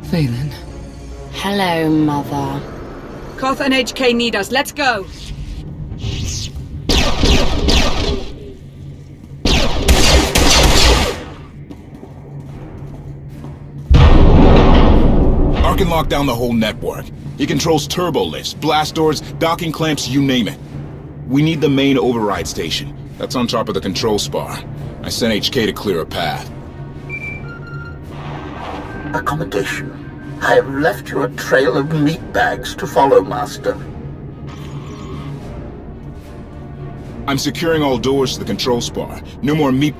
Vaylin. Hello, Mother. Karth and HK need us. Let's go! Arkan locked down the whole network. He controls turbo lifts, blast doors, docking clamps, you name it. We need the main override station. That's on top of the control spar. I sent HK to clear a path. Accommodation. I have left you a trail of meat bags to follow, Master. I'm securing all doors to the control spar. No more meat...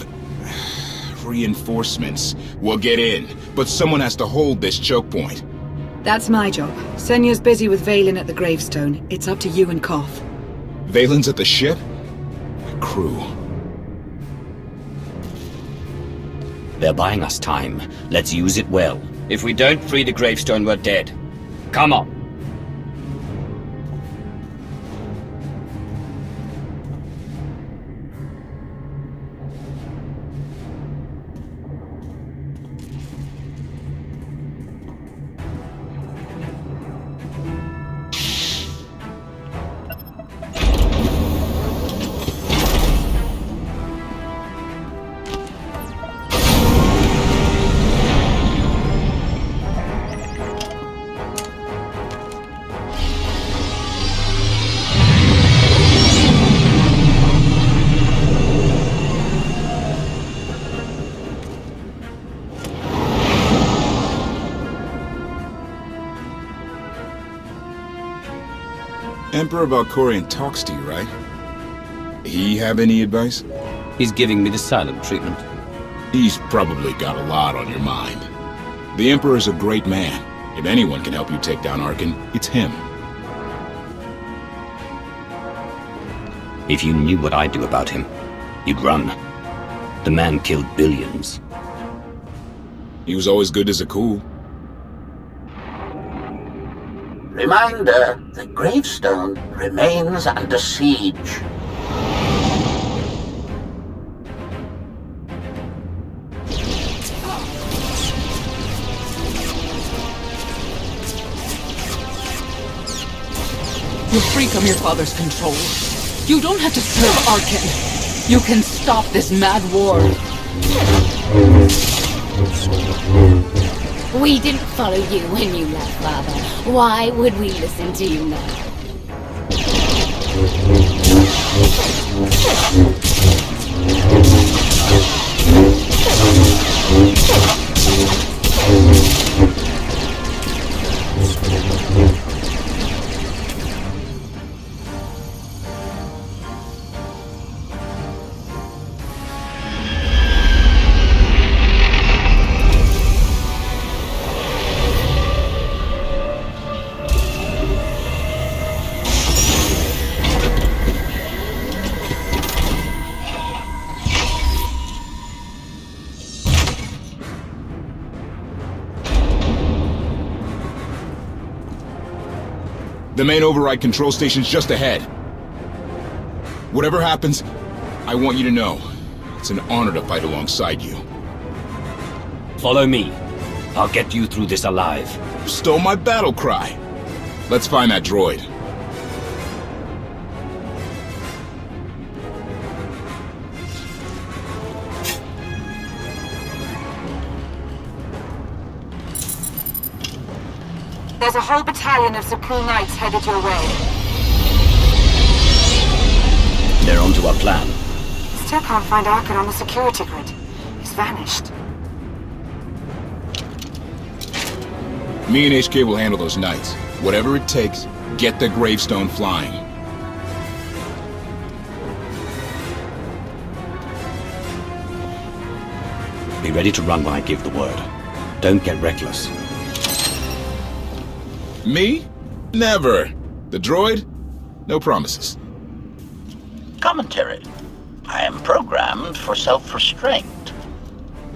reinforcements. We'll get in, but someone has to hold this choke point. That's my job. Senya's busy with Vaylin at the gravestone. It's up to you and Karth. Vaylin's at the ship? Crew. They're buying us time. Let's use it well. If we don't free the gravestone, we're dead. Come on. Emperor Valkorion talks to you, right? He have any advice? He's giving me the silent treatment. He's probably got a lot on your mind. The Emperor's a great man. If anyone can help you take down Arkan, it's him. If you knew what I do about him, you'd run. The man killed billions. He was always good as a Zakul. Reminder, the gravestone remains under siege. You're free from your father's control. You don't have to serve Arkan. You can stop this mad war. We didn't follow you when you left, Father. Why would we listen to you now? The main override control station's just ahead. Whatever happens, I want you to know, it's an honor to fight alongside you. Follow me. I'll get you through this alive. You stole my battle cry. Let's find that droid. There's a whole battalion of Zakul Knights headed your way. They're onto our plan. Still can't find Arkan on the security grid. He's vanished. Me and HK will handle those knights. Whatever it takes, get the gravestone flying. Be ready to run when I give the word. Don't get reckless. Me? Never. The droid? No promises. Commentary. I am programmed for self-restraint.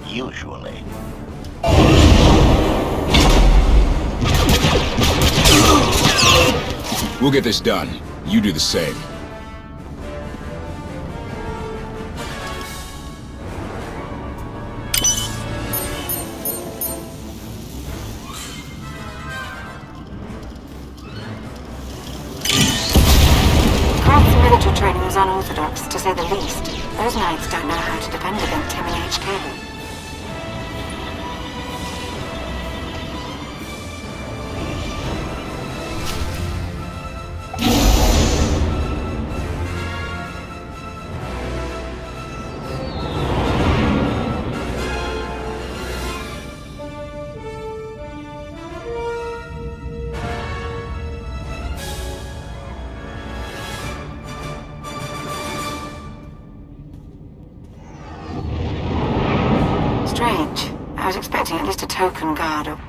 Usually. We'll get this done. You do the same. Military training was unorthodox, to say the least. Those knights don't know how to defend against him in HK. Strange. I was expecting at least a token guard or...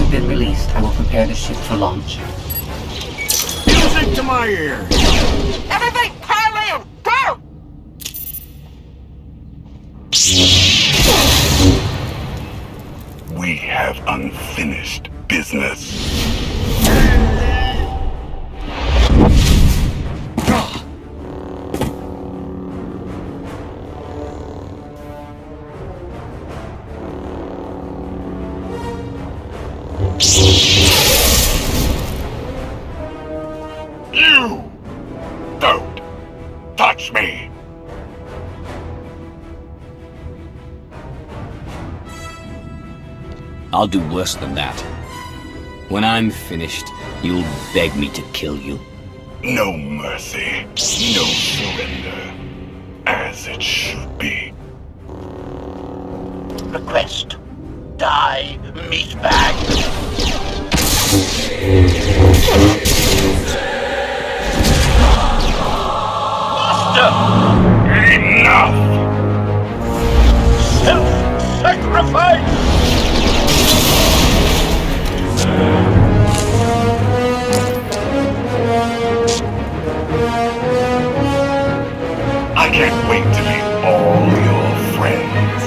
Been released. I will prepare the ship for launch. Music to my ears! Everybody pile in! Go! We have unfinished business. You! Don't touch me! I'll do worse than that. When I'm finished, you'll beg me to kill you. No mercy, no surrender, as it should be. Request. Die, meatbag. Master! Enough! Self-sacrifice! I can't wait to meet all your friends.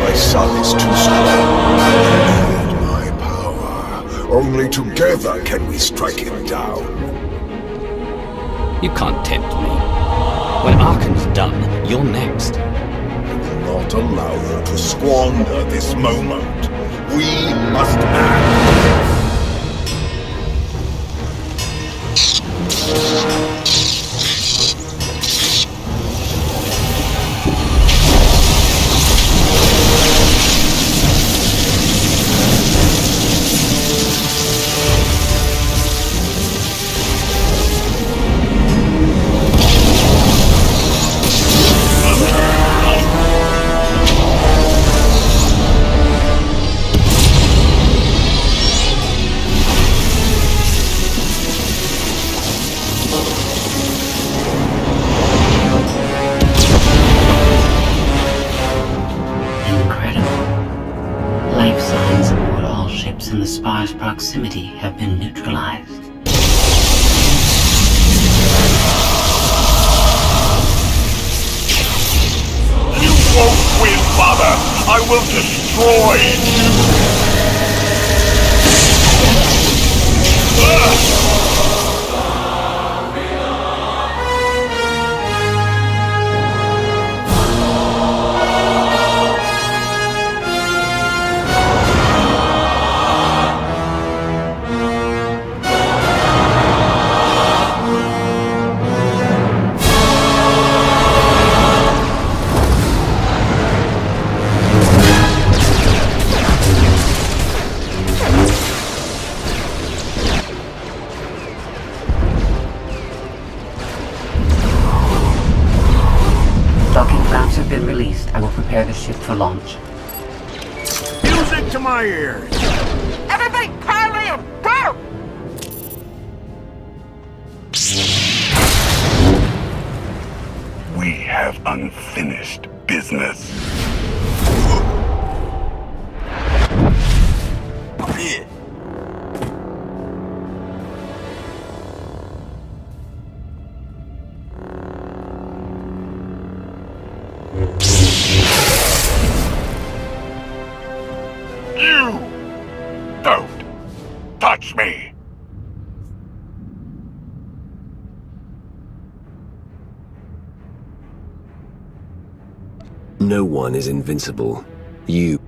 My son is too strong. My power. Only together can we strike him down. You can't tempt me. When Arkan's done, you're next. I will not allow you to squander this moment. We must act. In the sparse proximity have been neutralized. You won't win, Father! I will destroy you! Docking clamps have been released. I will prepare the ship for launch. Music to my ears! Everybody pile in! Go! We have unfinished business. You don't touch me. No one is invincible. You.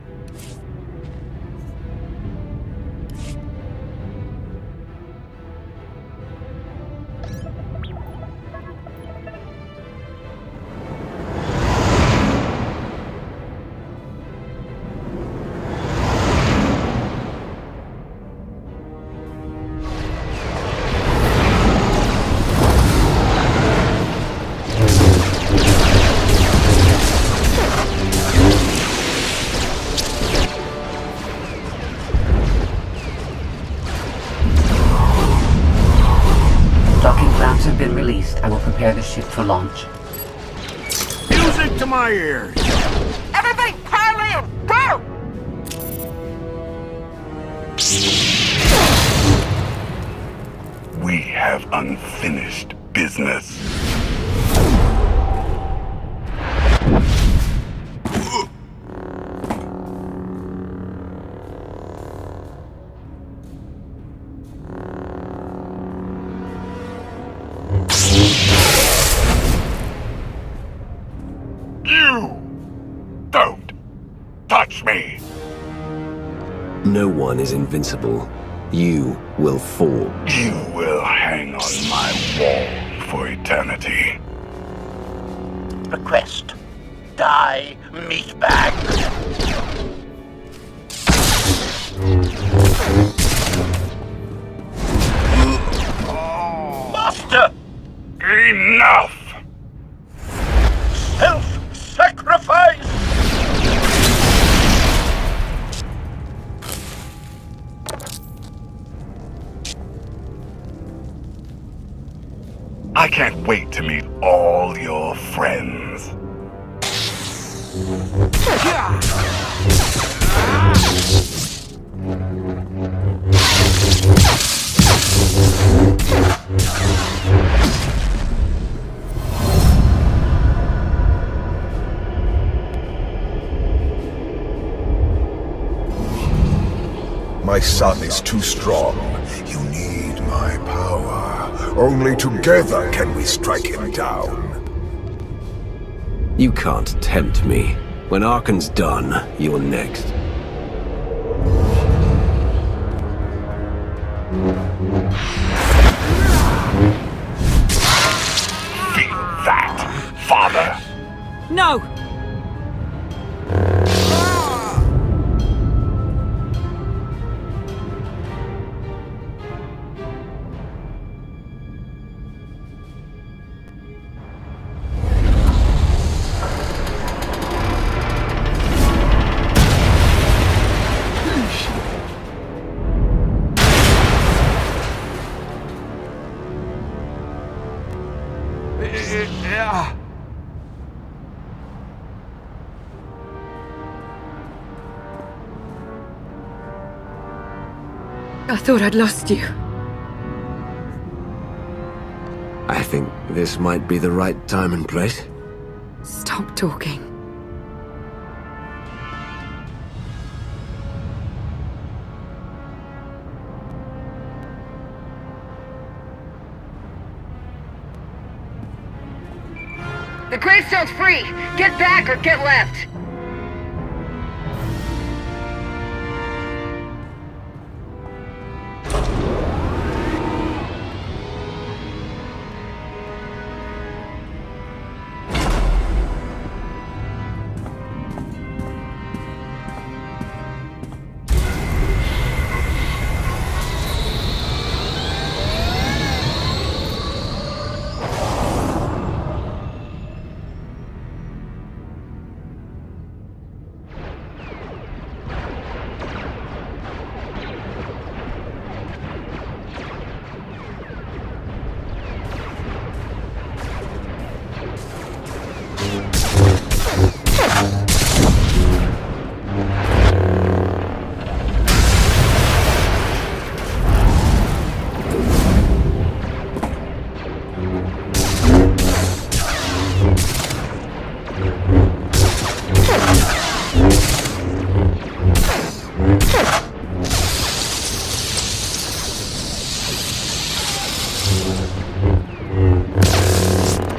Have been released. I will prepare the ship for launch. Music to my ears! Everybody pile in! Go! We have unfinished business. No one is invincible. You will fall. You will hang on my wall for eternity. Request. Die, meatbag. Master! Enough! Self-sacrifice! I can't wait to meet all your friends. My son is too strong. You need my power. Only together can we strike him down. You can't tempt me. When Arkan's done, you're next. Feel that, father? No! I thought I'd lost you. I think this might be the right time and place. Stop talking. The gravestone's free! Get back or get left!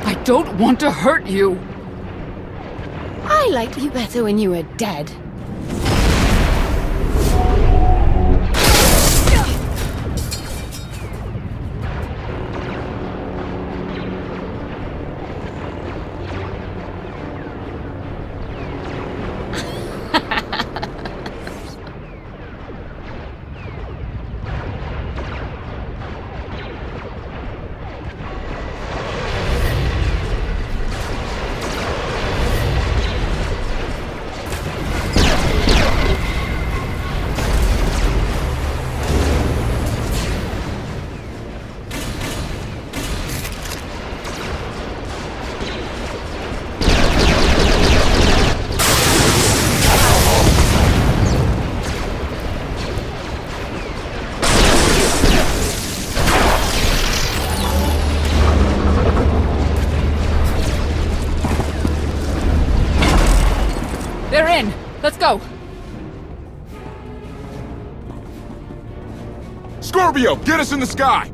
I don't want to hurt you. I liked you better when you were dead. They're in. Let's go. Scorpio, get us in the sky!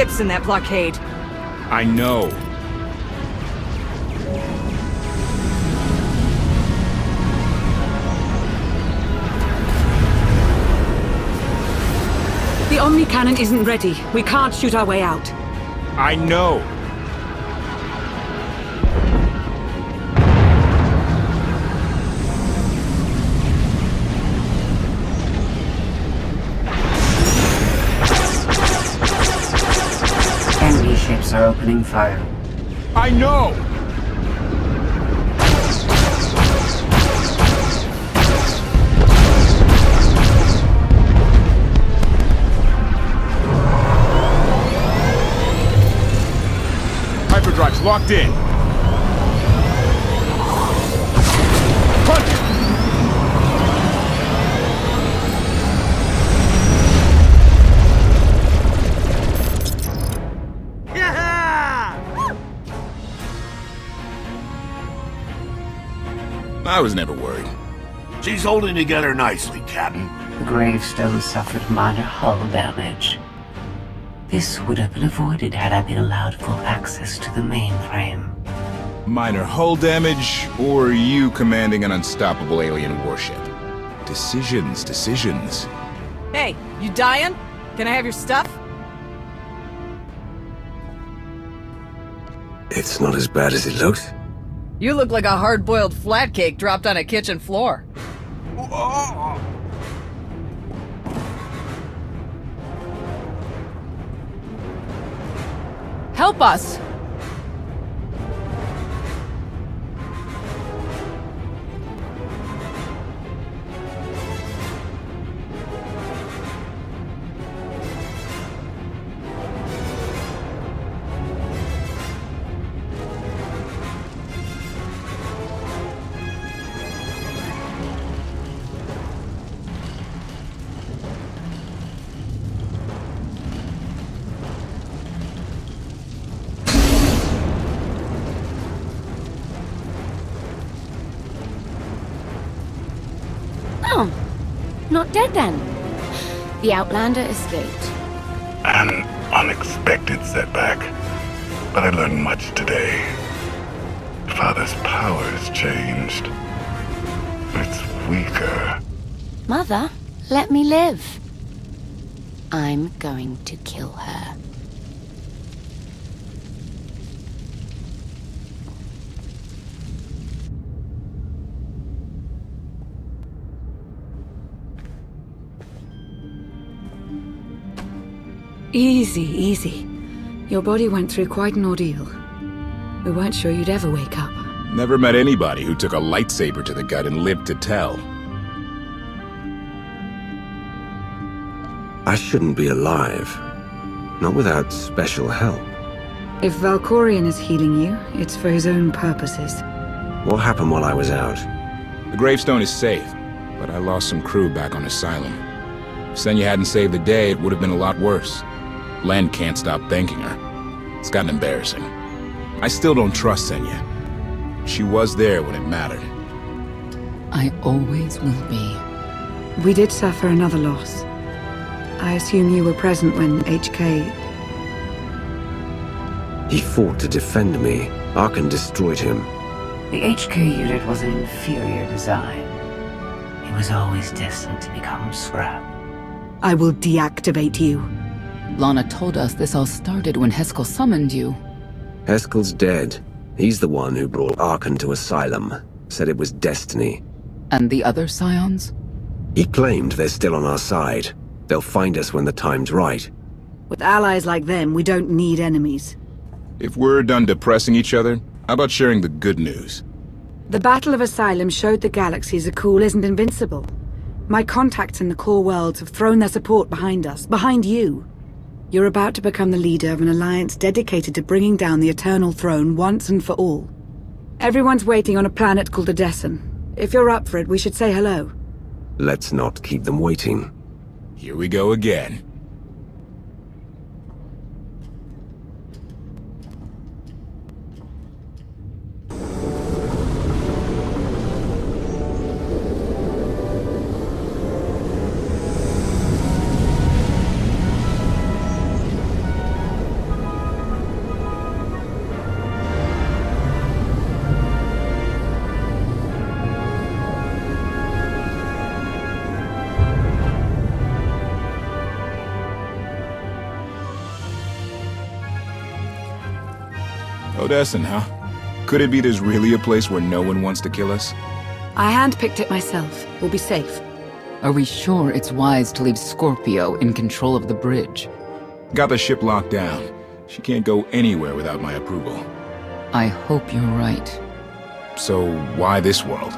ships in that blockade. I know. The Omni Cannon isn't ready. We can't shoot our way out. I know. Enemy ships are opening fire. I know! Hyperdrive's locked in. Punch! I was never worried. She's holding together nicely, Captain. The gravestone suffered minor hull damage. This would have been avoided had I been allowed full access to the mainframe. Minor hull damage, or you commanding an unstoppable alien warship? Decisions. Hey, you dying? Can I have your stuff? It's not as bad as it looks. You look like a hard-boiled flat cake dropped on a kitchen floor. Help us! Oh, not dead then. The Outlander escaped. An unexpected setback, but I learned much today. Father's powers changed. It's weaker. Mother, let me live. I'm going to kill her. Easy. Your body went through quite an ordeal. We weren't sure you'd ever wake up. Never met anybody who took a lightsaber to the gut and lived to tell. I shouldn't be alive. Not without special help. If Valkorion is healing you, it's for his own purposes. What happened while I was out? The gravestone is safe, but I lost some crew back on Asylum. If Senya hadn't saved the day, it would have been a lot worse. Len can't stop thanking her. It's gotten embarrassing. I still don't trust Senya. She was there when it mattered. I always will be. We did suffer another loss. I assume you were present when HK... He fought to defend me. Arkan destroyed him. The HK unit was an inferior design. It was always destined to become scrap. I will deactivate you. Lana told us this all started when Heskel summoned you. Heskel's dead. He's the one who brought Arkan to Asylum. Said it was destiny. And the other Scions? He claimed they're still on our side. They'll find us when the time's right. With allies like them, we don't need enemies. If we're done depressing each other, how about sharing the good news? The Battle of Asylum showed the galaxy Zakul isn't invincible. My contacts in the core worlds have thrown their support behind us, behind you. You're about to become the leader of an alliance dedicated to bringing down the Eternal Throne once and for all. Everyone's waiting on a planet called Odessen. If you're up for it, we should say hello. Let's not keep them waiting. Here we go again. Odessen, huh? Could it be there's really a place where no one wants to kill us? I handpicked it myself. We'll be safe. Are we sure it's wise to leave Scorpio in control of the bridge? Got the ship locked down. She can't go anywhere without my approval. I hope you're right. So, why this world?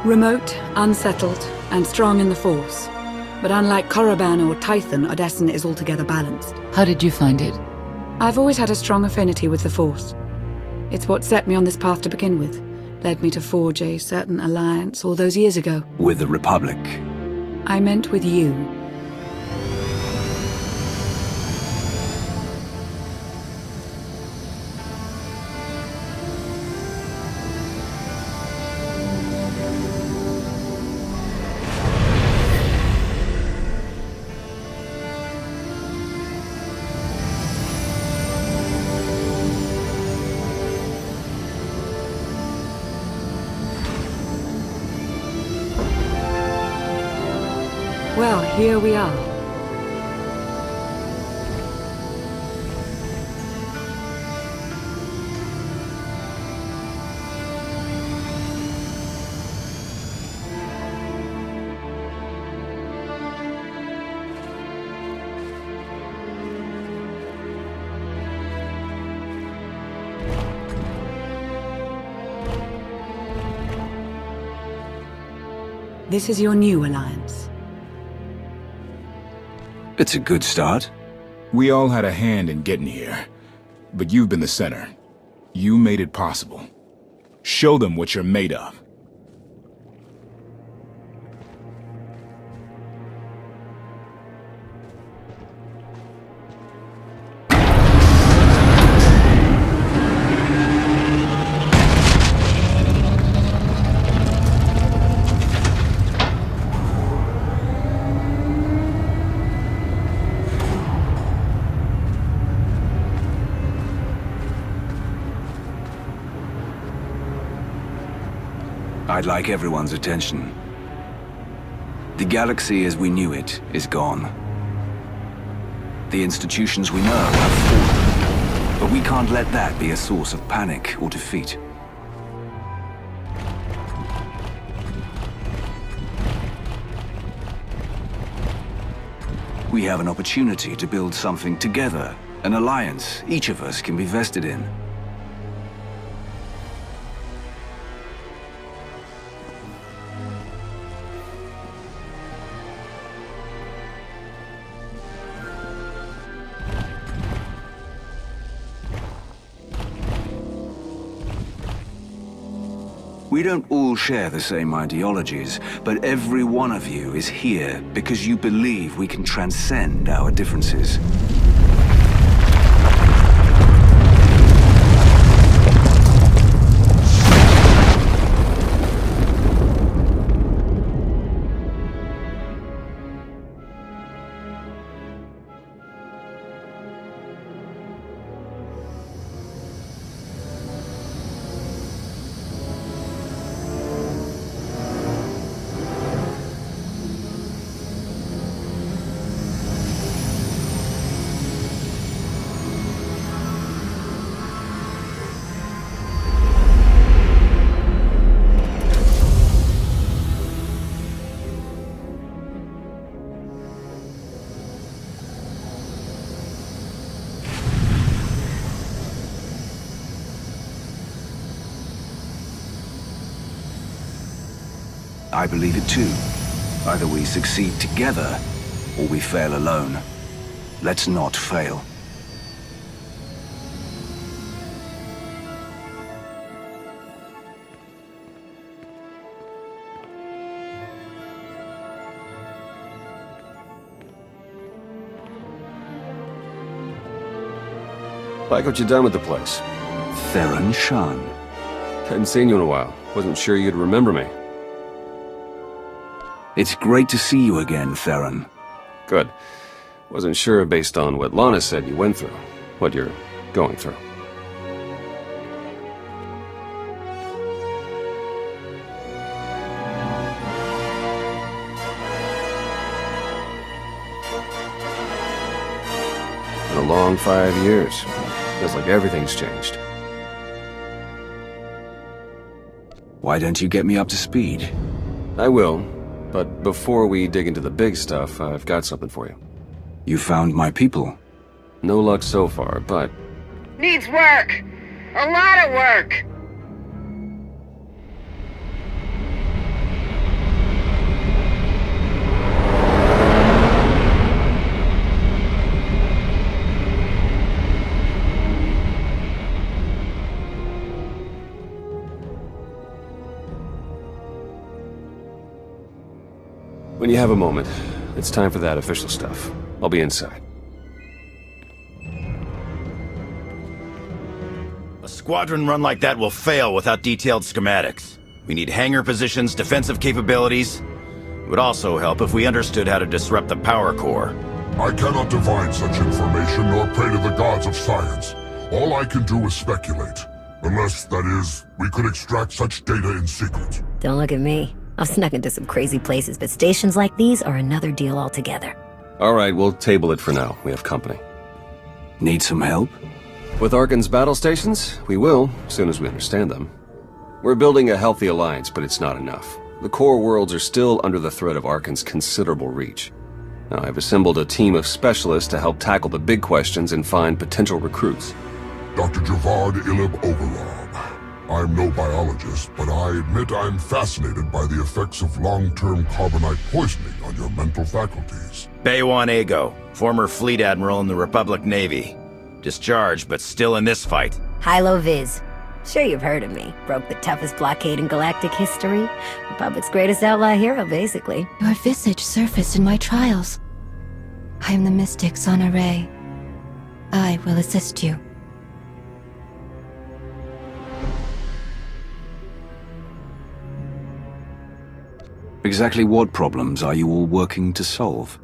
Remote, unsettled, and strong in the Force. But unlike Korriban or Tython, Odessen is altogether balanced. How did you find it? I've always had a strong affinity with the Force. It's what set me on this path to begin with. Led me to forge a certain alliance all those years ago. With the Republic? I meant with you. Well, here we are. This is your new alliance. It's a good start. We all had a hand in getting here, but you've been the center. You made it possible. Show them what you're made of. I'd like everyone's attention. The galaxy as we knew it is gone. The institutions we know have fallen, but we can't let that be a source of panic or defeat. We have an opportunity to build something together, an alliance each of us can be vested in. We don't all share the same ideologies, but every one of you is here because you believe we can transcend our differences. I believe it too. Either we succeed together, or we fail alone. Let's not fail. Like what you done with the place. Theron Shan. Hadn't seen you in a while. Wasn't sure you'd remember me. It's great to see you again, Theron. Good. Wasn't sure based on what Lana said you went through. What you're going through. Been a long 5 years. Feels like everything's changed. Why don't you get me up to speed? I will, but before we dig into the big stuff, I've got something for you. You found my people? No luck so far, but... Needs work! A lot of work! When you have a moment, it's time for that official stuff. I'll be inside. A squadron run like that will fail without detailed schematics. We need hangar positions, defensive capabilities. It would also help if we understood how to disrupt the power core. I cannot divine such information nor pray to the gods of science. All I can do is speculate. Unless, that is, we could extract such data in secret. Don't look at me. I've snuck into some crazy places, but stations like these are another deal altogether. Alright, we'll table it for now. We have company. Need some help? With Arkan's battle stations? We will, as soon as we understand them. We're building a healthy alliance, but it's not enough. The core worlds are still under the threat of Arkan's considerable reach. Now, I've assembled a team of specialists to help tackle the big questions and find potential recruits. Dr. Javad Ilib Overlob. I'm no biologist, but I admit I'm fascinated by the effects of long-term carbonite poisoning on your mental faculties. Baywan Ego, former fleet admiral in the Republic Navy. Discharged, but still in this fight. Hilo Viz. Sure you've heard of me. Broke the toughest blockade in galactic history. Republic's greatest outlaw hero, basically. Your visage surfaced in my trials. I am the mystic Sana Ray. I will assist you. Exactly what problems are you all working to solve?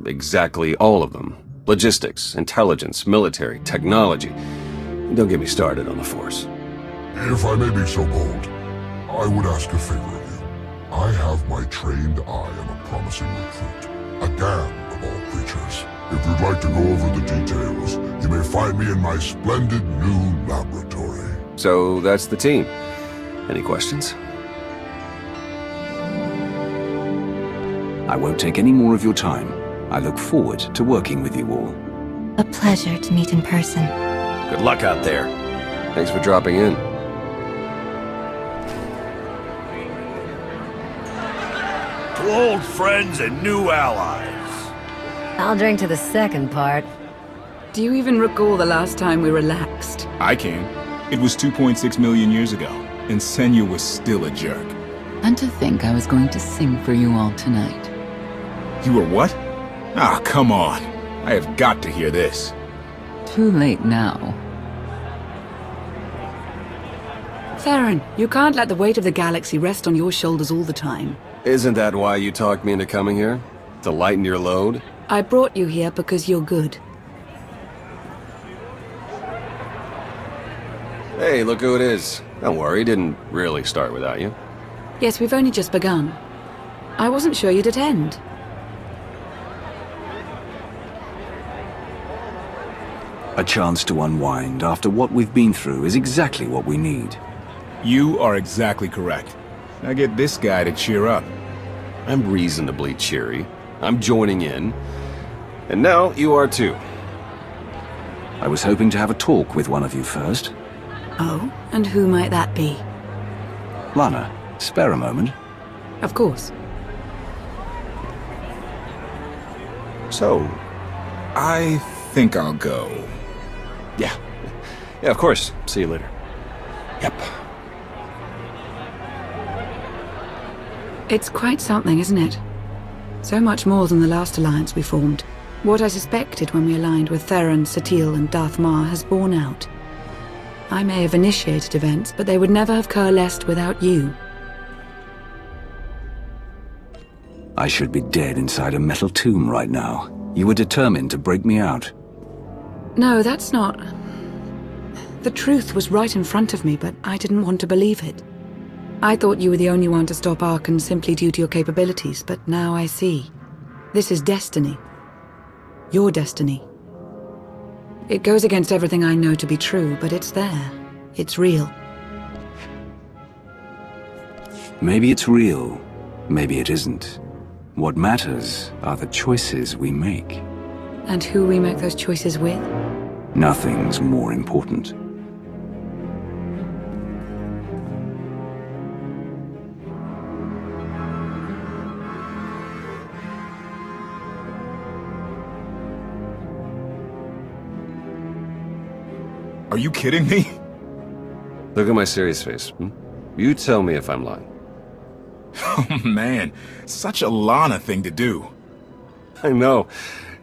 Exactly all of them. Logistics, intelligence, military, technology. Don't get me started on the Force. If I may be so bold, I would ask a favor of you. I have my trained eye on a promising recruit. A dam of all creatures. If you'd like to go over the details, you may find me in my splendid new laboratory. So that's the team. Any questions? I won't take any more of your time. I look forward to working with you all. A pleasure to meet in person. Good luck out there. Thanks for dropping in. To old friends and new allies. I'll drink to the second part. Do you even recall the last time we relaxed? I can. It was 2.6 million years ago, and Senya was still a jerk. And to think I was going to sing for you all tonight. You were what? Ah, come on. I have got to hear this. Too late now. Theron, you can't let the weight of the galaxy rest on your shoulders all the time. Isn't that why you talked me into coming here? To lighten your load? I brought you here because you're good. Hey, look who it is. Don't worry, didn't really start without you. Yes, we've only just begun. I wasn't sure you'd attend. A chance to unwind after what we've been through is exactly what we need. You are exactly correct. Now get this guy to cheer up. I'm reasonably cheery. I'm joining in. And now you are too. I was hoping to have a talk with one of you first. Oh, and who might that be? Lana, spare a moment. Of course. So, I think I'll go. Yeah, of course. See you later. Yep. It's quite something, isn't it? So much more than the last alliance we formed. What I suspected when we aligned with Theron, Satil, and Darth Mar has borne out. I may have initiated events, but they would never have coalesced without you. I should be dead inside a metal tomb right now. You were determined to break me out. No, that's not... The truth was right in front of me, but I didn't want to believe it. I thought you were the only one to stop Arkan simply due to your capabilities, but now I see. This is destiny. Your destiny. It goes against everything I know to be true, but it's there. It's real. Maybe it's real, maybe it isn't. What matters are the choices we make. And who we make those choices with? Nothing's more important. Are you kidding me? Look at my serious face. You tell me if I'm lying. Oh man, such a Lana thing to do. I know,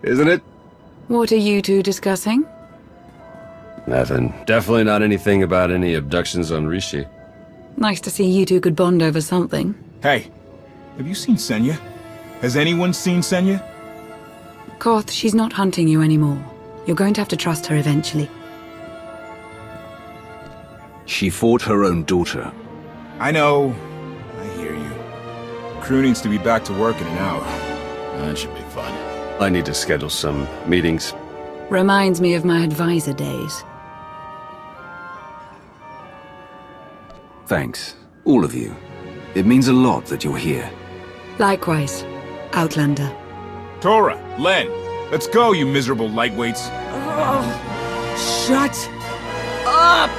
isn't it? What are you two discussing? Nothing. Definitely not anything about any abductions on Rishi. Nice to see you two could bond over something. Hey, have you seen Senya? Has anyone seen Senya? Koth, she's not hunting you anymore. You're going to have to trust her eventually. She fought her own daughter. I know. I hear you. Crew needs to be back to work in an hour. That should be fun. I need to schedule some meetings. Reminds me of my advisor days. Thanks, all of you. It means a lot that you're here. Likewise, Outlander. Tora, Len, let's go, you miserable lightweights. Shut up!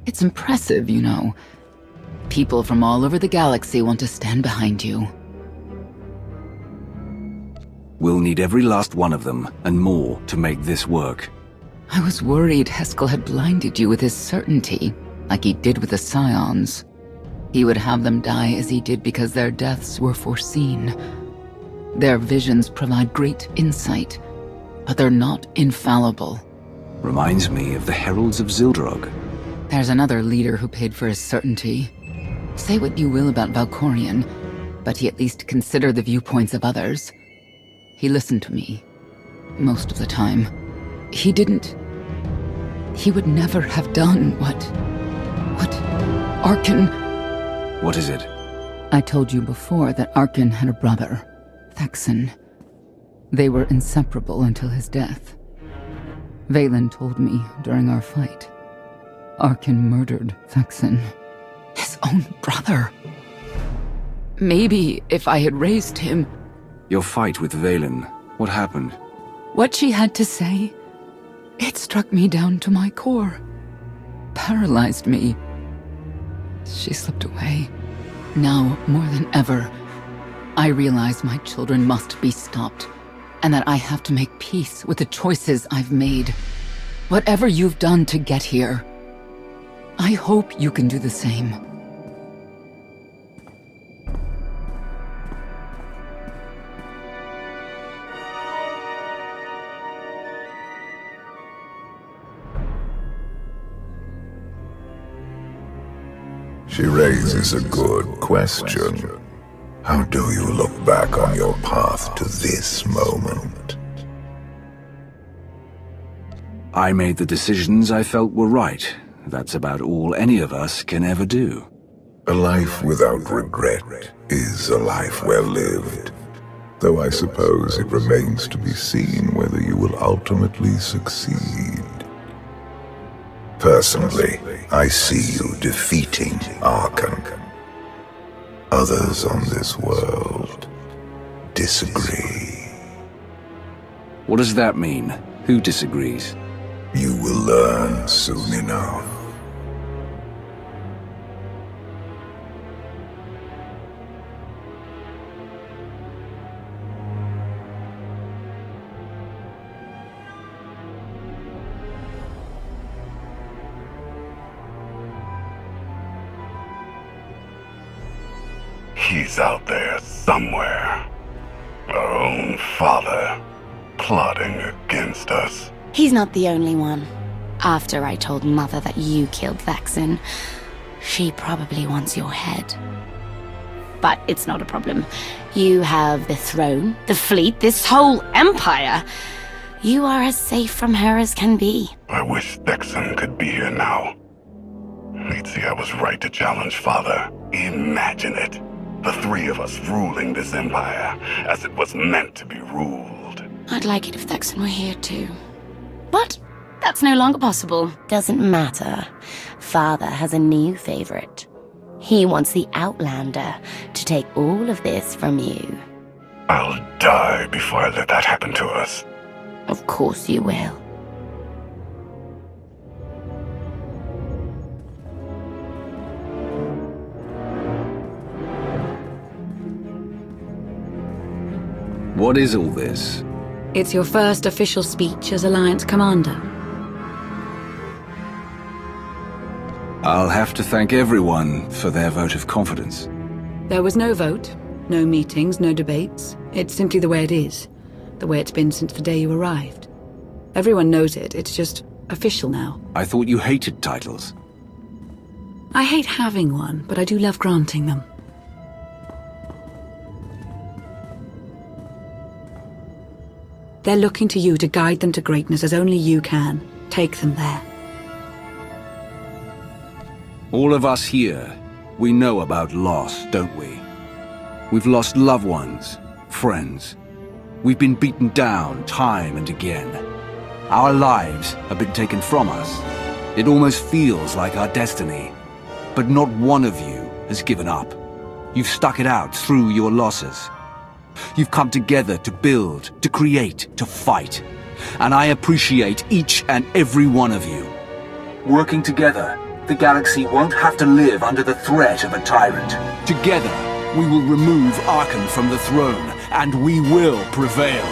It's impressive, you know. People from all over the galaxy want to stand behind you. We'll need every last one of them, and more, to make this work. I was worried Heskel had blinded you with his certainty, like he did with the Scions. He would have them die as he did because their deaths were foreseen. Their visions provide great insight, but they're not infallible. Reminds me of the Heralds of Zildrog. There's another leader who paid for his certainty. Say what you will about Valkorion, but he at least considered the viewpoints of others. He listened to me. Most of the time. He would never have done what Arkin... What is it? I told you before that Arkin had a brother, Thexan. They were inseparable until his death. Valen told me during our fight. Arkin murdered Thexan. His own brother. Maybe if I had raised him... Your fight with Valen, what happened? What she had to say, it struck me down to my core. Paralyzed me. She slipped away. Now, more than ever, I realize my children must be stopped, and that I have to make peace with the choices I've made. Whatever you've done to get here, I hope you can do the same. She raises a good question. How do you look back on your path to this moment? I made the decisions I felt were right. That's about all any of us can ever do. A life without regret is a life well lived, though I suppose it remains to be seen whether you will ultimately succeed. Personally, I see you defeating Arkan. Others on this world disagree. What does that mean? Who disagrees? You will learn soon enough. He's out there somewhere. Our own father, plotting against us. He's not the only one. After I told Mother that you killed Thexan, she probably wants your head. But it's not a problem. You have the throne, the fleet, this whole empire. You are as safe from her as can be. I wish Thexan could be here now. He'd see I was right to challenge Father. Imagine it. The three of us ruling this empire as it was meant to be ruled. I'd like it if Thexan were here too. But that's no longer possible. Doesn't matter. Father has a new favorite. He wants the Outlander to take all of this from you. I'll die before I let that happen to us. Of course you will. What is all this? It's your first official speech as Alliance Commander. I'll have to thank everyone for their vote of confidence. There was no vote, no meetings, no debates. It's simply the way it is. The way it's been since the day you arrived. Everyone knows it, it's just official now. I thought you hated titles. I hate having one, but I do love granting them. They're looking to you to guide them to greatness as only you can. Take them there. All of us here, we know about loss, don't we? We've lost loved ones, friends. We've been beaten down time and again. Our lives have been taken from us. It almost feels like our destiny. But not one of you has given up. You've stuck it out through your losses. You've come together to build, to create, to fight. And I appreciate each and every one of you. Working together, the galaxy won't have to live under the threat of a tyrant. Together, we will remove Arkan from the throne, and we will prevail.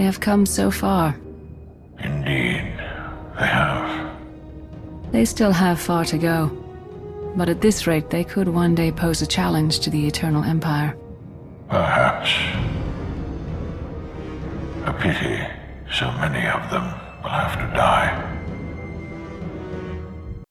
They have come so far. Indeed, they have. They still have far to go. But at this rate, they could one day pose a challenge to the Eternal Empire. Perhaps. A pity so many of them will have to die.